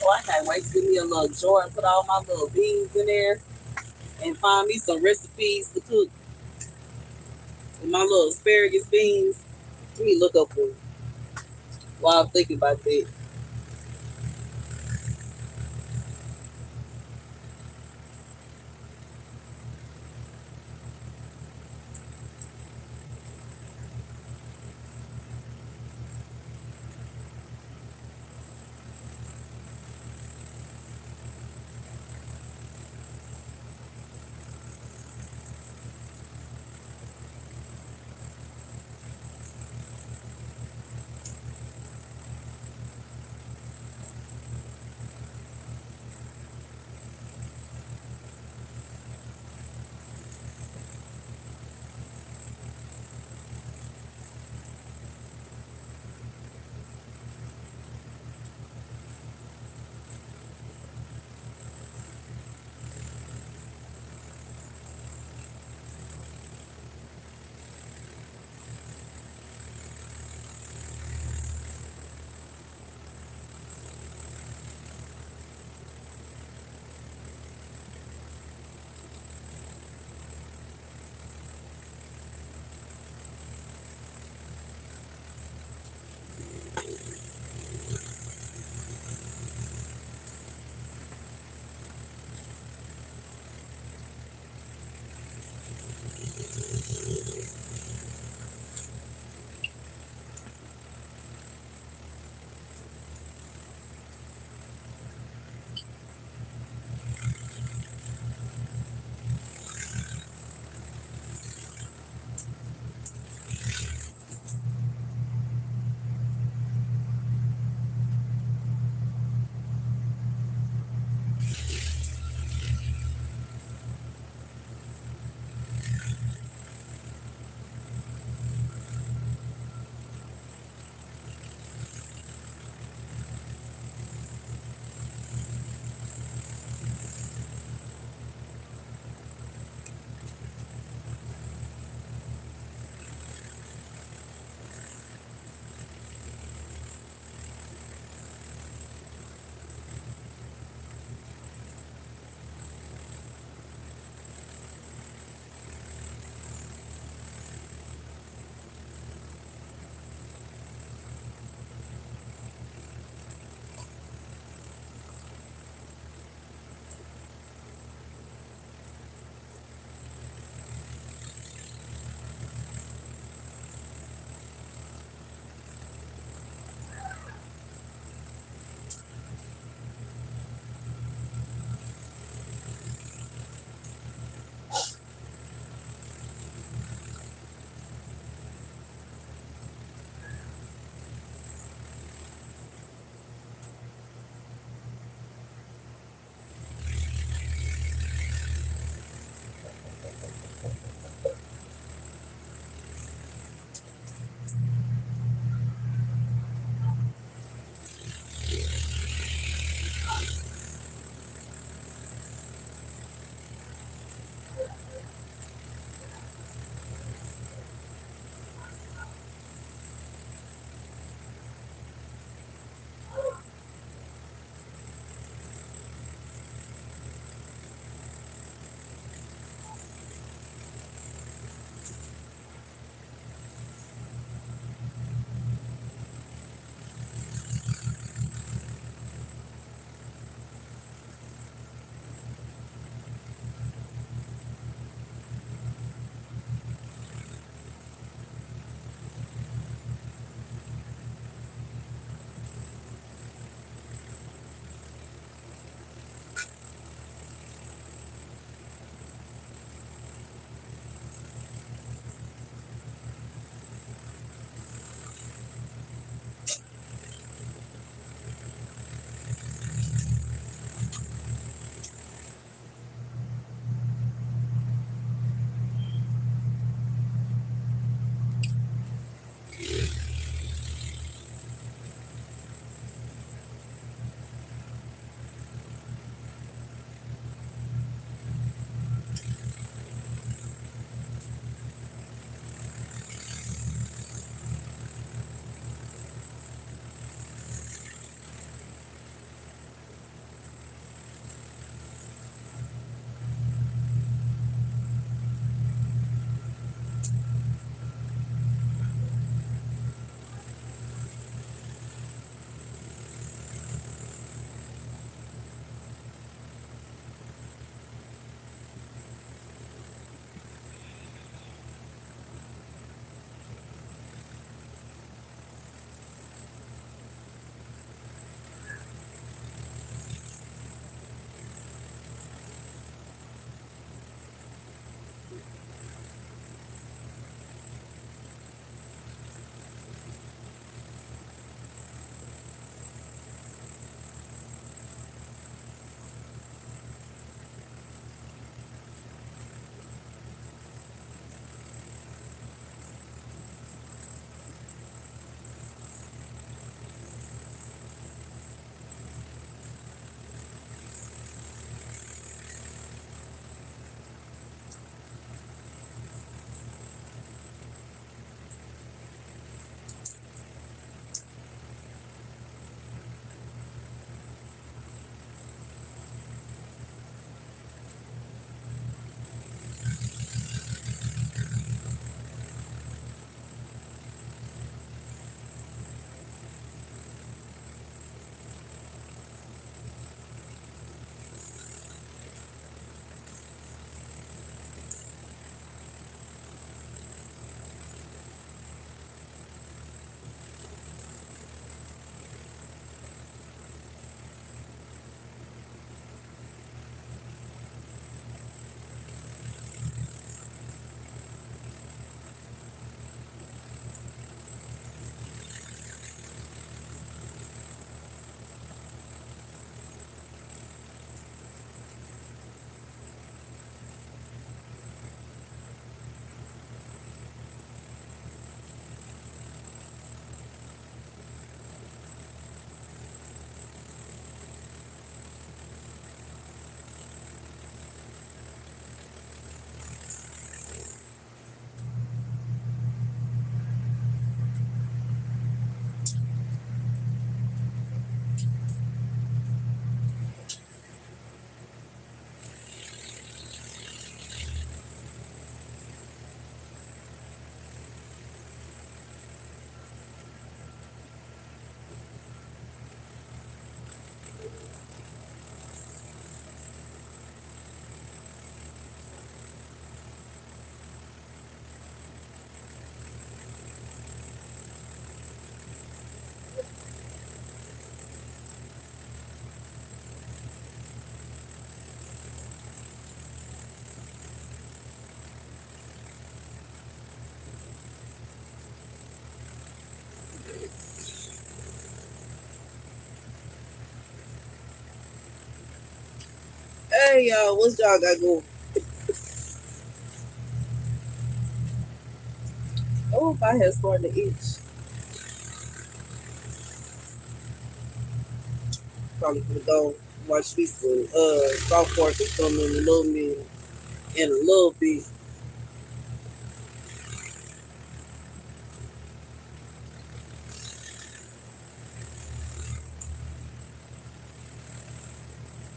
Oh, I can't wait to give me a little jar and put all my little beans in there and find me some recipes to cook with my little asparagus beans. Let me look up one while I'm thinking about that. Hey y'all, what y'all got going? Oh, my head starting to itch. Probably gonna go watch me some South Park or something in a little minute. In a little bit.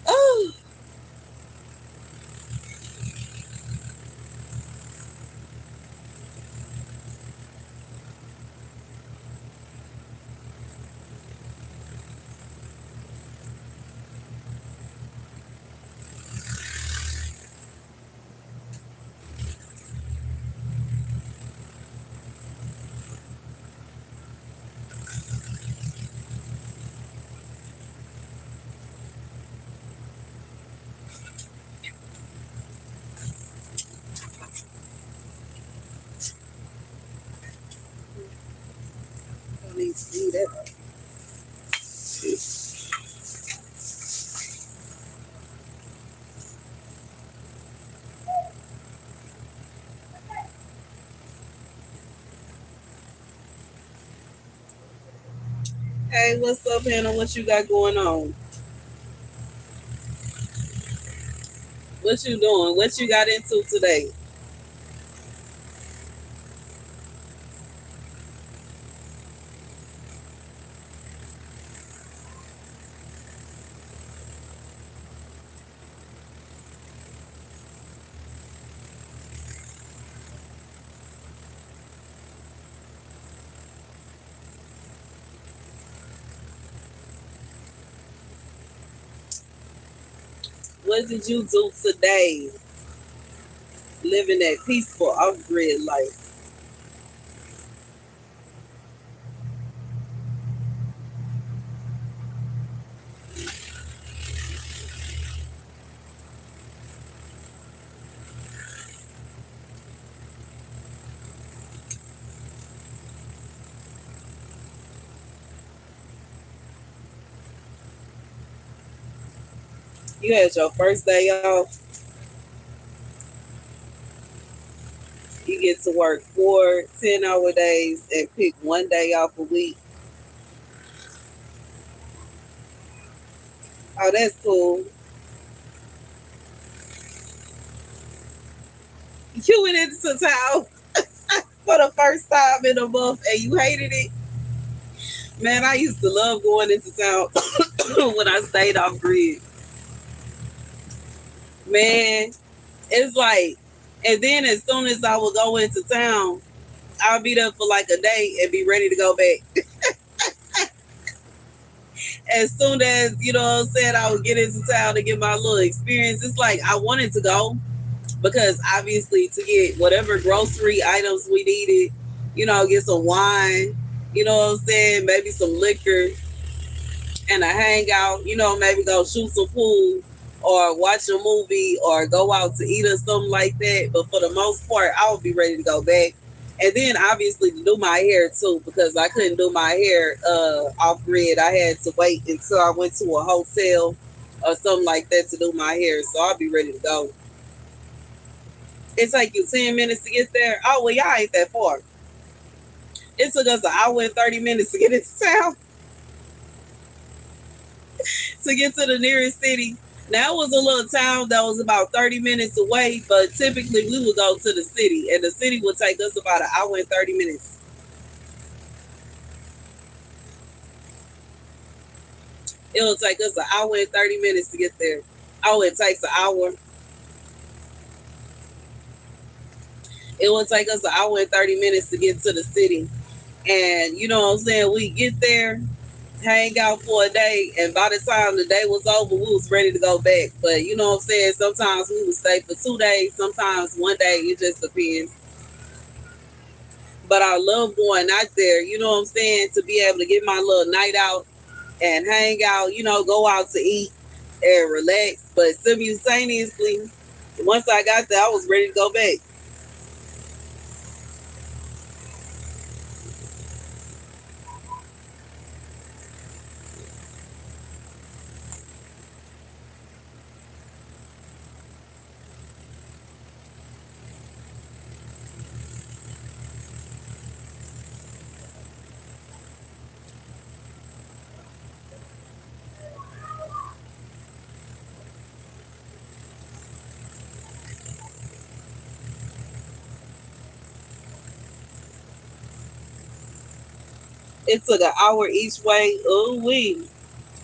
Oh, I need to do that. Hey, what's up, Hannah? What you got going on? What you doing? What you got into today? What did you do today? Living that peaceful off-grid life. You had your first day off. You get to work 4 10-hour days and pick one day off a week. Oh, that's cool. You went into town for the first time in a month and you hated it. Man, I used to love going into town when I stayed off grid. Man, it's like, and then as soon as I would go into town, I'll be there for like a day and be ready to go back. As soon as, you know what I'm saying, I would get into town to get my little experience. It's like I wanted to go because obviously to get whatever grocery items we needed, get some wine, you know what I'm saying, maybe some liquor and a hangout, maybe go shoot some pool or watch a movie or go out to eat or something like that. But for the most part, I would be ready to go back. And then obviously to do my hair too, because I couldn't do my hair off grid. I had to wait until I went to a hotel or something like that to do my hair. So I'll be ready to go. It take you 10 minutes to get there. Oh, well, y'all ain't that far. It took us an hour and 30 minutes to get into town to get to the nearest city. Now it was a little town that was about 30 minutes away, but typically we would go to the city, and the city would take us about an hour and 30 minutes. It will take us an hour and 30 minutes to get there. Oh, it takes an hour. It will take us an hour and 30 minutes to get to the city. And you know what I'm saying? We get there, hang out for a day, and by the time the day was over, we was ready to go back. But you know what I'm saying? Sometimes we would stay for 2 days, sometimes one day. It just depends. But I love going out there, you know what I'm saying, to be able to get my little night out and hang out, go out to eat and relax. But simultaneously, once I got there, I was ready to go back. It took an hour each way. Oh,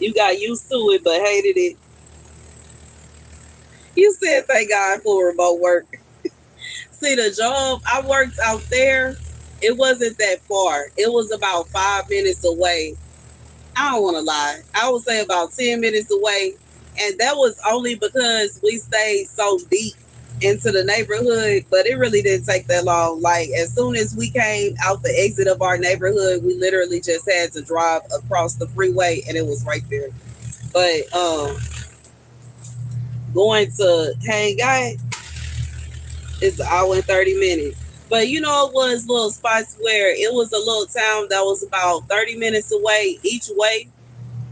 you got used to it, but hated it. You said thank God for remote work. See, the job I worked out there, it wasn't that far. It was about 5 minutes away. I don't want to lie. I would say about 10 minutes away. And that was only because we stayed so deep into the neighborhood, but it really didn't take that long. Like, as soon as we came out the exit of our neighborhood, we literally just had to drive across the freeway and it was right there. But going to hang out, it's an hour and 30 minutes. But you know, it was little spots where it was a little town that was about 30 minutes away each way.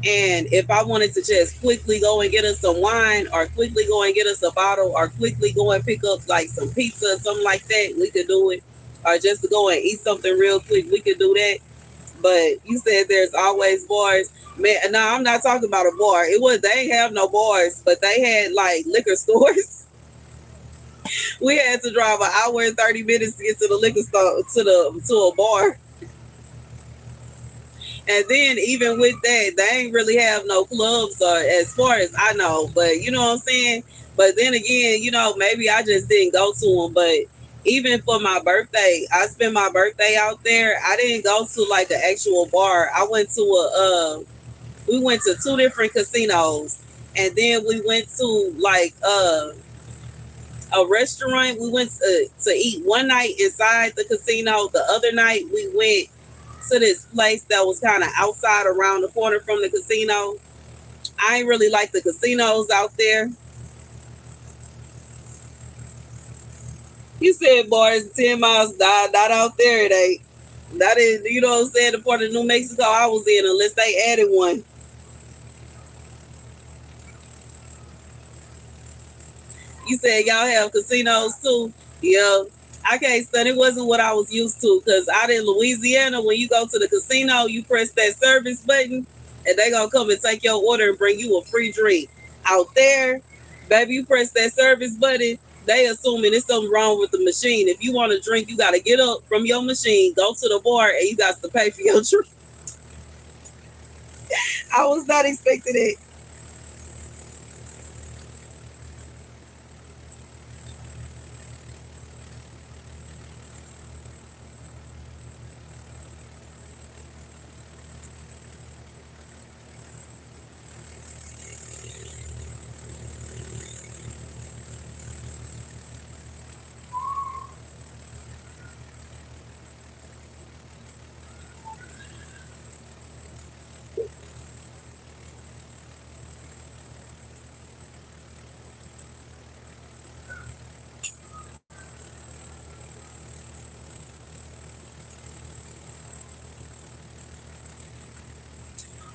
And if I wanted to just quickly go and get us some wine or quickly go and get us a bottle or quickly go and pick up like some pizza or something like that, we could do it. Or just to go and eat something real quick, we could do that. But you said there's always bars. Man, no, I'm not talking about a bar. It was they ain't have no bars, but they had like liquor stores. We had to drive an hour and 30 minutes to get to the liquor store to a bar. And then even with that, they ain't really have no clubs as far as I know. But you know what I'm saying? But then again, you know, maybe I just didn't go to them. But even for my birthday, I spent my birthday out there. I didn't go to like an actual bar. I went to we went to two different casinos. And then we went to like a restaurant. We went to eat one night inside the casino. The other night we went to this place that was kind of outside around the corner from the casino. I ain't really like the casinos out there. You said bars 10 miles, not out there. It ain't. That is, you know what I'm saying, the part of New Mexico I was in, unless they added one. You said y'all have casinos too. Yeah. I can't stand it. Wasn't what I was used to because out in Louisiana, when you go to the casino, you press that service button and they gonna come and take your order and bring you a free drink. Out there, baby, you press that service button, they assuming there's something wrong with the machine. If you want a drink, you gotta get up from your machine, go to the bar, and you got to pay for your drink. I was not expecting it.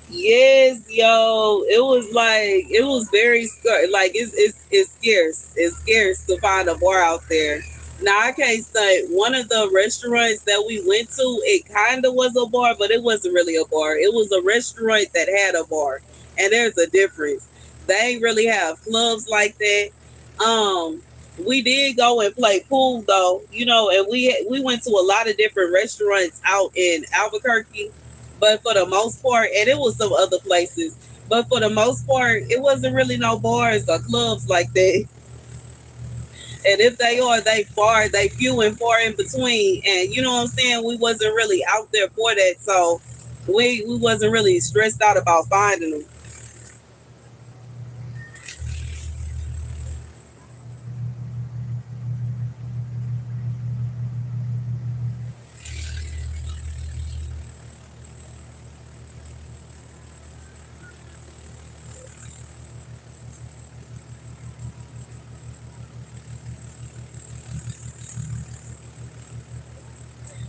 Yes, yo, it was like it was very like it's scarce. It's scarce to find a bar out there. Now I can't say one of the restaurants that we went to, it kind of was a bar, but it wasn't really a bar. It was a restaurant that had a bar, and there's a difference. They ain't really have clubs like that. Um, we did go and play pool though, you know, and we went to a lot of different restaurants out in Albuquerque, but for the most part, and it was some other places, but for the most part, it wasn't really no bars or clubs like that. And if they are, they few and far in between. And you know what I'm saying? We wasn't really out there for that, so we wasn't really stressed out about finding them.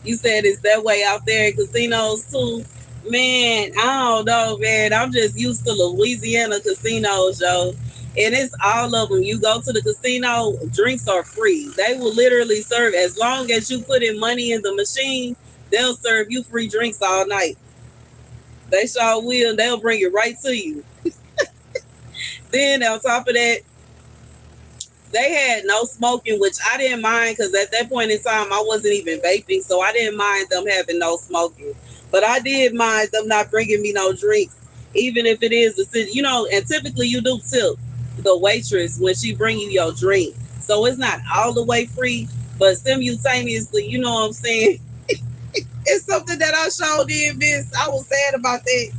You said it's that way out there in casinos too. Man, I don't know, man. I'm just used to Louisiana casinos, yo. And it's all of them. You go to the casino, drinks are free. They will literally serve as long as you put in money in the machine, they'll serve you free drinks all night. They sure will. They'll bring it right to you. Then on top of that, They had no smoking, which I didn't mind because at that point in time I wasn't even vaping, so I didn't mind them having no smoking. But I did mind them not bringing me no drinks, even if it is and typically you do tip the waitress when she bring you your drink, so it's not all the way free, but simultaneously, you know what I'm saying? It's something that I sure did miss. I was sad about that.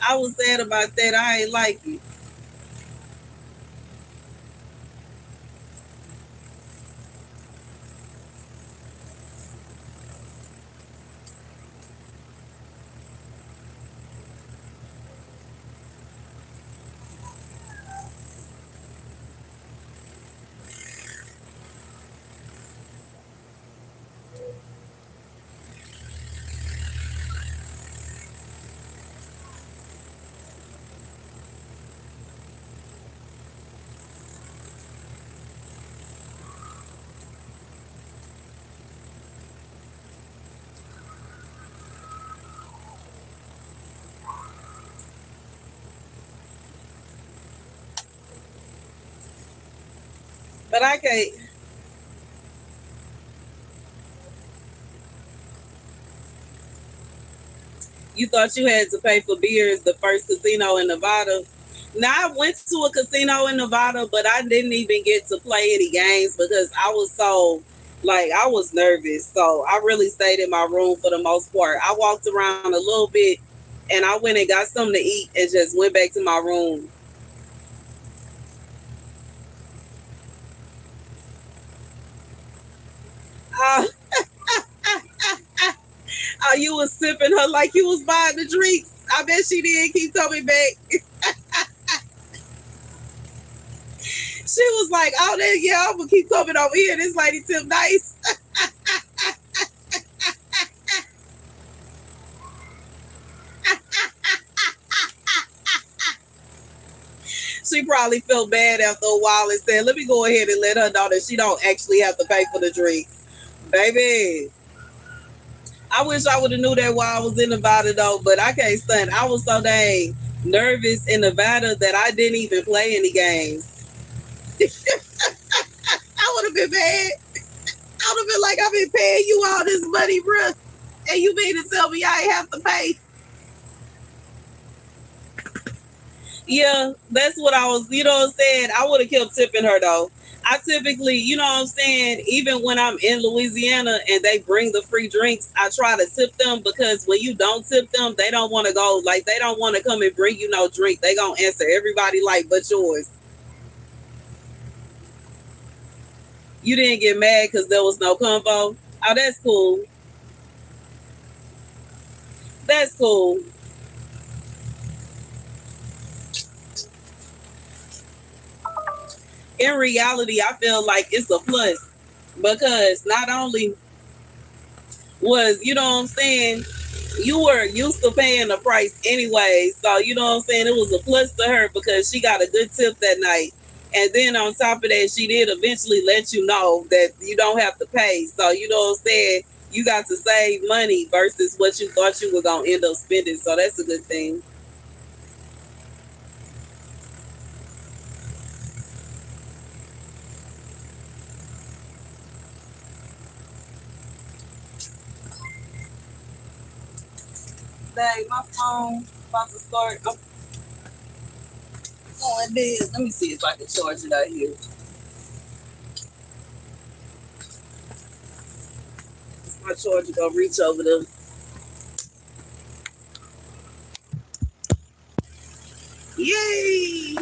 I was sad about that. I ain't like it. But I can't. You thought you had to pay for beers the first casino in Nevada. Now I went to a casino in Nevada, but I didn't even get to play any games because I was so I was nervous. So I really stayed in my room for the most part. I walked around a little bit and I went and got something to eat and just went back to my room. Uh, you was sipping her like you was buying the drinks. I bet she did keep coming back. She was like, "Oh, yeah, I'm gonna keep coming over here. This lady tip nice." She probably felt bad after a while and said, "Let me go ahead and let her know that she don't actually have to pay for the drinks." Baby, I wish I would have knew that while I was in Nevada though, but I can't stand. I was so dang nervous in Nevada that I didn't even play any games. I would have been mad. I would have been like, "I've been paying you all this money, bruh, and you mean to tell me I ain't have to pay?" Yeah, that's what I was, what I'm saying? I would have kept tipping her though. I typically, what I'm saying, even when I'm in Louisiana and they bring the free drinks, I try to tip them because when you don't tip them, they don't want to go, they don't want to come and bring you no drink. They gonna answer everybody like but yours. You didn't get mad because there was no combo. Oh, that's cool. That's cool. In reality, I feel like it's a plus because not only was, you know what I'm saying, you were used to paying the price anyway. So, you know what I'm saying, it was a plus to her because she got a good tip that night. And then on top of that, she did eventually let you know that you don't have to pay. So, you know what I'm saying, you got to save money versus what you thought you were going to end up spending. So that's a good thing. Dang, my phone about to start. I'm going dead. Let me see if I can charge it out here. My charger gonna reach over there. Yay!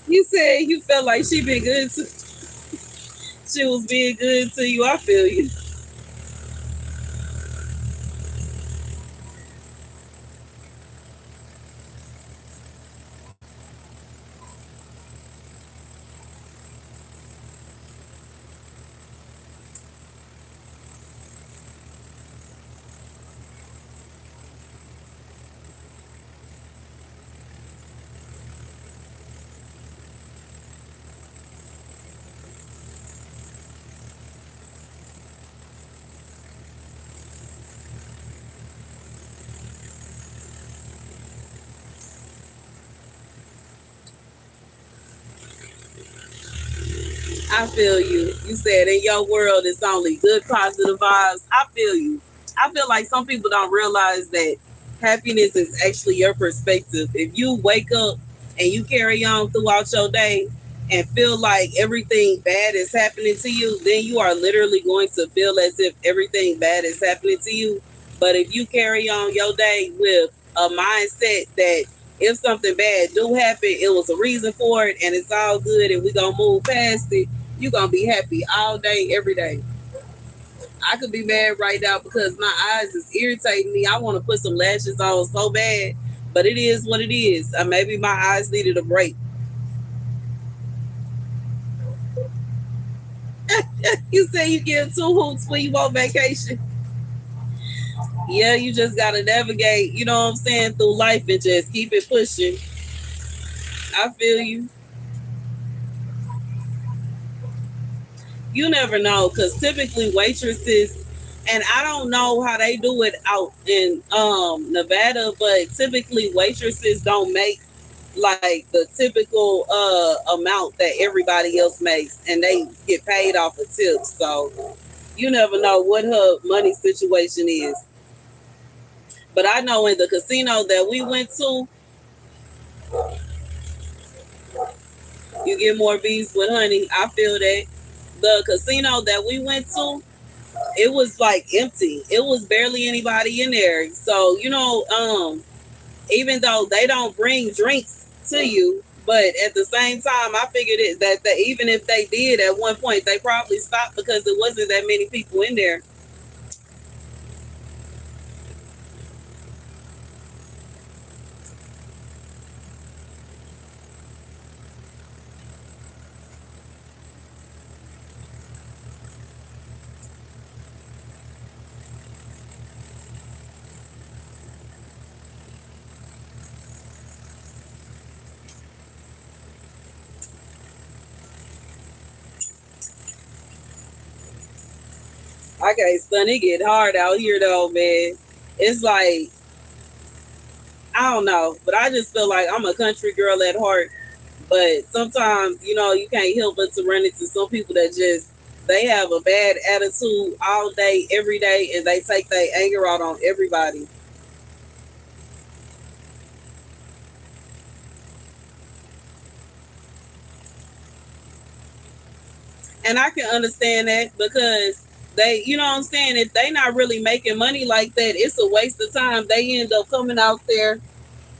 You said you felt like she been good to she was being good to you. I feel you. I feel you. You said in your world it's only good positive vibes. I feel you. I feel like some people don't realize that happiness is actually your perspective. If you wake up and you carry on throughout your day and feel like everything bad is happening to you, then you are literally going to feel as if everything bad is happening to you. But if you carry on your day with a mindset that if something bad do happen, it was a reason for it and it's all good and we gonna move past it, you gonna be happy all day, every day. I could be mad right now because my eyes is irritating me. I want to put some lashes on so bad, but it is what it is. Maybe my eyes needed a break. You say you give two hoots when you on vacation. Yeah, you just gotta navigate, you know what I'm saying, through life and just keep it pushing. I feel you. You never know, because typically waitresses, and I don't know how they do it out in Nevada, but typically waitresses don't make like the typical amount that everybody else makes, and they get paid off of tips. So you never know what her money situation is. But I know in the casino that we went to, you get more bees with honey. I feel that. The casino that we went to, it was like empty. It was barely anybody in there. So, even though they don't bring drinks to you, but at the same time, I figured that even if they did at one point, they probably stopped because it wasn't that many people in there. Okay, son, it get hard out here though, man. It's like I don't know, but I just feel like I'm a country girl at heart. But sometimes, you can't help but to run into some people that just they have a bad attitude all day, every day, and they take their anger out on everybody. And I can understand that because they, you know what I'm saying, if they not really making money like that, it's a waste of time. They end up coming out there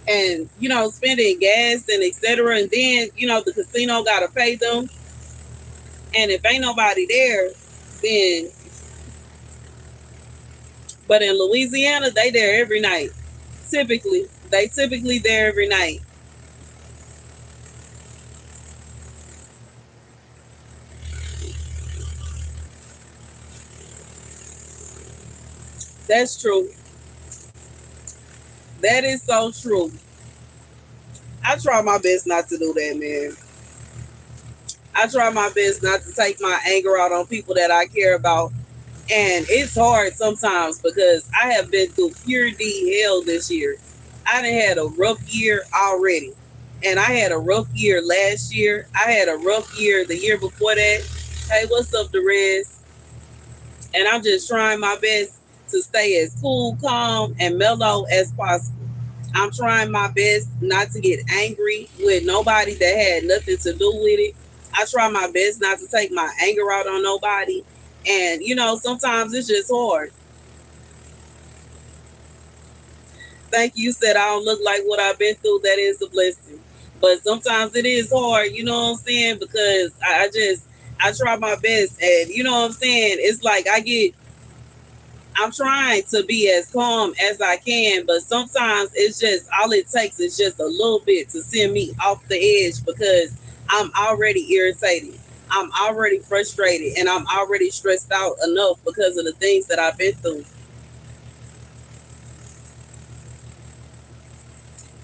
and, spending gas and etc. And then, the casino gotta pay them. And if ain't nobody there, then but in Louisiana, they there every night. Typically. They typically there every night. That's true. That is so true. I try my best not to do that, man. I try my best not to take my anger out on people that I care about. And it's hard sometimes because I have been through pure D hell this year. I done had a rough year already. And I had a rough year last year. I had a rough year the year before that. Hey, what's up, Derez? And I'm just trying my best to stay as cool, calm, and mellow as possible. I'm trying my best not to get angry with nobody that had nothing to do with it. I try my best not to take my anger out on nobody. And, sometimes it's just hard. Thank you. You said I don't look like what I've been through. That is a blessing. But sometimes it is hard, you know what I'm saying? Because I try my best. And, you know what I'm saying? It's like I'm trying to be as calm as I can, but sometimes it's just all it takes is just a little bit to send me off the edge because I'm already irritated. I'm already frustrated and I'm already stressed out enough because of the things that I've been through.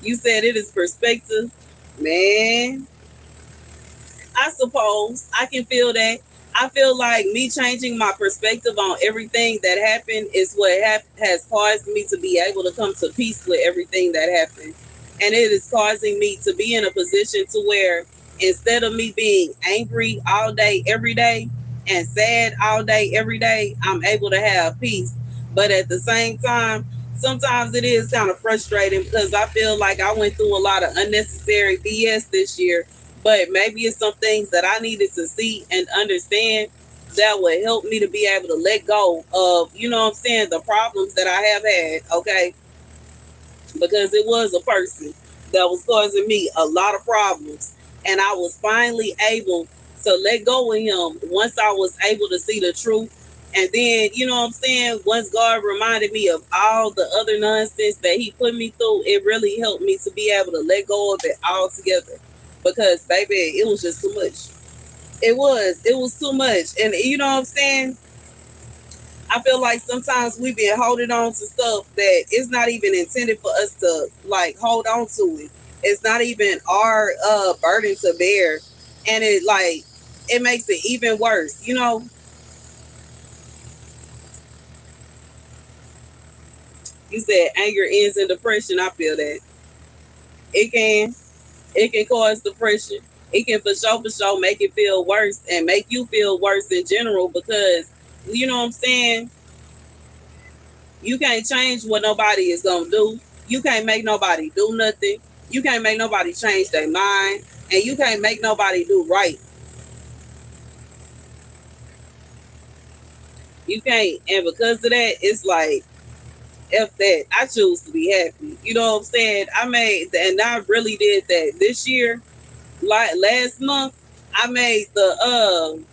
You said it is perspective. Man, I suppose I can feel that. I feel like me changing my perspective on everything that happened is what has caused me to be able to come to peace with everything that happened. And it is causing me to be in a position to where instead of me being angry all day, every day, and sad all day, every day, I'm able to have peace. But at the same time, sometimes it is kind of frustrating because I feel like I went through a lot of unnecessary BS this year. But maybe it's some things that I needed to see and understand that would help me to be able to let go of, what I'm saying, the problems that I have had, okay? Because it was a person that was causing me a lot of problems. And I was finally able to let go of him once I was able to see the truth. And then, what I'm saying, once God reminded me of all the other nonsense that he put me through, it really helped me to be able to let go of it all together. Because, baby, it was just too much. It was too much. And you know what I'm saying? I feel like sometimes we've been holding on to stuff that is not even intended for us to like hold on to it. It's not even our burden to bear. And it makes it even worse. You said anger ends in depression. I feel that. It can. It can cause depression. It can for sure make it feel worse and make you feel worse in general because you know what I'm saying? You can't change what nobody is gonna do. You can't make nobody do nothing. You can't make nobody change their mind, and you can't make nobody do right. You can't, and because of that, it's like if that I choose to be happy. You know what I'm saying? I really did that this year. Like last month, I made the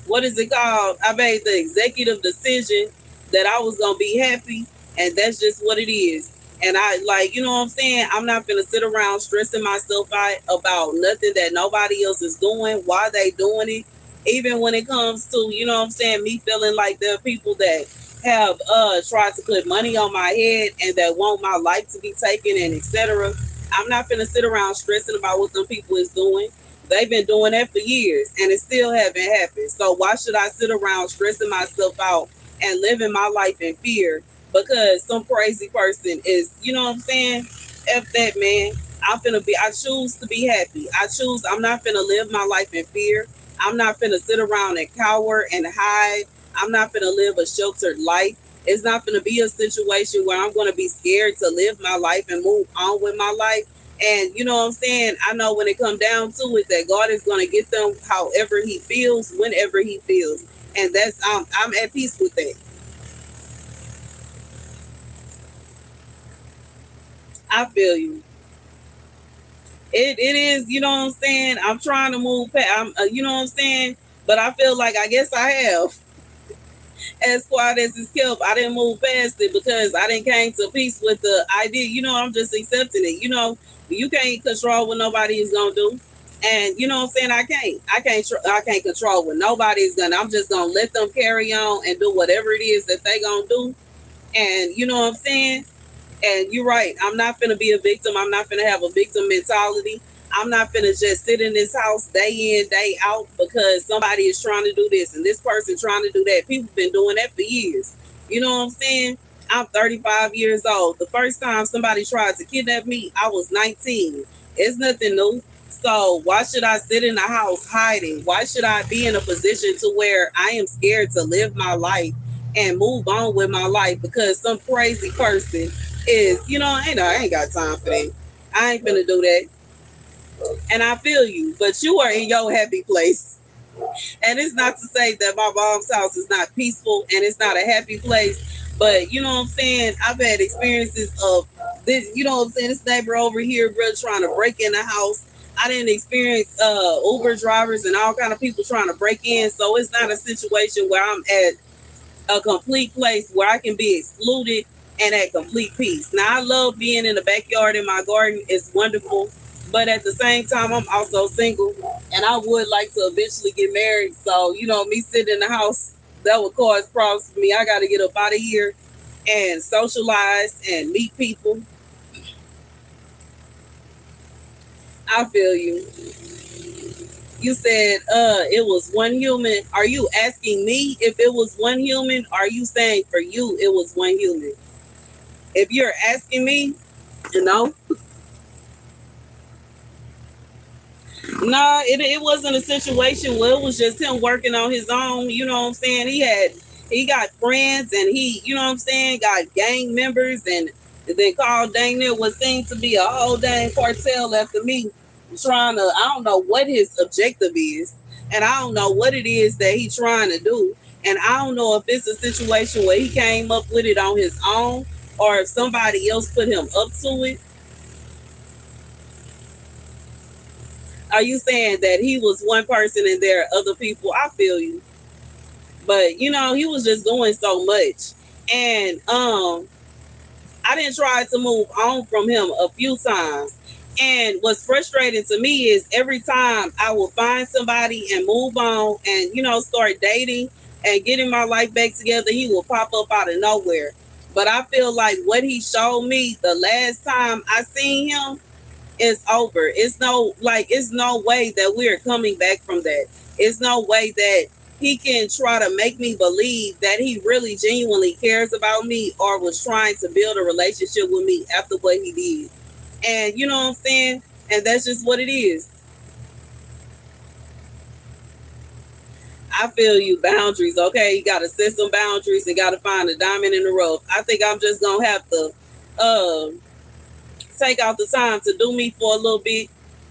what is it called? I made the executive decision that I was gonna be happy, and that's just what it is. And I like, you know what I'm saying? I'm not gonna sit around stressing myself out about nothing that nobody else is doing. Why they doing it? Even when it comes to, you know what I'm saying, me feeling like there are people that have tried to put money on my head and that want my life to be taken and etc. I'm not gonna sit around stressing about what them people is doing. They've been doing that for years and it still haven't happened. So why should I sit around stressing myself out and living my life in fear because some crazy person is, you know what I'm saying? F that, man. I choose to be happy. I'm not finna live my life in fear. I'm not finna sit around and cower and hide. I'm not finna live a sheltered life. It's not going to be a situation where I'm going to be scared to live my life and move on with my life. And you know what I'm saying? I know when it comes down to it that God is going to get them however he feels, whenever he feels. And that's I'm at peace with that. I feel you. It is, you know what I'm saying? I'm trying to move past, you know what I'm saying? But I feel like I guess I have. As quiet as it's kept, I didn't move past it because I didn't came to peace with the idea. I'm just accepting it. You can't control what nobody is gonna do, and you know what I'm saying. I can't control what nobody is gonna. I'm just gonna let them carry on and do whatever it is that they gonna do, and you know what I'm saying. And you're right. I'm not finna be a victim. I'm not finna have a victim mentality. I'm not finna just sit in this house day in, day out because somebody is trying to do this and this person trying to do that. People been doing that for years. You know what I'm saying? I'm 35 years old. The first time somebody tried to kidnap me, I was 19. It's nothing new. So why should I sit in the house hiding? Why should I be in a position to where I am scared to live my life and move on with my life because some crazy person is, I ain't got time for that. I ain't finna do that. And I feel you, but you are in your happy place. And it's not to say that my mom's house is not peaceful and it's not a happy place, but you know what I'm saying? I've had experiences of this, you know what I'm saying? This neighbor over here, bro, trying to break in the house. I didn't experience Uber drivers and all kind of people trying to break in. So it's not a situation where I'm at a complete place where I can be excluded and at complete peace. Now, I love being in the backyard in my garden. It's wonderful. But at the same time, I'm also single and I would like to eventually get married. So, me sitting in the house, that would cause problems for me. I got to get up out of here and socialize and meet people. I feel you. You said it was one human. Are you asking me if it was one human? Or are you saying for you it was one human? If you're asking me, you know, Nah, it wasn't a situation where it was just him working on his own. You know what I'm saying? He got friends, and he, you know what I'm saying, got gang members, and then called dang near what seemed to be a whole dang cartel after me, trying to, I don't know what his objective is, and I don't know what it is that he trying to do, and I don't know if it's a situation where he came up with it on his own or if somebody else put him up to it. Are you saying that he was one person and there are other people? I feel you. But he was just doing so much. And I didn't try to move on from him a few times. And what's frustrating to me is every time I will find somebody and move on and start dating and getting my life back together, he will pop up out of nowhere. But I feel like what he showed me the last time I seen him, it's over. It's no way that we're coming back from that. It's no way that he can try to make me believe that he really genuinely cares about me or was trying to build a relationship with me after what he did. And you know what I'm saying? And that's just what it is. I feel you. Boundaries, okay? You gotta set some boundaries and gotta find a diamond in the rough. I think I'm just gonna have to uh take out the time to do me for a little bit,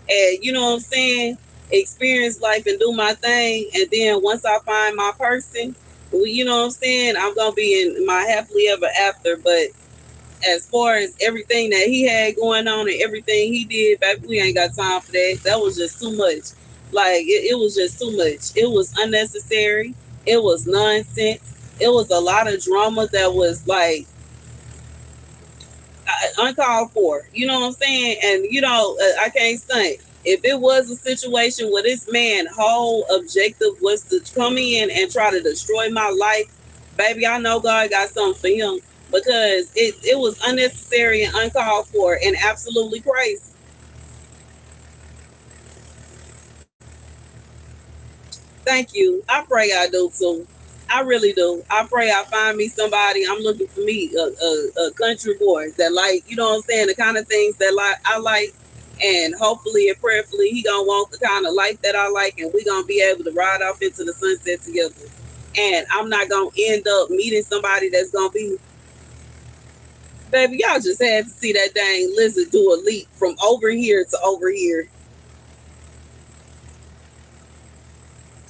and you know what I'm saying, experience life and do my thing. And then once I find my person, well, you know what I'm saying, I'm gonna be in my happily ever after. But as far as everything that he had going on and everything he did, baby, we ain't got time for that. That was just too much. Like it was just too much. It was unnecessary. It was nonsense. It was a lot of drama that was like uncalled for. You know what I'm saying? And I can't say if it was a situation where this man whole objective was to come in and try to destroy my life, baby, I know God got something for him, because it was unnecessary and uncalled for and absolutely crazy. Thank you. I pray I do too. I really do. I pray I find me somebody. I'm looking for me a country boy that, like, you know what I'm saying, the kind of things that like I like, and hopefully and prayerfully he gonna want the kind of life that I like, and we gonna be able to ride off into the sunset together. And I'm not gonna end up meeting somebody that's gonna be, baby, y'all just had to see that dang lizard do a leap from over here to over here.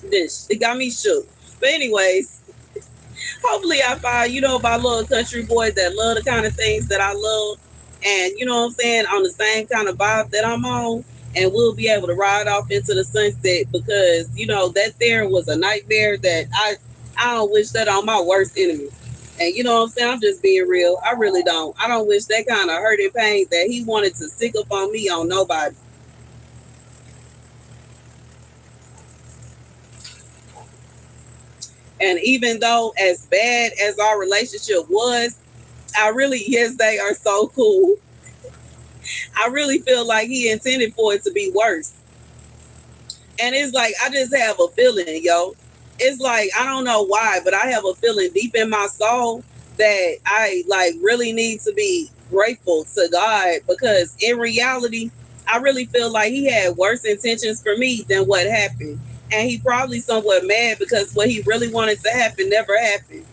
This it got me shook. But anyways, hopefully I find, my little country boy that love the kind of things that I love, and you know what I'm saying, on the same kind of vibe that I'm on, and we'll be able to ride off into the sunset, because that there was a nightmare that I don't wish that on my worst enemy. And you know what I'm saying, I'm just being real. I really don't. I don't wish that kind of hurt and pain that he wanted to sick up on me on nobody. And even though as bad as our relationship was, I really, yes, they are so cool. I really feel like he intended for it to be worse. And it's like, I just have a feeling, yo. It's like, I don't know why, but I have a feeling deep in my soul that I like really need to be grateful to God, because in reality, I really feel like he had worse intentions for me than what happened. And he probably somewhat mad because what he really wanted to happen never happened.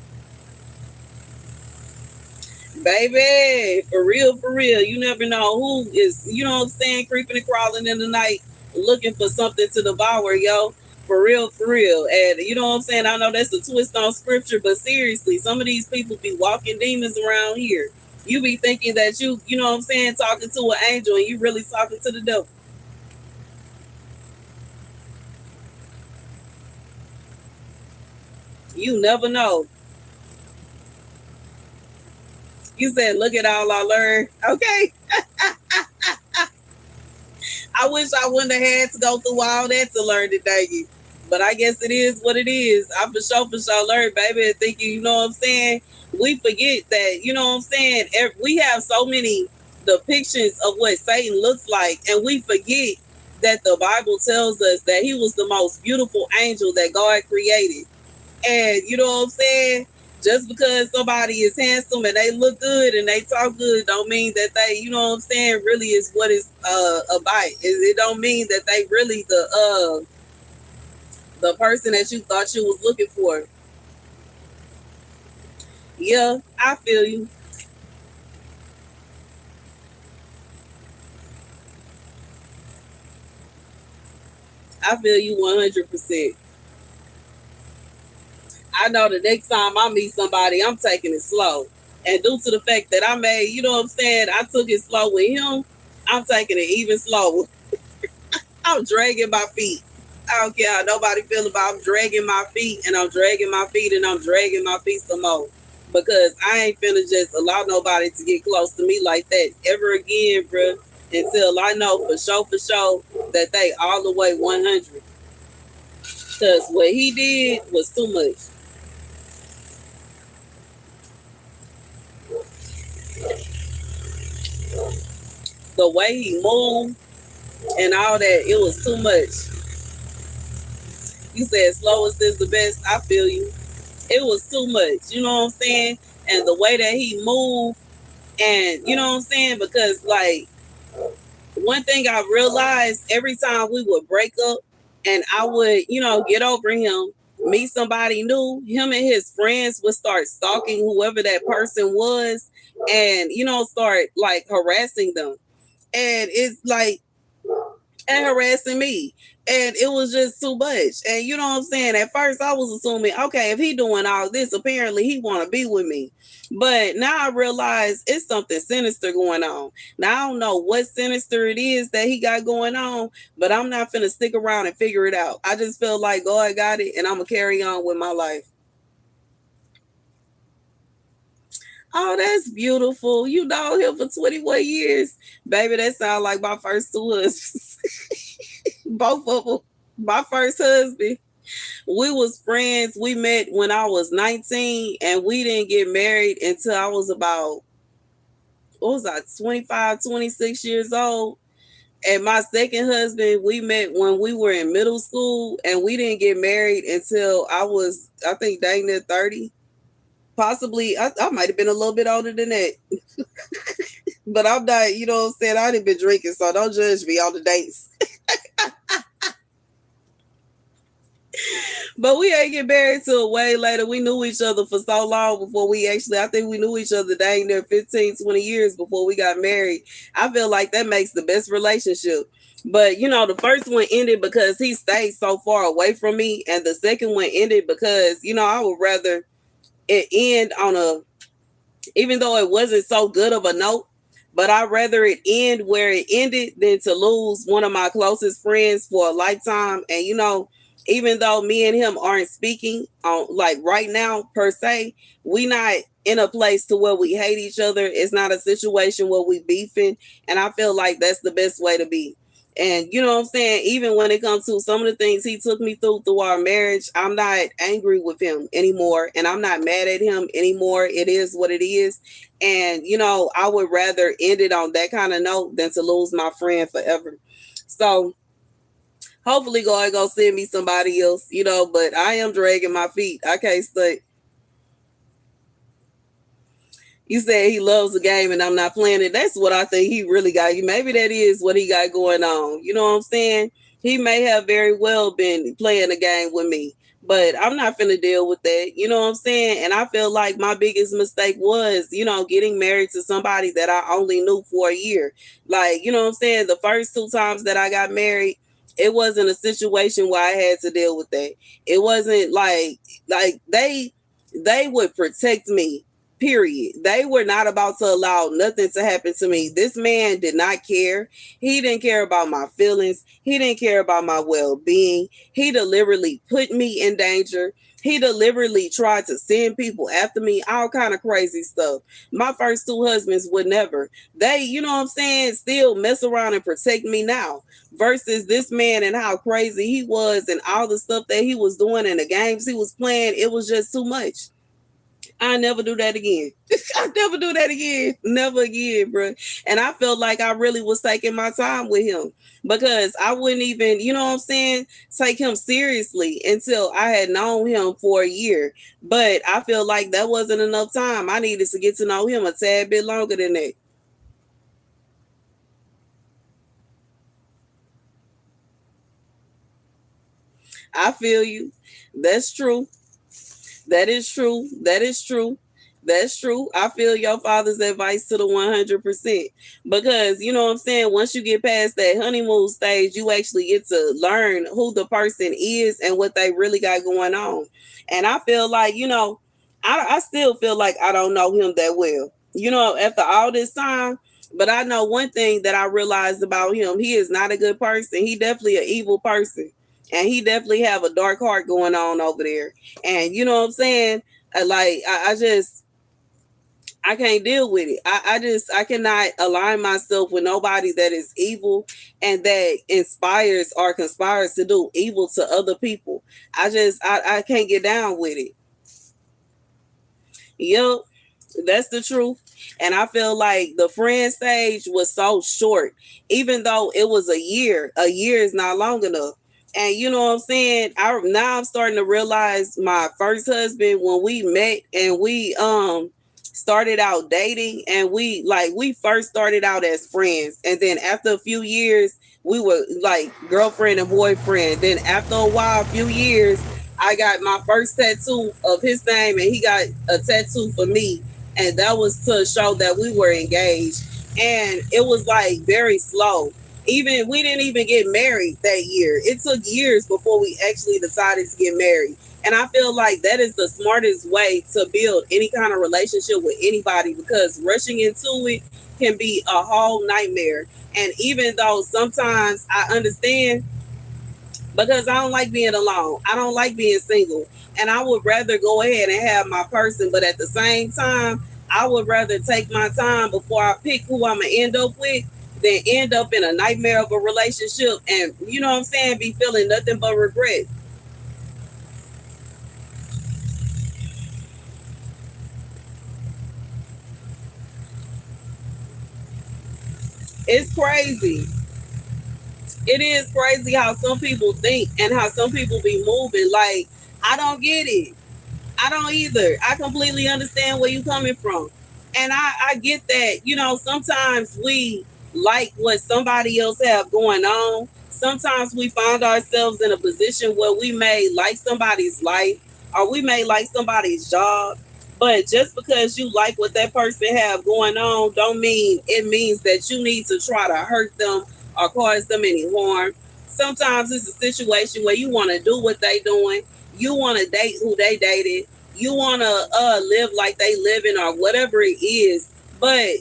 Baby, for real. You never know who is, you know what I'm saying, creeping and crawling in the night looking for something to devour, yo. For real, for real. And you know what I'm saying? I know that's a twist on scripture, but seriously, some of these people be walking demons around here. You be thinking that you know what I'm saying, talking to an angel, and you really talking to the devil. You never know. You said, look at all I learned. Okay. I wish I wouldn't have had to go through all that to learn it, dang it. But I guess it is what it is. I for sure learned, baby, and thinking, you know what I'm saying? We forget that, you know what I'm saying? We have so many depictions of what Satan looks like, and we forget that the Bible tells us that he was the most beautiful angel that God created. And you know what I'm saying? Just because somebody is handsome and they look good and they talk good don't mean that they, you know what I'm saying, really is what it's about. It don't mean that they really the person that you thought you was looking for. Yeah, I feel you. I feel you 100%. I know the next time I meet somebody, I'm taking it slow. And due to the fact that I made, you know what I'm saying, I took it slow with him, I'm taking it even slower. I'm dragging my feet. I don't care how nobody feel about. I'm dragging my feet and I'm dragging my feet and I'm dragging my feet some more. Because I ain't finna just allow nobody to get close to me like that ever again, bruh. Until I know for sure that they all the way 100. Because what he did was too much. The way he moved and all that, it was too much. You said slowest is the best. I feel you. It was too much. You know what I'm saying? And the way that he moved, and you know what I'm saying? Because like one thing I realized every time we would break up and I would, you know, get over him, meet somebody new, him and his friends would start stalking whoever that person was and, you know, start like harassing them. And it's like, and harassing me. And it was just too much. And you know what I'm saying? At first I was assuming, okay, if he doing all this, apparently he want to be with me. But now I realize it's something sinister going on. Now I don't know what sinister it is that he got going on, but I'm not finna stick around and figure it out. I just feel like God got it and I'm gonna carry on with my life. Oh, that's beautiful. You know him for 21 years. Baby, that sounds like my first two husbands. Both of them. My first husband, we was friends. We met when I was 19 and we didn't get married until I was about, what was I, 25, 26 years old. And my second husband, we met when we were in middle school and we didn't get married until I was, I think, dang near 30. Possibly, I might have been a little bit older than that. But I'm not, you know what I'm saying? I didn't been drinking, so don't judge me on the dates. But we ain't get married till way later. We knew each other for so long before we actually, I think we knew each other dang near 15, 20 years before we got married. I feel like that makes the best relationship. But you know, the first one ended because he stayed so far away from me, and the second one ended because, you know, I would rather it end on a, even though it wasn't so good of a note, but I'd rather it end where it ended than to lose one of my closest friends for a lifetime. And you know, even though me and him aren't speaking on like right now per se, we not in a place to where we hate each other. It's not a situation where we beefing, and I feel like that's the best way to be. And you know what I'm saying? Even when it comes to some of the things he took me through our marriage, I'm not angry with him anymore and I'm not mad at him anymore. It is what it is. And you know, I would rather end it on that kind of note than to lose my friend forever. So hopefully God gonna send me somebody else, you know, but I am dragging my feet. I can't stay. You said he loves the game and I'm not playing it. That's what I think he really got. Maybe that is what he got going on. You know what I'm saying? He may have very well been playing the game with me, but I'm not finna deal with that. You know what I'm saying? And I feel like my biggest mistake was, you know, getting married to somebody that I only knew for a year. Like, you know what I'm saying? The first two times that I got married, it wasn't a situation where I had to deal with that. It wasn't like they would protect me, period. They were not about to allow nothing to happen to me. This man did not care. He didn't care about my feelings. He didn't care about my well-being. He deliberately put me in danger. He deliberately tried to send people after me, all kind of crazy stuff. My first two husbands would never. They, you know what I'm saying, still mess around and protect me now. Versus this man and how crazy he was and all the stuff that he was doing and the games he was playing, it was just too much. I never do that again. I never do that again. Never again, bro. And I felt like I really was taking my time with him because I wouldn't even, you know what I'm saying, take him seriously until I had known him for a year. But I feel like that wasn't enough time. I needed to get to know him a tad bit longer than that. I feel you. That's true. That is true. That is true. That's true. I feel your father's advice to the 100% because you know what I'm saying. Once you get past that honeymoon stage, you actually get to learn who the person is and what they really got going on. And I feel like I still feel like I don't know him that well. After all this time, but I know one thing that I realized about him: he is not a good person. He definitely an evil person, and he definitely have a dark heart going on over there. And you know what I'm saying? I just I can't deal with it. I cannot align myself with nobody that is evil and that inspires or conspires to do evil to other people. I can't get down with it. Yep, that's the truth. And I feel like the friend stage was so short, even though it was a year. A year is not long enough. And you know what I'm saying? I'm starting to realize my first husband when we met and we started out dating and we first started out as friends. And then after a few years, we were like girlfriend and boyfriend. Then after a while, a few years, I got my first tattoo of his name and he got a tattoo for me. And that was to show that we were engaged. And it was like very slow. Even we didn't even get married that year. It took years before we actually decided to get married. And I feel like that is the smartest way to build any kind of relationship with anybody because rushing into it can be a whole nightmare. And even though sometimes I understand because I don't like being alone. I don't like being single. And I would rather go ahead and have my person. But at the same time, I would rather take my time before I pick who I'm going to end up with than end up in a nightmare of a relationship and, you know what I'm saying, be feeling nothing but regret. It's crazy. It is crazy how some people think and how some people be moving. Like, I don't get it. I don't either. I completely understand where you're coming from. And I get that, sometimes we like what somebody else have going on. Sometimes we find ourselves in a position where we may like somebody's life or we may like somebody's job. But just because you like what that person have going on don't mean it means that you need to try to hurt them or cause them any harm. Sometimes it's a situation where you want to do what they doing. You want to date who they dated. You want to live like they living or whatever it is. But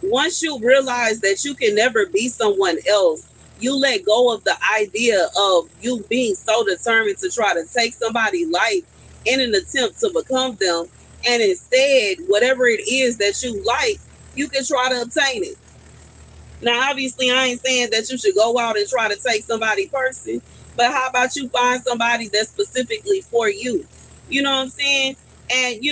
once you realize that you can never be someone else, you let go of the idea of you being so determined to try to take somebody's life in an attempt to become them. And instead, whatever it is that you like, you can try to obtain it. Now, obviously, I ain't saying that you should go out and try to take somebody's person, but how about you find somebody that's specifically for you? You know what I'm saying? And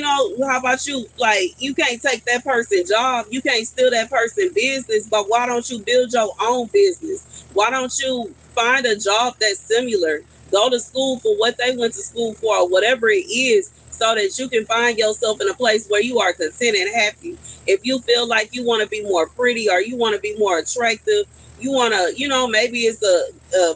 how about you? Like, you can't take that person's job, you can't steal that person's business, but why don't you build your own business? Why don't you find a job that's similar? Go to school for what they went to school for, or whatever it is, so that you can find yourself in a place where you are content and happy. If you feel like you want to be more pretty or you want to be more attractive, you want to, maybe it's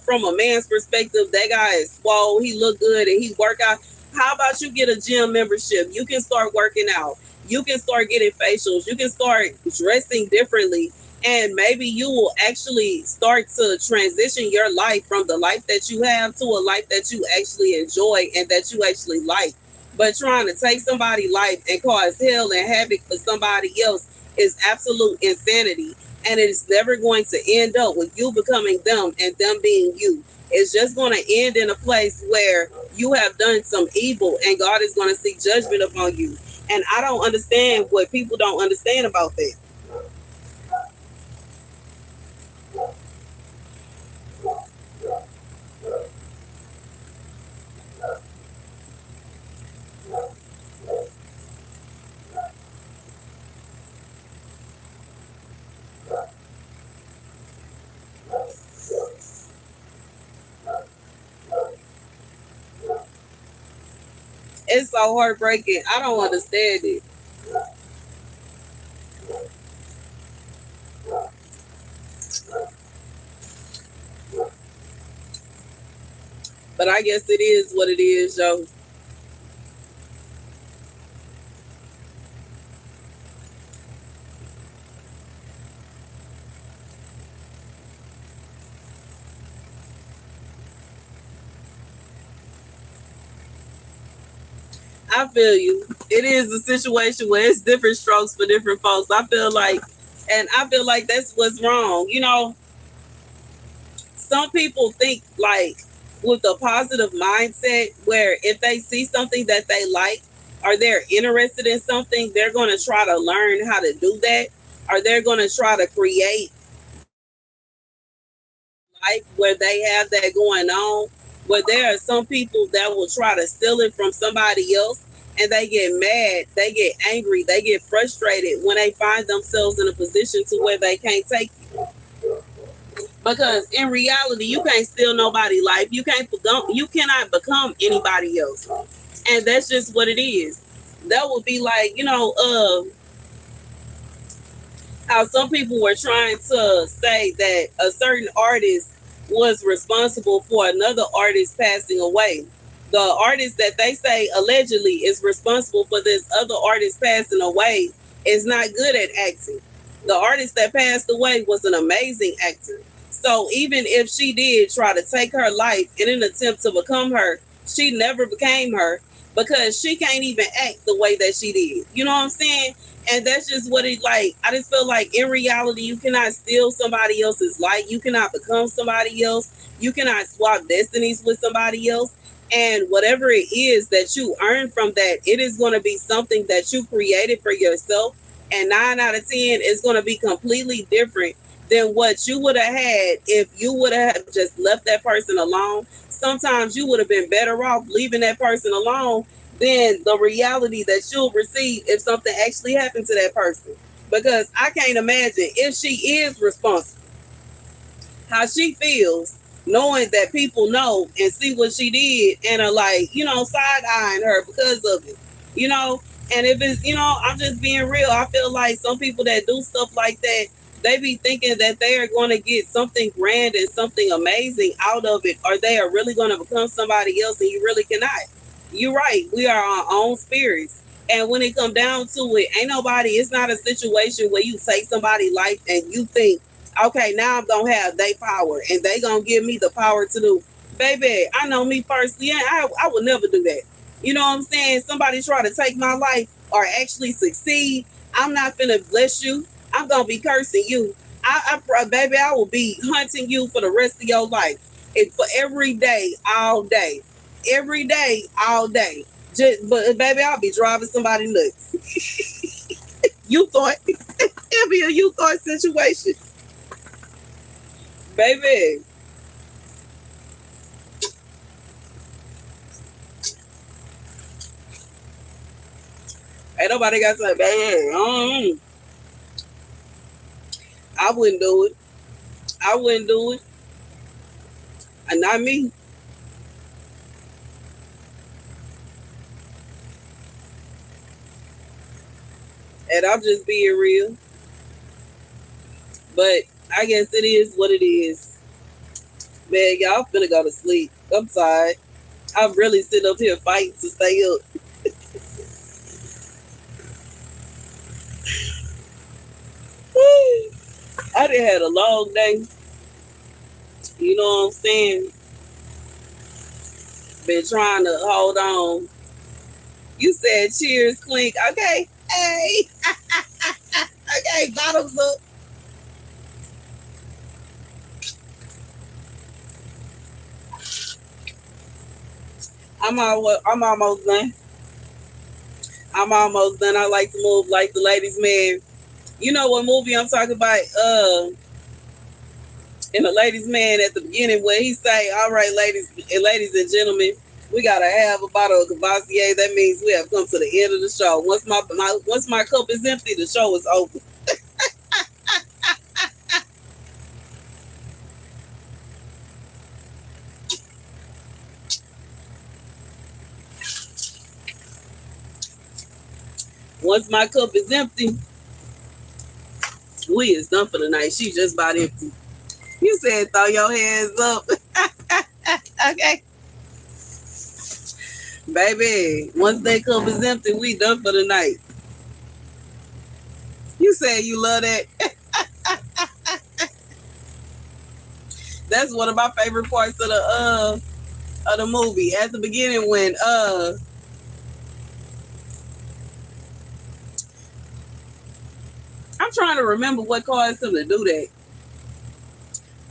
from a man's perspective, that guy is swole, he look good and he work out. How about you get a gym membership? You can start working out. You can start getting facials. You can start dressing differently. And maybe you will actually start to transition your life from the life that you have to a life that you actually enjoy and that you actually like. But trying to take somebody's life and cause hell and havoc for somebody else is absolute insanity. And it is never going to end up with you becoming them and them being you. It's just going to end in a place where you have done some evil and God is going to seek judgment upon you. And I don't understand what people don't understand about that. It's so heartbreaking. I don't understand it. But I guess it is what it is, yo. I feel you. It is a situation where it's different strokes for different folks. I feel like that's what's wrong. Some people think like with a positive mindset where if they see something that they like or they're interested in something, they're going to try to learn how to do that, or they're going to try to create life where they have that going on. Where there are some people that will try to steal it from somebody else, and they get mad, they get angry, they get frustrated when they find themselves in a position to where they can't take it. Because in reality, you can't steal nobody's life. You cannot become anybody else, and that's just what it is. That would be like, how some people were trying to say that a certain artist was responsible for another artist passing away. The artist that they say allegedly is responsible for this other artist passing away is not good at acting. The artist that passed away was an amazing actor. So even if she did try to take her life in an attempt to become her, she never became her because she can't even act the way that she did. You know what I'm saying? And that's just what it like. I just feel like in reality, you cannot steal somebody else's life. You cannot become somebody else. You cannot swap destinies with somebody else. And whatever it is that you earn from that, it is going to be something that you created for yourself. And 9 out of 10 is going to be completely different than what you would have had if you would have just left that person alone. Sometimes you would have been better off leaving that person alone than the reality that you'll receive if something actually happened to that person. Because I can't imagine if she is responsible, how she feels knowing that people know and see what she did and are like, side eyeing her because of it, you know. And if it's, I'm just being real. I feel like some people that do stuff like that, they be thinking that they are going to get something grand and something amazing out of it, or they are really going to become somebody else, and you really cannot. You're right. We are our own spirits. And when it come down to it, ain't nobody, it's not a situation where you take somebody's life and you think, okay, now I'm gonna have their power and they gonna give me the power to do. Baby, I know me personally, yeah, I would never do that. You know what I'm saying? Somebody try to take my life or actually succeed, I'm not finna bless you. I'm gonna be cursing you. Baby, I will be hunting you for the rest of your life. And for every day, all day. Every day, all day. But baby, I'll be driving somebody nuts. You thought it'd be a you thought situation. Baby, ain't nobody got to say, baby, I wouldn't do it. I wouldn't do it. And not me. And I'm just being real. But I guess it is what it is. Man, y'all finna go to sleep. I'm tired. I'm really sitting up here fighting to stay up. I done had a long day. You know what I'm saying? Been trying to hold on. You said cheers, clink. Okay. Hey. Okay, bottoms up. I'm almost done. I'm almost done. I like to move like the ladies' man. You know what movie I'm talking about? In the ladies' man at the beginning where he say, "All right, ladies and gentlemen, we gotta have a bottle of Cavassier. That means we have come to the end of the show. Once my cup is empty, the show is over." Once my cup is empty, we is done for the night. She just about empty. You said throw your hands up. Okay. Baby, once that cup is empty, we done for the night. You said you love that. That's one of my favorite parts of the movie. At the beginning when I'm trying to remember what caused him to do that.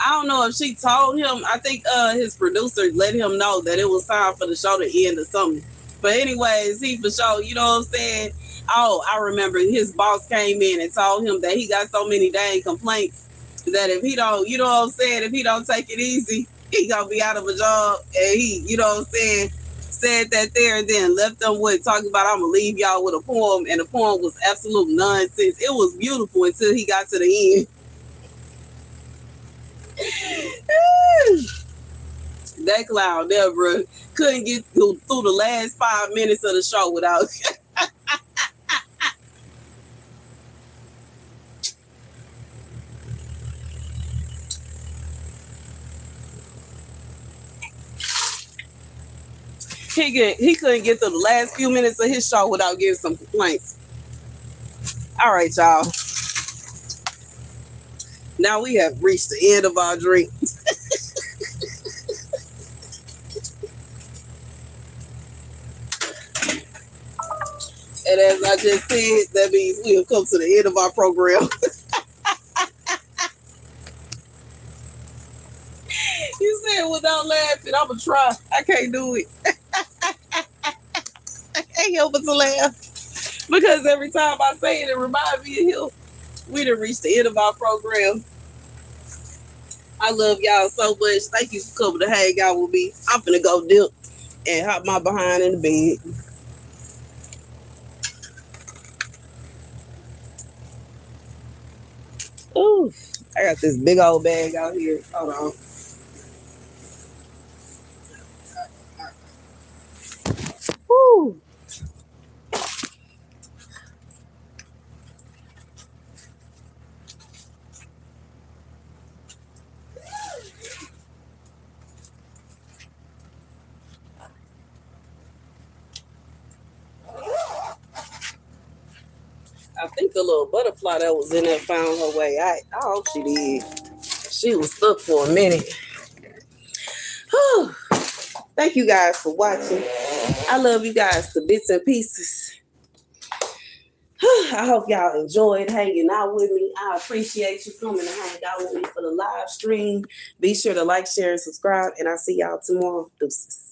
I don't know if she told him. I think his producer let him know that it was time for the show to end or something. But anyways, he for sure, you know what I'm saying? Oh, I remember his boss came in and told him that he got so many dang complaints that if he don't, you know what I'm saying, if he don't take it easy, he gonna be out of a job. And he, you know what I'm saying, said that there and then left them with talking about I'm gonna leave y'all with a poem, and the poem was absolute nonsense. It was beautiful until he got to the end. That clown there, bro, couldn't get through the last 5 minutes of the show without. he couldn't get through the last few minutes of his show without getting some complaints. All right, y'all. Now we have reached the end of our drink. And as I just said, that means we have come to the end of our program. You said without laughing, I'm going to try. I can't do it. I can't help but to laugh. Because every time I say it, it reminds me of him. We done reached the end of our program. I love y'all so much. Thank you for coming to hang out with me. I'm finna go dip and hop my behind in the bed. Ooh, I got this big old bag out here. Hold on. Woo. I think the little butterfly that was in there found her way. I hope she did. She was stuck for a minute. Whew. Thank you guys for watching. I love you guys to bits and pieces. I hope y'all enjoyed hanging out with me. I appreciate you coming to hang out with me for the live stream. Be sure to like, share, and subscribe. And I'll see y'all tomorrow. Deuces.